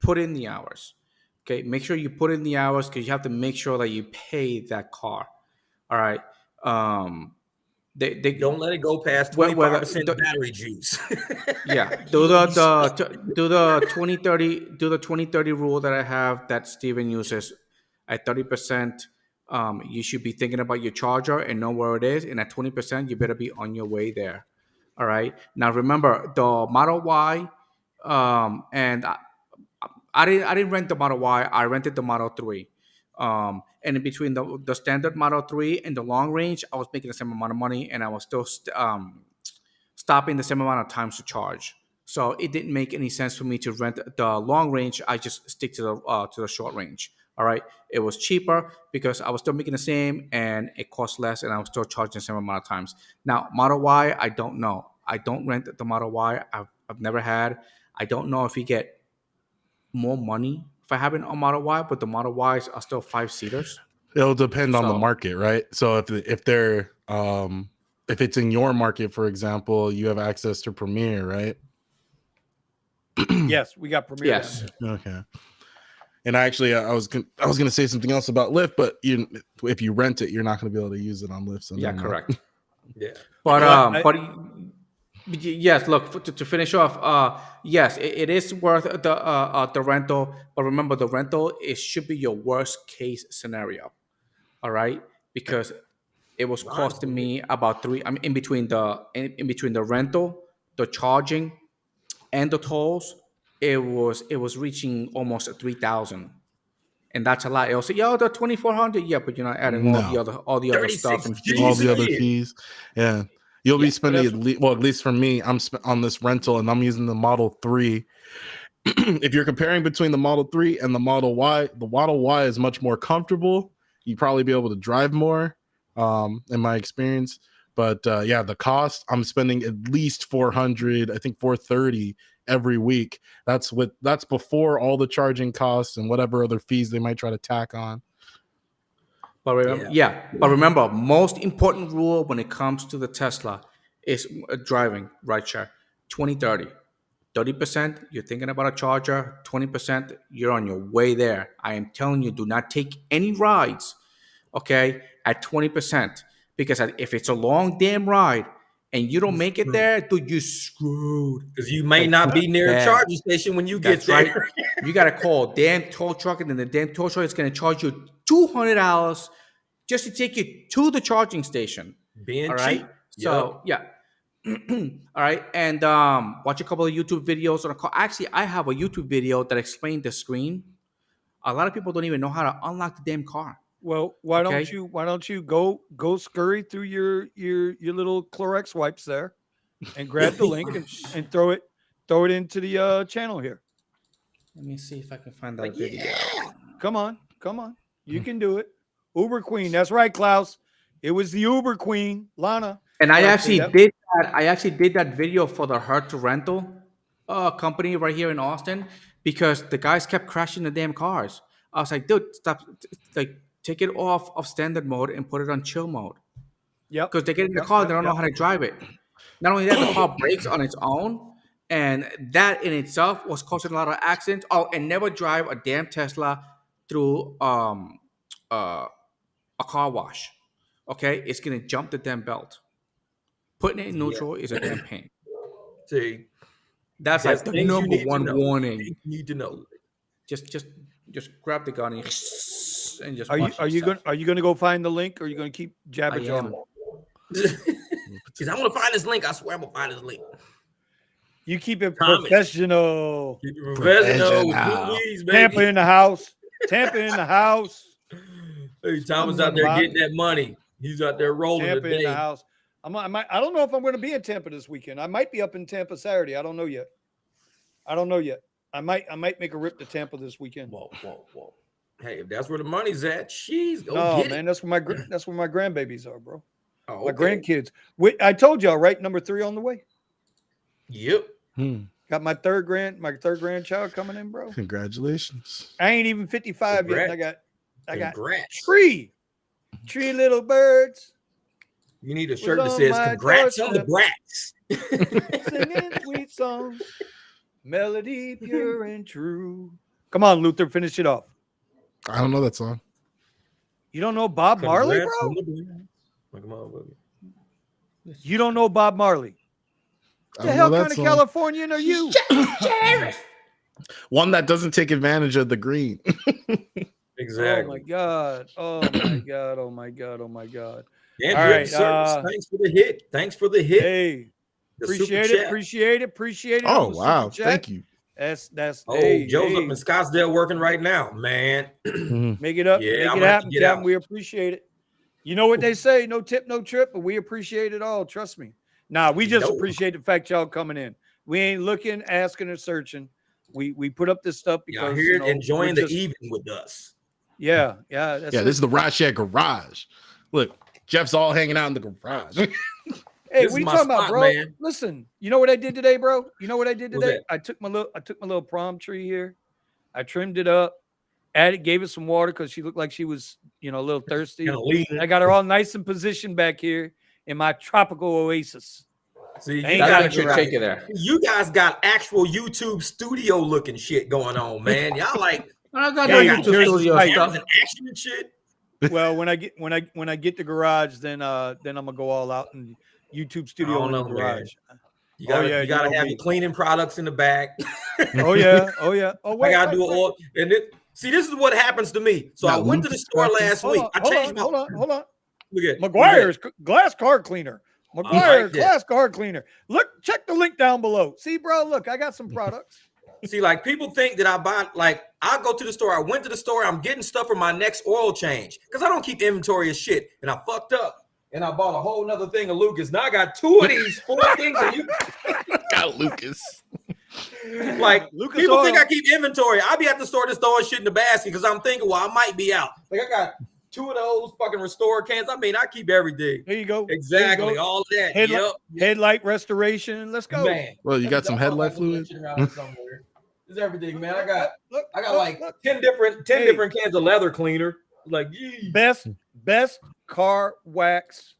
put in the hours. Okay, make sure you put in the hours because you have to make sure that you pay that car. All right. They don't let it go past 25% battery juice. Yeah, do the 20-30 rule that I have that Steven uses at 30%. You should be thinking about your charger and know where it is, and at 20%, you better be on your way there. All right. Now remember the Model Y, and I didn't rent the Model Y. I rented the Model 3. And in between the standard Model 3 and the long range, I was making the same amount of money, and I was still stopping the same amount of times to charge. So it didn't make any sense for me to rent the long range. I just stick to the short range. All right. It was cheaper because I was still making the same, and it cost less, and I was still charging the same amount of times. Now Model Y, I don't know. I don't rent the Model Y. I've never had. I don't know if you get more money for having a Model Y, but the Model Ys are still 5-seaters. It'll depend on the market, right? So if they're if it's in your market, for example, you have access to Premier, right? Yes, we got Premier. Yes. Okay. And actually, I was gonna say something else about Lyft, but if you rent it, you're not gonna be able to use it on Lyft. So yeah, correct. Yeah, but yes, look, to finish off, yes, it is worth the rental, but remember the rental should be your worst case scenario. All right, because it was costing me about in between the rental, the charging, and the tolls, it was reaching almost 3,000. And that's a lot. It'll say, "Yo, the 2,400." Yeah, but you're not adding all the other stuff and fees. All the other fees. Yeah, you'll be spending at least for me, I'm on this rental, and I'm using the Model 3. If you're comparing between the Model 3 and the Model Y is much more comfortable. You'd probably be able to drive more, in my experience. But yeah, the cost, I'm spending at least $400, I think $430 every week. That's before all the charging costs and whatever other fees they might try to tack on. But remember, most important rule when it comes to the Tesla is driving rideshare. 20-30. 30%, you're thinking about a charger. 20%, you're on your way there. I am telling you, do not take any rides, okay, at 20%. Because if it's a long damn ride and you don't make it there, dude, you're screwed. Because you may not be near a charging station when you get there. Right. You got to call a damn tow truck, and then the damn tow truck is going to charge you $200 just to take you to the charging station. Being all right? cheap. So, yeah. All right. And watch a couple of YouTube videos on a car. Actually, I have a YouTube video that explained the screen. A lot of people don't even know how to unlock the damn car. Well, why don't you go scurry through your little Clorox wipes there and grab the link and throw it into the channel here. Let me see if I can find that video. Yeah. Come on. You can do it. Uber Queen. That's right, Klaus. It was the Uber Queen, Lana. And I actually did that. I actually did that video for the Her to Rental company right here in Austin because the guys kept crashing the damn cars. I was like, dude, stop. Like, take it off of standard mode and put it on chill mode. Yeah. Because they get in the car, they don't know how to drive it. Not only that, the car brakes on its own. And that in itself was causing a lot of accidents. Oh, and never drive a damn Tesla through a car wash. Okay? It's going to jump the damn belt. Putting it in neutral is a damn pain. See, that's like the number one warning. You need to know. Just grab the gun and just. Are you going to go find the link, or are you going to keep jabbing on? Because I'm going to find this link. I swear I'm going to find this link. You keep it professional. Keep it professional. Tampa in the house. Hey, Thomas out there getting that money. He's out there rolling. Tampa in the house. I don't know if I'm going to be in Tampa this weekend. I might be up in Tampa Saturday. I don't know yet. I might make a rip to Tampa this weekend. Whoa. Hey, if that's where the money's at, go no, get man, it. that's where my grandbabies are, bro. Oh, my grandkids. I told y'all, right? Number 3 on the way. Yep. Got my third grandchild coming in, bro. Congratulations. I ain't even 55 yet. And I got three little birds. You need a shirt that says "Congrats on the brats." Singing sweet songs, melody pure and true. Come on, Luther, finish it off. I don't know that song. You don't know Bob Marley, bro? You don't know Bob Marley? What the hell kind of Californian are you? Sheriff. One that doesn't take advantage of the green. Exactly. Oh my god. Oh my god. Oh my god. Oh my god. Andrew, all right, thanks for the hit. Hey, appreciate it. Oh wow, thank you. That's Joe's up in Scottsdale working right now, man. Make it up. Yeah, make it happen, Captain. We appreciate it. You know what they say, no tip, no trip, but we appreciate it all. Trust me. Nah, we just appreciate the fact y'all coming in. We ain't looking, asking, or searching. We put up this stuff because here enjoying the evening with us. Yeah. This is the Rideshare Garage. Look, Jeff's all hanging out in the garage. Hey, what are you talking about, bro? Man. Listen, you know what I did today, bro? You know what I did today? I took my little prom tree here. I trimmed it up, gave it some water because she looked like she was, a little thirsty. I got her all nice and positioned back here in my tropical oasis. See, you guys take it there. You guys got actual YouTube studio looking shit going on, man. Y'all like I got YouTube studio stuff. Action and shit. Well, when I get the garage, then I'm gonna go all out and YouTube studio in the garage. Man. You gotta have your cleaning products in the back. Oh yeah. Oh wait, I gotta do all. And see, this is what happens to me. So I went to the store last week. I changed my. Hold on. Look at McGuire's glass car cleaner. McGuire's glass car cleaner. Look, check the link down below. See, bro, look, I got some products. See, like people think that I buy, like I go to the store. I went to the store. I'm getting stuff for my next oil change because I don't keep inventory of shit. And I fucked up and I bought a whole nother thing of Lucas. Now I got 2 of these 4 things. And you got Lucas. Like Lucas people think I keep inventory. I be at the store just throwing shit in the basket because I'm thinking, well, I might be out. Like I got 2 of those fucking Restore cans. I mean, I keep everything. There you go. Exactly. You go. All that. Headlight restoration. Let's go. Man. Well, you got some headlight fluid. It's everything, man. I got like 10 different cans of leather cleaner. Like, geez. Best car wax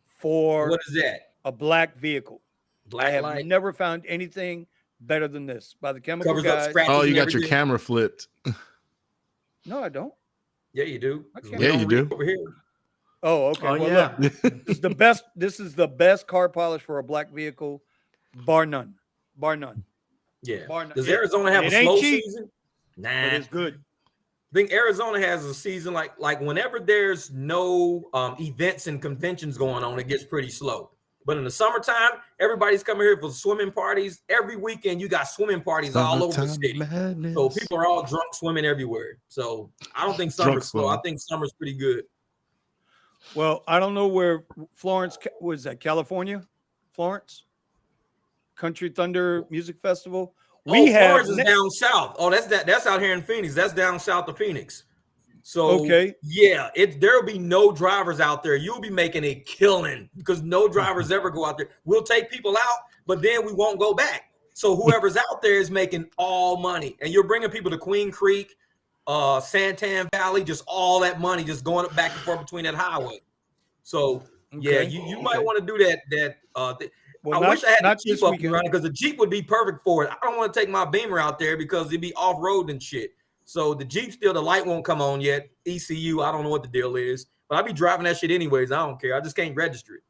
for what is that? A black vehicle. Black I have light. Never found anything better than this by the chemical guys. Oh, you got your camera flipped. No, I don't. Yeah, you do. Yeah, you do. Over here. Oh, okay. Well, look, this is the best. This is the best car polish for a black vehicle, bar none. Yeah. Does Arizona have a slow season? Nah, but it's good. I think Arizona has a season like whenever there's no events and conventions going on, it gets pretty slow. But in the summertime, everybody's coming here for swimming parties. Every weekend, you got swimming parties all over the city. Madness. So people are all drunk swimming everywhere. So I don't think summer's slow. I think summer's pretty good. Well, I don't know where Florence was that. California, Florence Country Thunder Music Festival. Florence is down south. Oh, that's out here in Phoenix. That's down south of Phoenix. So yeah, there'll be no drivers out there. You'll be making a killing because no drivers ever go out there. We'll take people out, but then we won't go back. So whoever's out there is making all money, and you're bringing people to Queen Creek, Santan Valley, just all that money just going back and forth between that highway. So yeah, you might want to do that. I wish I had a Jeep up and running because the Jeep would be perfect for it. I don't want to take my Beamer out there because it'd be off-road and shit. So the Jeep still, the light won't come on yet. ECU, I don't know what the deal is. But I'll be driving that shit anyways. I don't care. I just can't register it.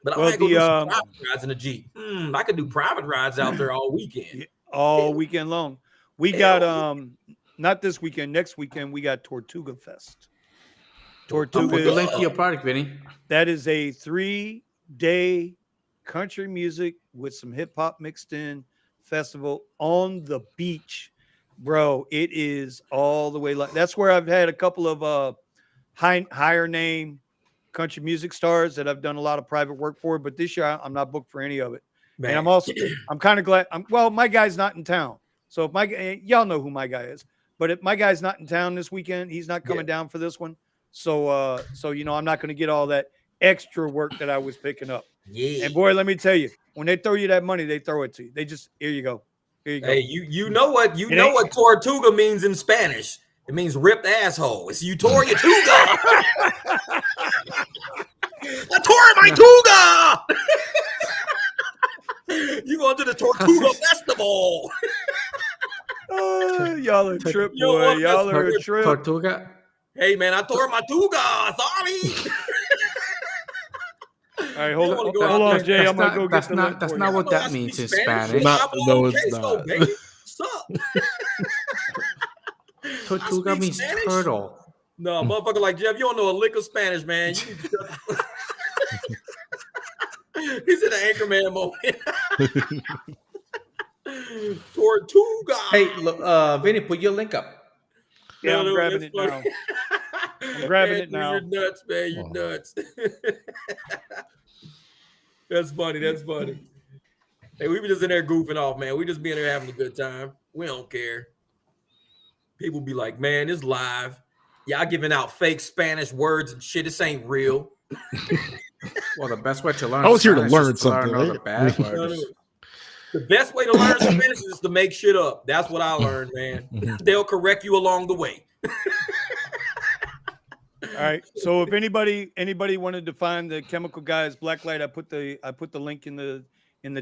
But I might go do some private rides in the Jeep. I could do private rides out there all weekend. All weekend long. We got, not this weekend, next weekend, we got Tortuga Fest. Tortuga. Put the link to your product, Vinny. That is a 3-day country music with some hip hop mixed in festival on the beach, bro. It is all the way like that's where I've had a couple of higher name country music stars that I've done a lot of private work for, but this year I'm not booked for any of it. Man. And I'm kind of glad. My guy's not in town. So if y'all know who my guy is, but if my guy's not in town this weekend, he's not coming down for this one. So, I'm not going to get all that extra work that I was picking up. Yeah. And boy, let me tell you, when they throw you that money, they throw it to you. They just, here you go. Here you go. Hey, you know what Tortuga means in Spanish? It means ripped asshole. It's you tore your tuga. I tore my tuga. You going to the Tortuga Festival? Y'all are a trip, boy. Y'all are a trip. Tortuga. Hey, man, I tore my tuga. Sorry. All right, hold on, Jay. I'm gonna go get the link. That's not what that means in Spanish. No, it's not. What's up? Tortuga means Spanish? turtle. No, motherfucker like Jeff, you don't know a lick of Spanish, man. You need to He's in an Anchorman moment. Tortuga. Hey, look, Vinny, put your link up. Yeah, I'm grabbing it now. I'm grabbing it now. You're nuts, man. You're nuts. That's funny. That's funny. Hey, we were just in there goofing off, man. We just be in there having a good time. We don't care. People be like, man, it's live. Y'all giving out fake Spanish words and shit. This ain't real. Well, the best way to learn I was here to Spanish learn is to something. learn all the bad words. The best way to learn Spanish is to make shit up. That's what I learned, man. They'll correct you along the way. All right. So if anybody wanted to find the Chemical Guys Blacklight, I put the link in the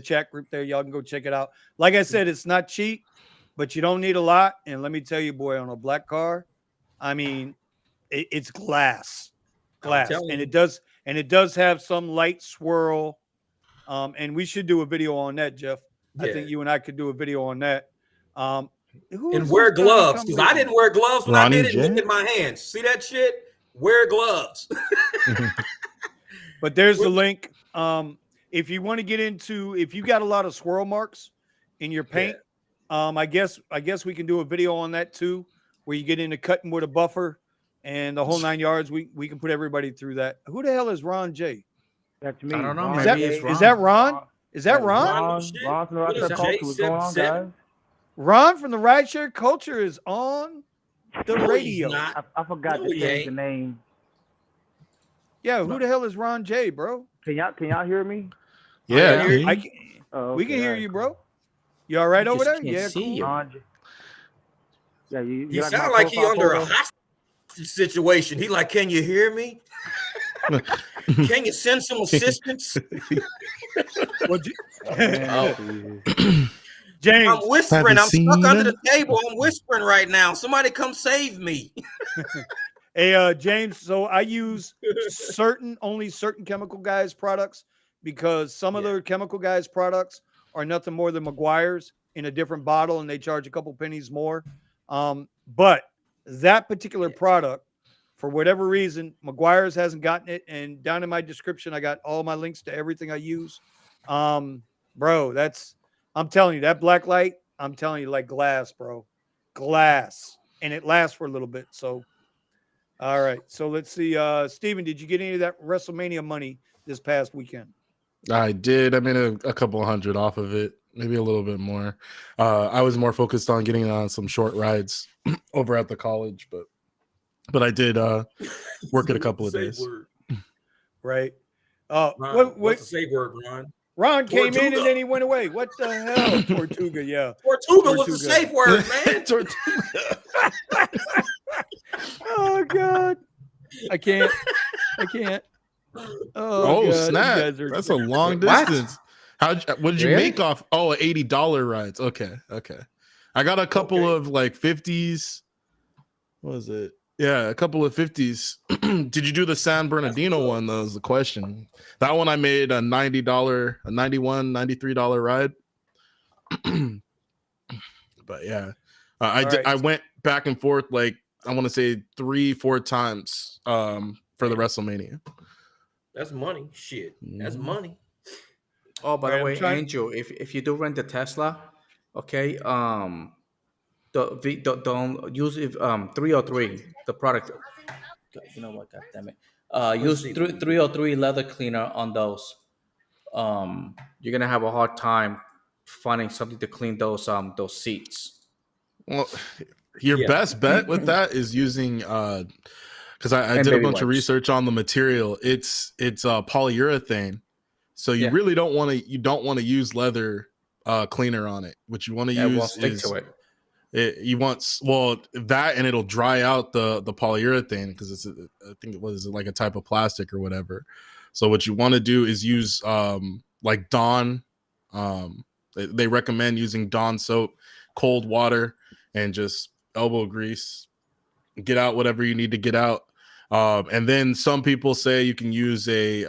chat group there. Y'all can go check it out. Like I said, it's not cheap, but you don't need a lot. And let me tell you, boy, on a black car, I mean, it's glass, and it does have some light swirl. And we should do a video on that, Jeff. Yeah. I think you and I could do a video on that. And wear gloves, because I didn't wear gloves when I did it. Look at my hands. See that shit? Wear gloves. But there's the link. If you want to get into, if you got a lot of swirl marks in your paint, I guess we can do a video on that too, where you get into cutting with a buffer and the whole 9 yards. We can put everybody through that. Who the hell is Ron J? That's me. I don't know. Is that Ron? Is that Ron? Ron from the Rideshare Culture. What's going on, guys? Ron from the Rideshare Culture is on the radio. I forgot to change the name. Yeah, who the hell is Ron J, bro? Can y'all hear me? Yeah, we can hear you, bro. You all right over there? Yeah, cool. Ron J. Yeah, you sound like he under a hostage situation. He like, can you hear me? Can you send some assistance? James, I'm whispering. I'm stuck under the table. I'm whispering right now. Somebody come save me. Hey, James. So I use only certain Chemical Guys products because some of the Chemical Guys products are nothing more than McGuire's in a different bottle, and they charge a couple pennies more. But that particular product, for whatever reason, McGuire's hasn't gotten it. And down in my description, I got all my links to everything I use. Bro, I'm telling you, that black light, I'm telling you, like glass, bro. Glass. And it lasts for a little bit. So, all right. So let's see. Steven, did you get any of that WrestleMania money this past weekend? I did. I made a couple $100 off of it, maybe a little bit more. I was more focused on getting on some short rides over at the college, but I did work it a couple of days. Right. Ron, what's the safe word, Ron? Ron came in and then he went away. What the hell? Tortuga, yeah. Tortuga was the safe word, man. Oh, God. I can't. Oh, snap. That's a long distance. What did you make off? Oh, $80 rides. Okay. I got a couple of like 50s. What was it? Yeah, a couple of 50s. Did you do the San Bernardino one? That was the question. That one I made a $90, a $91, $93 ride. But yeah, I went back and forth like I want to say 3-4 times for the WrestleMania. That's money. Shit, that's money. Oh, by the way, Angel, if you do rent the Tesla, okay, don't use it 303 the product. You know what? God damn it! Use 303 leather cleaner on those. You're gonna have a hard time finding something to clean those seats. Well, your best bet with that is using because I did a bunch of research on the material. It's polyurethane, so you really don't want to use leather cleaner on it. What you want to use is to it. You want that, and it'll dry out the polyurethane because it's I think it was like a type of plastic or whatever. So what you want to do is use like Dawn. They recommend using Dawn soap, cold water, and just elbow grease. Get out whatever you need to get out. And then some people say you can use a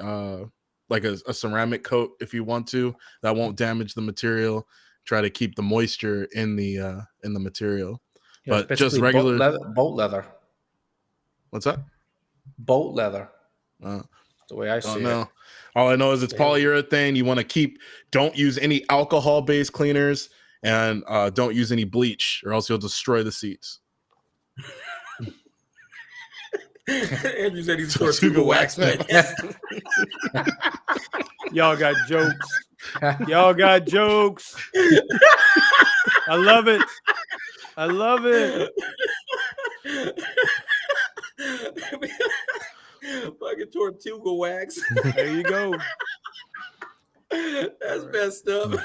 ceramic coat if you want to. That won't damage the material. Try to keep the moisture in the material. Yeah, but just regular boat leather. What's that? Boat leather. The way I see it. All I know is it's polyurethane. You want to don't use any alcohol-based cleaners, and don't use any bleach, or else you'll destroy the seats. Andrew said he's Tortuga wax, man. Y'all got jokes. Y'all got jokes. I love it. I love it. Fucking Tortuga wax. There you go. That's messed up. All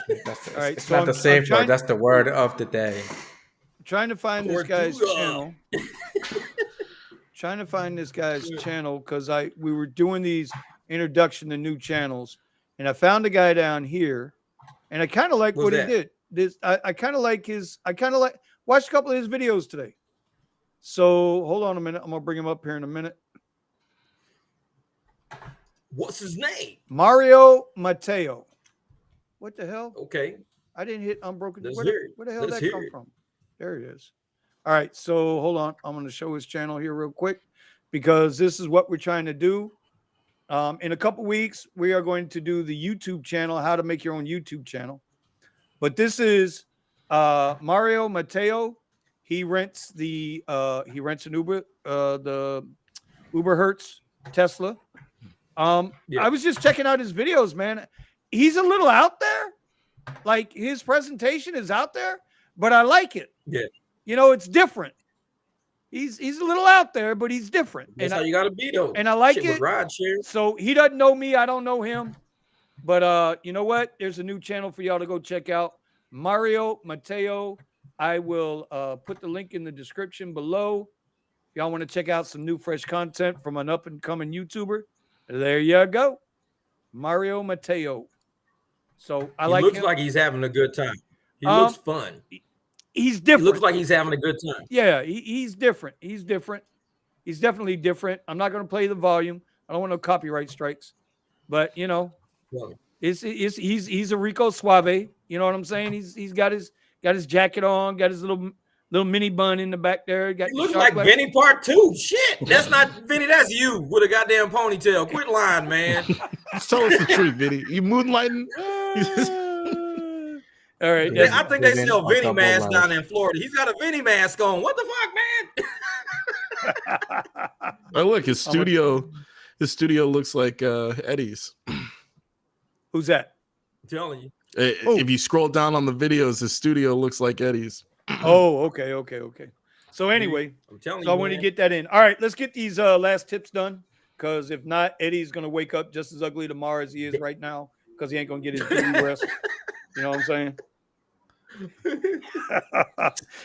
right, it's not the safe word. That's the word of the day. I'm trying to find this guy's channel. Trying to find this guy's channel because we were doing these introduction to new channels, and I found a guy down here, and I kind of like what he did. I kind of like watched a couple of his videos today. So hold on a minute. I'm gonna bring him up here in a minute. What's his name? Mario Mateo. What the hell? Okay. I didn't hit unbroken. Where the hell did that come from? There it is. All right. So hold on. I'm going to show his channel here real quick because this is what we're trying to do. In a couple weeks, we are going to do the YouTube channel, how to make your own YouTube channel. But this is Mario Mateo. He rents an Uber, the Uber Hertz Tesla. I was just checking out his videos, man. He's a little out there. Like his presentation is out there, but I like it. Yeah. You know, it's different. He's a little out there, but he's different. That's how you gotta be though. And I like it. Rideshare. So he doesn't know me, I don't know him. But you know what? There's a new channel for y'all to go check out. Mario Mateo. I will put the link in the description below. Y'all want to check out some new fresh content from an up-and-coming YouTuber? There you go. Mario Mateo. So I like him. He looks like he's having a good time. He looks fun. He's different. He looks like he's having a good time. Yeah, he's different. He's different. He's definitely different. I'm not going to play the volume. I don't want no copyright strikes. But, you know, he's a Rico Suave. You know what I'm saying? He's got his jacket on, got his little mini bun in the back there. He looks like Vinny Part 2. Shit. That's not Vinny. That's you with a goddamn ponytail. Quit lying, man. Just tell us the truth, Vinny. You moonlighting? All right. I think they sell Vinny masks down in Florida. He's got a Vinny mask on. What the fuck, man? Oh, look, his studio looks like Eddie's. Who's that? I'm telling you. If you scroll down on the videos, his studio looks like Eddie's. Oh, okay. So anyway, I'm telling you, I want to get that in. All right, let's get these last tips done. Because if not, Eddie's going to wake up just as ugly tomorrow as he is right now. Because he ain't going to get his beauty rest. You know what I'm saying?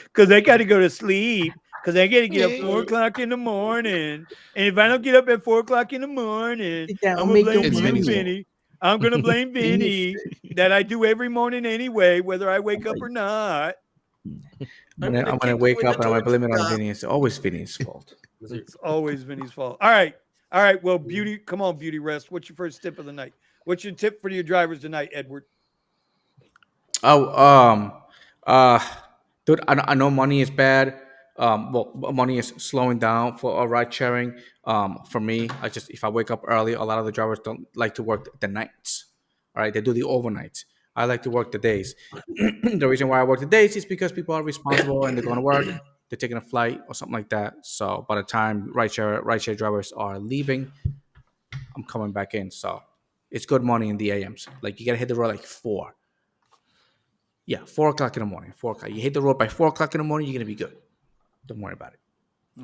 Because they got to go to sleep. Because they got to get up 4 o'clock in the morning. And if I don't get up at 4 o'clock in the morning, I'm going to blame Vinny. I'm going to blame Vinny that I do every morning anyway, whether I wake up or not. I'm going to wake up and I'm going to blame it on Vinny. It's always Vinny's fault. It's always Vinny's fault. All right. Well, come on, Beauty Rest. What's your first tip of the night? What's your tip for your drivers tonight, Edward? Dude, I know money is bad. Money is slowing down for ride sharing. For me, if I wake up early, a lot of the drivers don't like to work the nights. All right, they do the overnights. I like to work the days. The reason why I work the days is because people are responsible and they're going to work. they're taking a flight or something like that. So by the time rideshare drivers are leaving, I'm coming back in. So it's good money in the AMs. Like you gotta hit the road like 4. Yeah, 4 o'clock in the morning. 4 o'clock. You hit the road by 4 o'clock in the morning, you're gonna be good. Don't worry about it.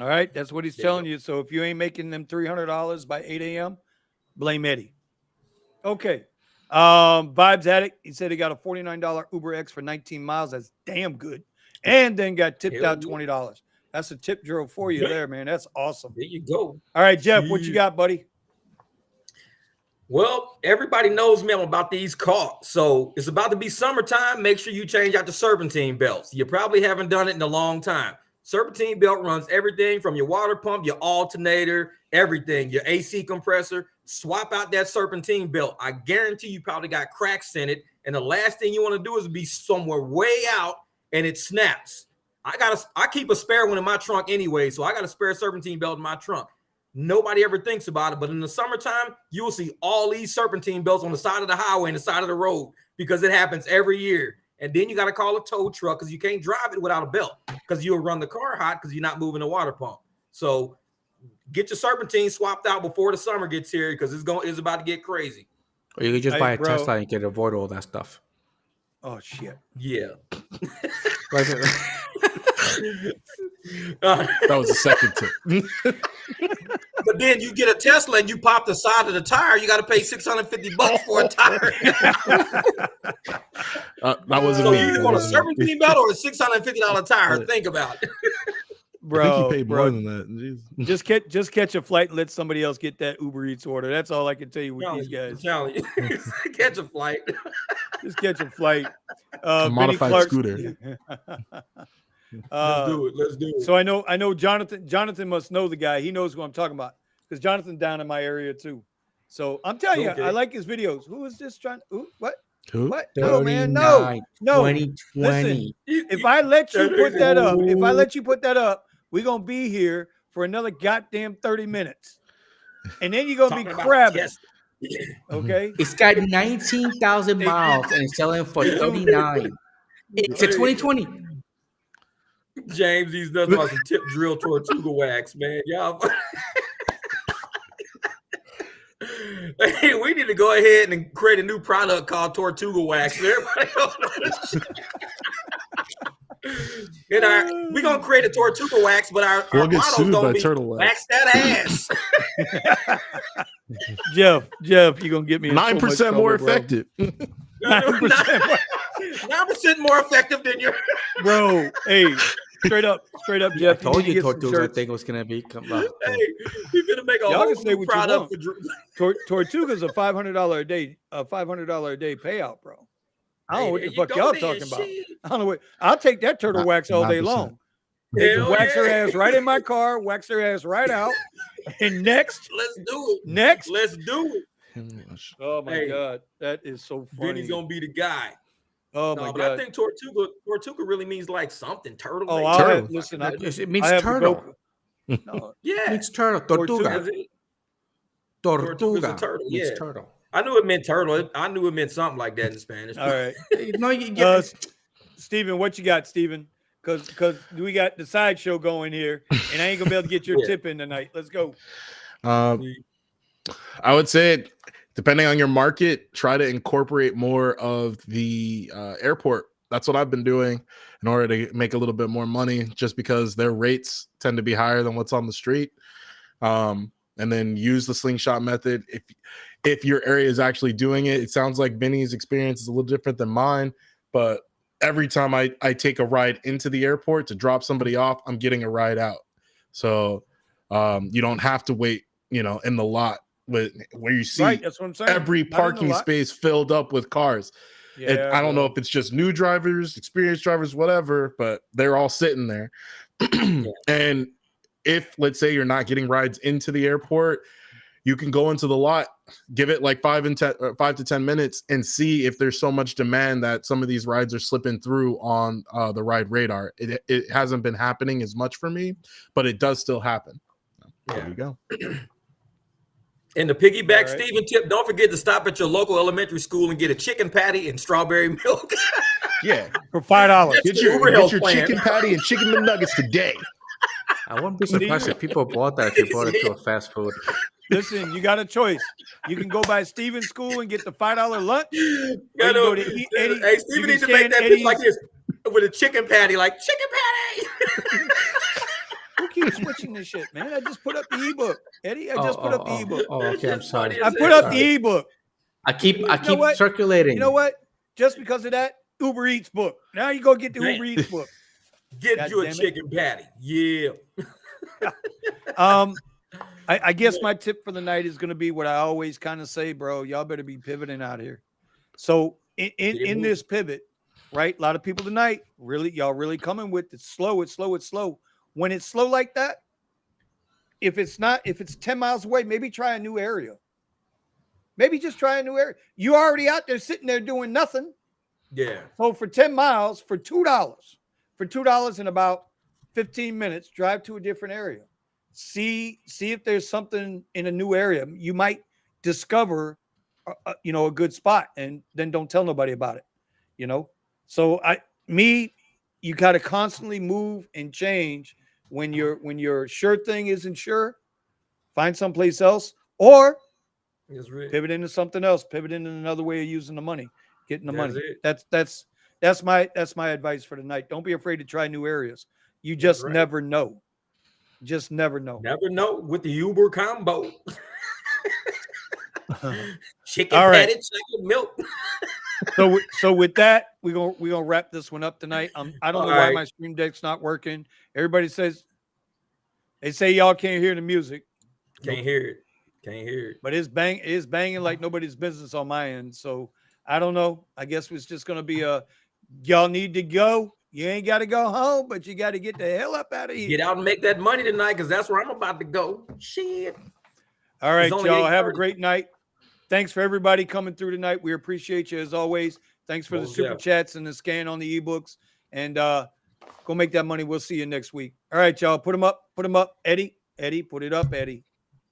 All right, that's what he's telling you. So if you ain't making them $300 by 8 a.m., blame Eddie. Okay. Vibes Addict, he said he got a $49 Uber X for 19 miles. That's damn good. And then got tipped out $20. That's a tip drill for you there, man. That's awesome. There you go. All right, Jeff, what you got, buddy? Well, everybody knows me. I'm about these cars. So it's about to be summertime. Make sure you change out the serpentine belts. You probably haven't done it in a long time. Serpentine belt runs everything from your water pump, your alternator, everything, your AC compressor. Swap out that serpentine belt. I guarantee you probably got cracks in it. And the last thing you want to do is be somewhere way out and it snaps. I keep a spare one in my trunk anyway. So I got a spare serpentine belt in my trunk. Nobody ever thinks about it. But in the summertime, you will see all these serpentine belts on the side of the highway and the side of the road because it happens every year. And then you got to call a tow truck because you can't drive it without a belt because you'll run the car hot because you're not moving the water pump. So get your serpentine swapped out before the summer gets here because it's about to get crazy. Or you can just buy a Tesla and get avoid all that stuff. Oh shit! Yeah. That was the second tip. But then you get a Tesla and you pop the side of the tire, you got to pay $650 for a tire. That wasn't so me. you either want a serpentine belt or a $650 tire. Think about it. Bro, I think you paid more than that. Jeez. Just catch a flight and let somebody else get that Uber Eats order. That's all I can tell you with these guys. Catch a flight. Just catch a flight. A modified scooter. Let's do it. So I know Jonathan must know the guy. He knows who I'm talking about because Jonathan's down in my area too. So I'm telling you, I like his videos. Who is this trying? What? Who? What? No, man. No. 2020. Listen, if I let you put that up, we're gonna be here for another goddamn 30 minutes. And then you're gonna be crabbing. Okay. It's got 19,000 miles and it's selling for 39. It's a 2020. James, he's nothing about some tip drill Tortuga wax, man. Y'all. Hey, we need to go ahead and create a new product called Tortuga wax. Everybody we're gonna create a Tortuga wax, but our model's gonna be wax that ass. Jeff, you're gonna get me 9% more effective. 9% more effective than your bro. Hey, straight up, Jeff. I told you Tortuga thing was gonna be come up. Hey, you're gonna make a whole new product for Tortuga's a $500 a day, $500 a day payout, bro. I don't know what the fuck y'all talking about. I don't know what. I'll take that turtle wax all day long. Wax her ass right in my car, wax her ass right out. And next, let's do it. Let's do it. Oh my God, that is so funny. Vinny's gonna be the guy. Oh my God! I think Tortuga really means like something turtle. Oh, turtle. Listen, it means turtle. No, yeah, it's turtle. Tortuga. Tortuga's a turtle. Yeah, turtle. I knew it meant turtle. I knew it meant something like that in Spanish. All right. No, Steven, what you got, Steven? Because we got the sideshow going here, and I ain't gonna be able to get your tip in tonight. Let's go. I would say, depending on your market, try to incorporate more of the airport. That's what I've been doing in order to make a little bit more money, just because their rates tend to be higher than what's on the street. And then use the slingshot method. If your area is actually doing it, it sounds like Vinny's experience is a little different than mine, but every time I take a ride into the airport to drop somebody off, I'm getting a ride out. So you don't have to wait, in the lot where you see that's what I'm saying. Every parking space filled up with cars. Yeah, I don't know if it's just new drivers, experienced drivers, whatever, but they're all sitting there. And if, let's say, you're not getting rides into the airport, you can go into the lot, give it like 5 to 10 minutes, and see if there's so much demand that some of these rides are slipping through on the ride radar. It hasn't been happening as much for me, but it does still happen. There you go. And the piggyback Steven tip, don't forget to stop at your local elementary school and get a chicken patty and strawberry milk. Yeah. For $5. Get your chicken patty and chicken McNuggets today. I wouldn't be surprised if people bought that if you brought it to a fast food. Listen, you got a choice. You can go by Steven's school and get the $5 lunch. Hey, Steven needs to make that bitch like this with a chicken patty, like chicken patty. Who keeps switching this shit, man? I just put up the ebook, Eddie. I just put up the ebook. Oh, okay. I'm sorry. I put up the ebook. I keep circulating. You know what? Just because of that, Uber Eats book. Now you go get the Uber Eats book. Get you a chicken patty. Yeah. I guess my tip for the night is going to be what I always kind of say, bro. Y'all better be pivoting out here. So in this pivot, right? A lot of people tonight y'all really coming with it's slow. When it's slow like that, if it's 10 miles away, maybe try a new area. Maybe just try a new area. You already out there sitting there doing nothing. Yeah. So for 10 miles, for $2 in about 15 minutes, drive to a different area. See if there's something in a new area. You might discover, a good spot, and then don't tell nobody about it. So you got to constantly move and change when your sure thing isn't sure. Find someplace else, or pivot into something else. Pivot into another way of using the money, getting the money. That's my advice for tonight. Don't be afraid to try new areas. You just never know. Just never know. Never know with the Uber combo. Chicken patty, chicken milk. So with that, we're gonna wrap this one up tonight. I don't know why my stream deck's not working. Everybody they say y'all can't hear the music. Can't hear it. But it's banging like nobody's business on my end. So I don't know. I guess it's just gonna be y'all need to go. You ain't got to go home, but you got to get the hell up out of here. Get out and make that money tonight, because that's where I'm about to go. Shit. All right, y'all. Have a great night. Thanks for everybody coming through tonight. We appreciate you as always. Thanks for the super chats and the scan on the ebooks. And go make that money. We'll see you next week. All right, y'all. Put them up. Eddie, put it up, Eddie.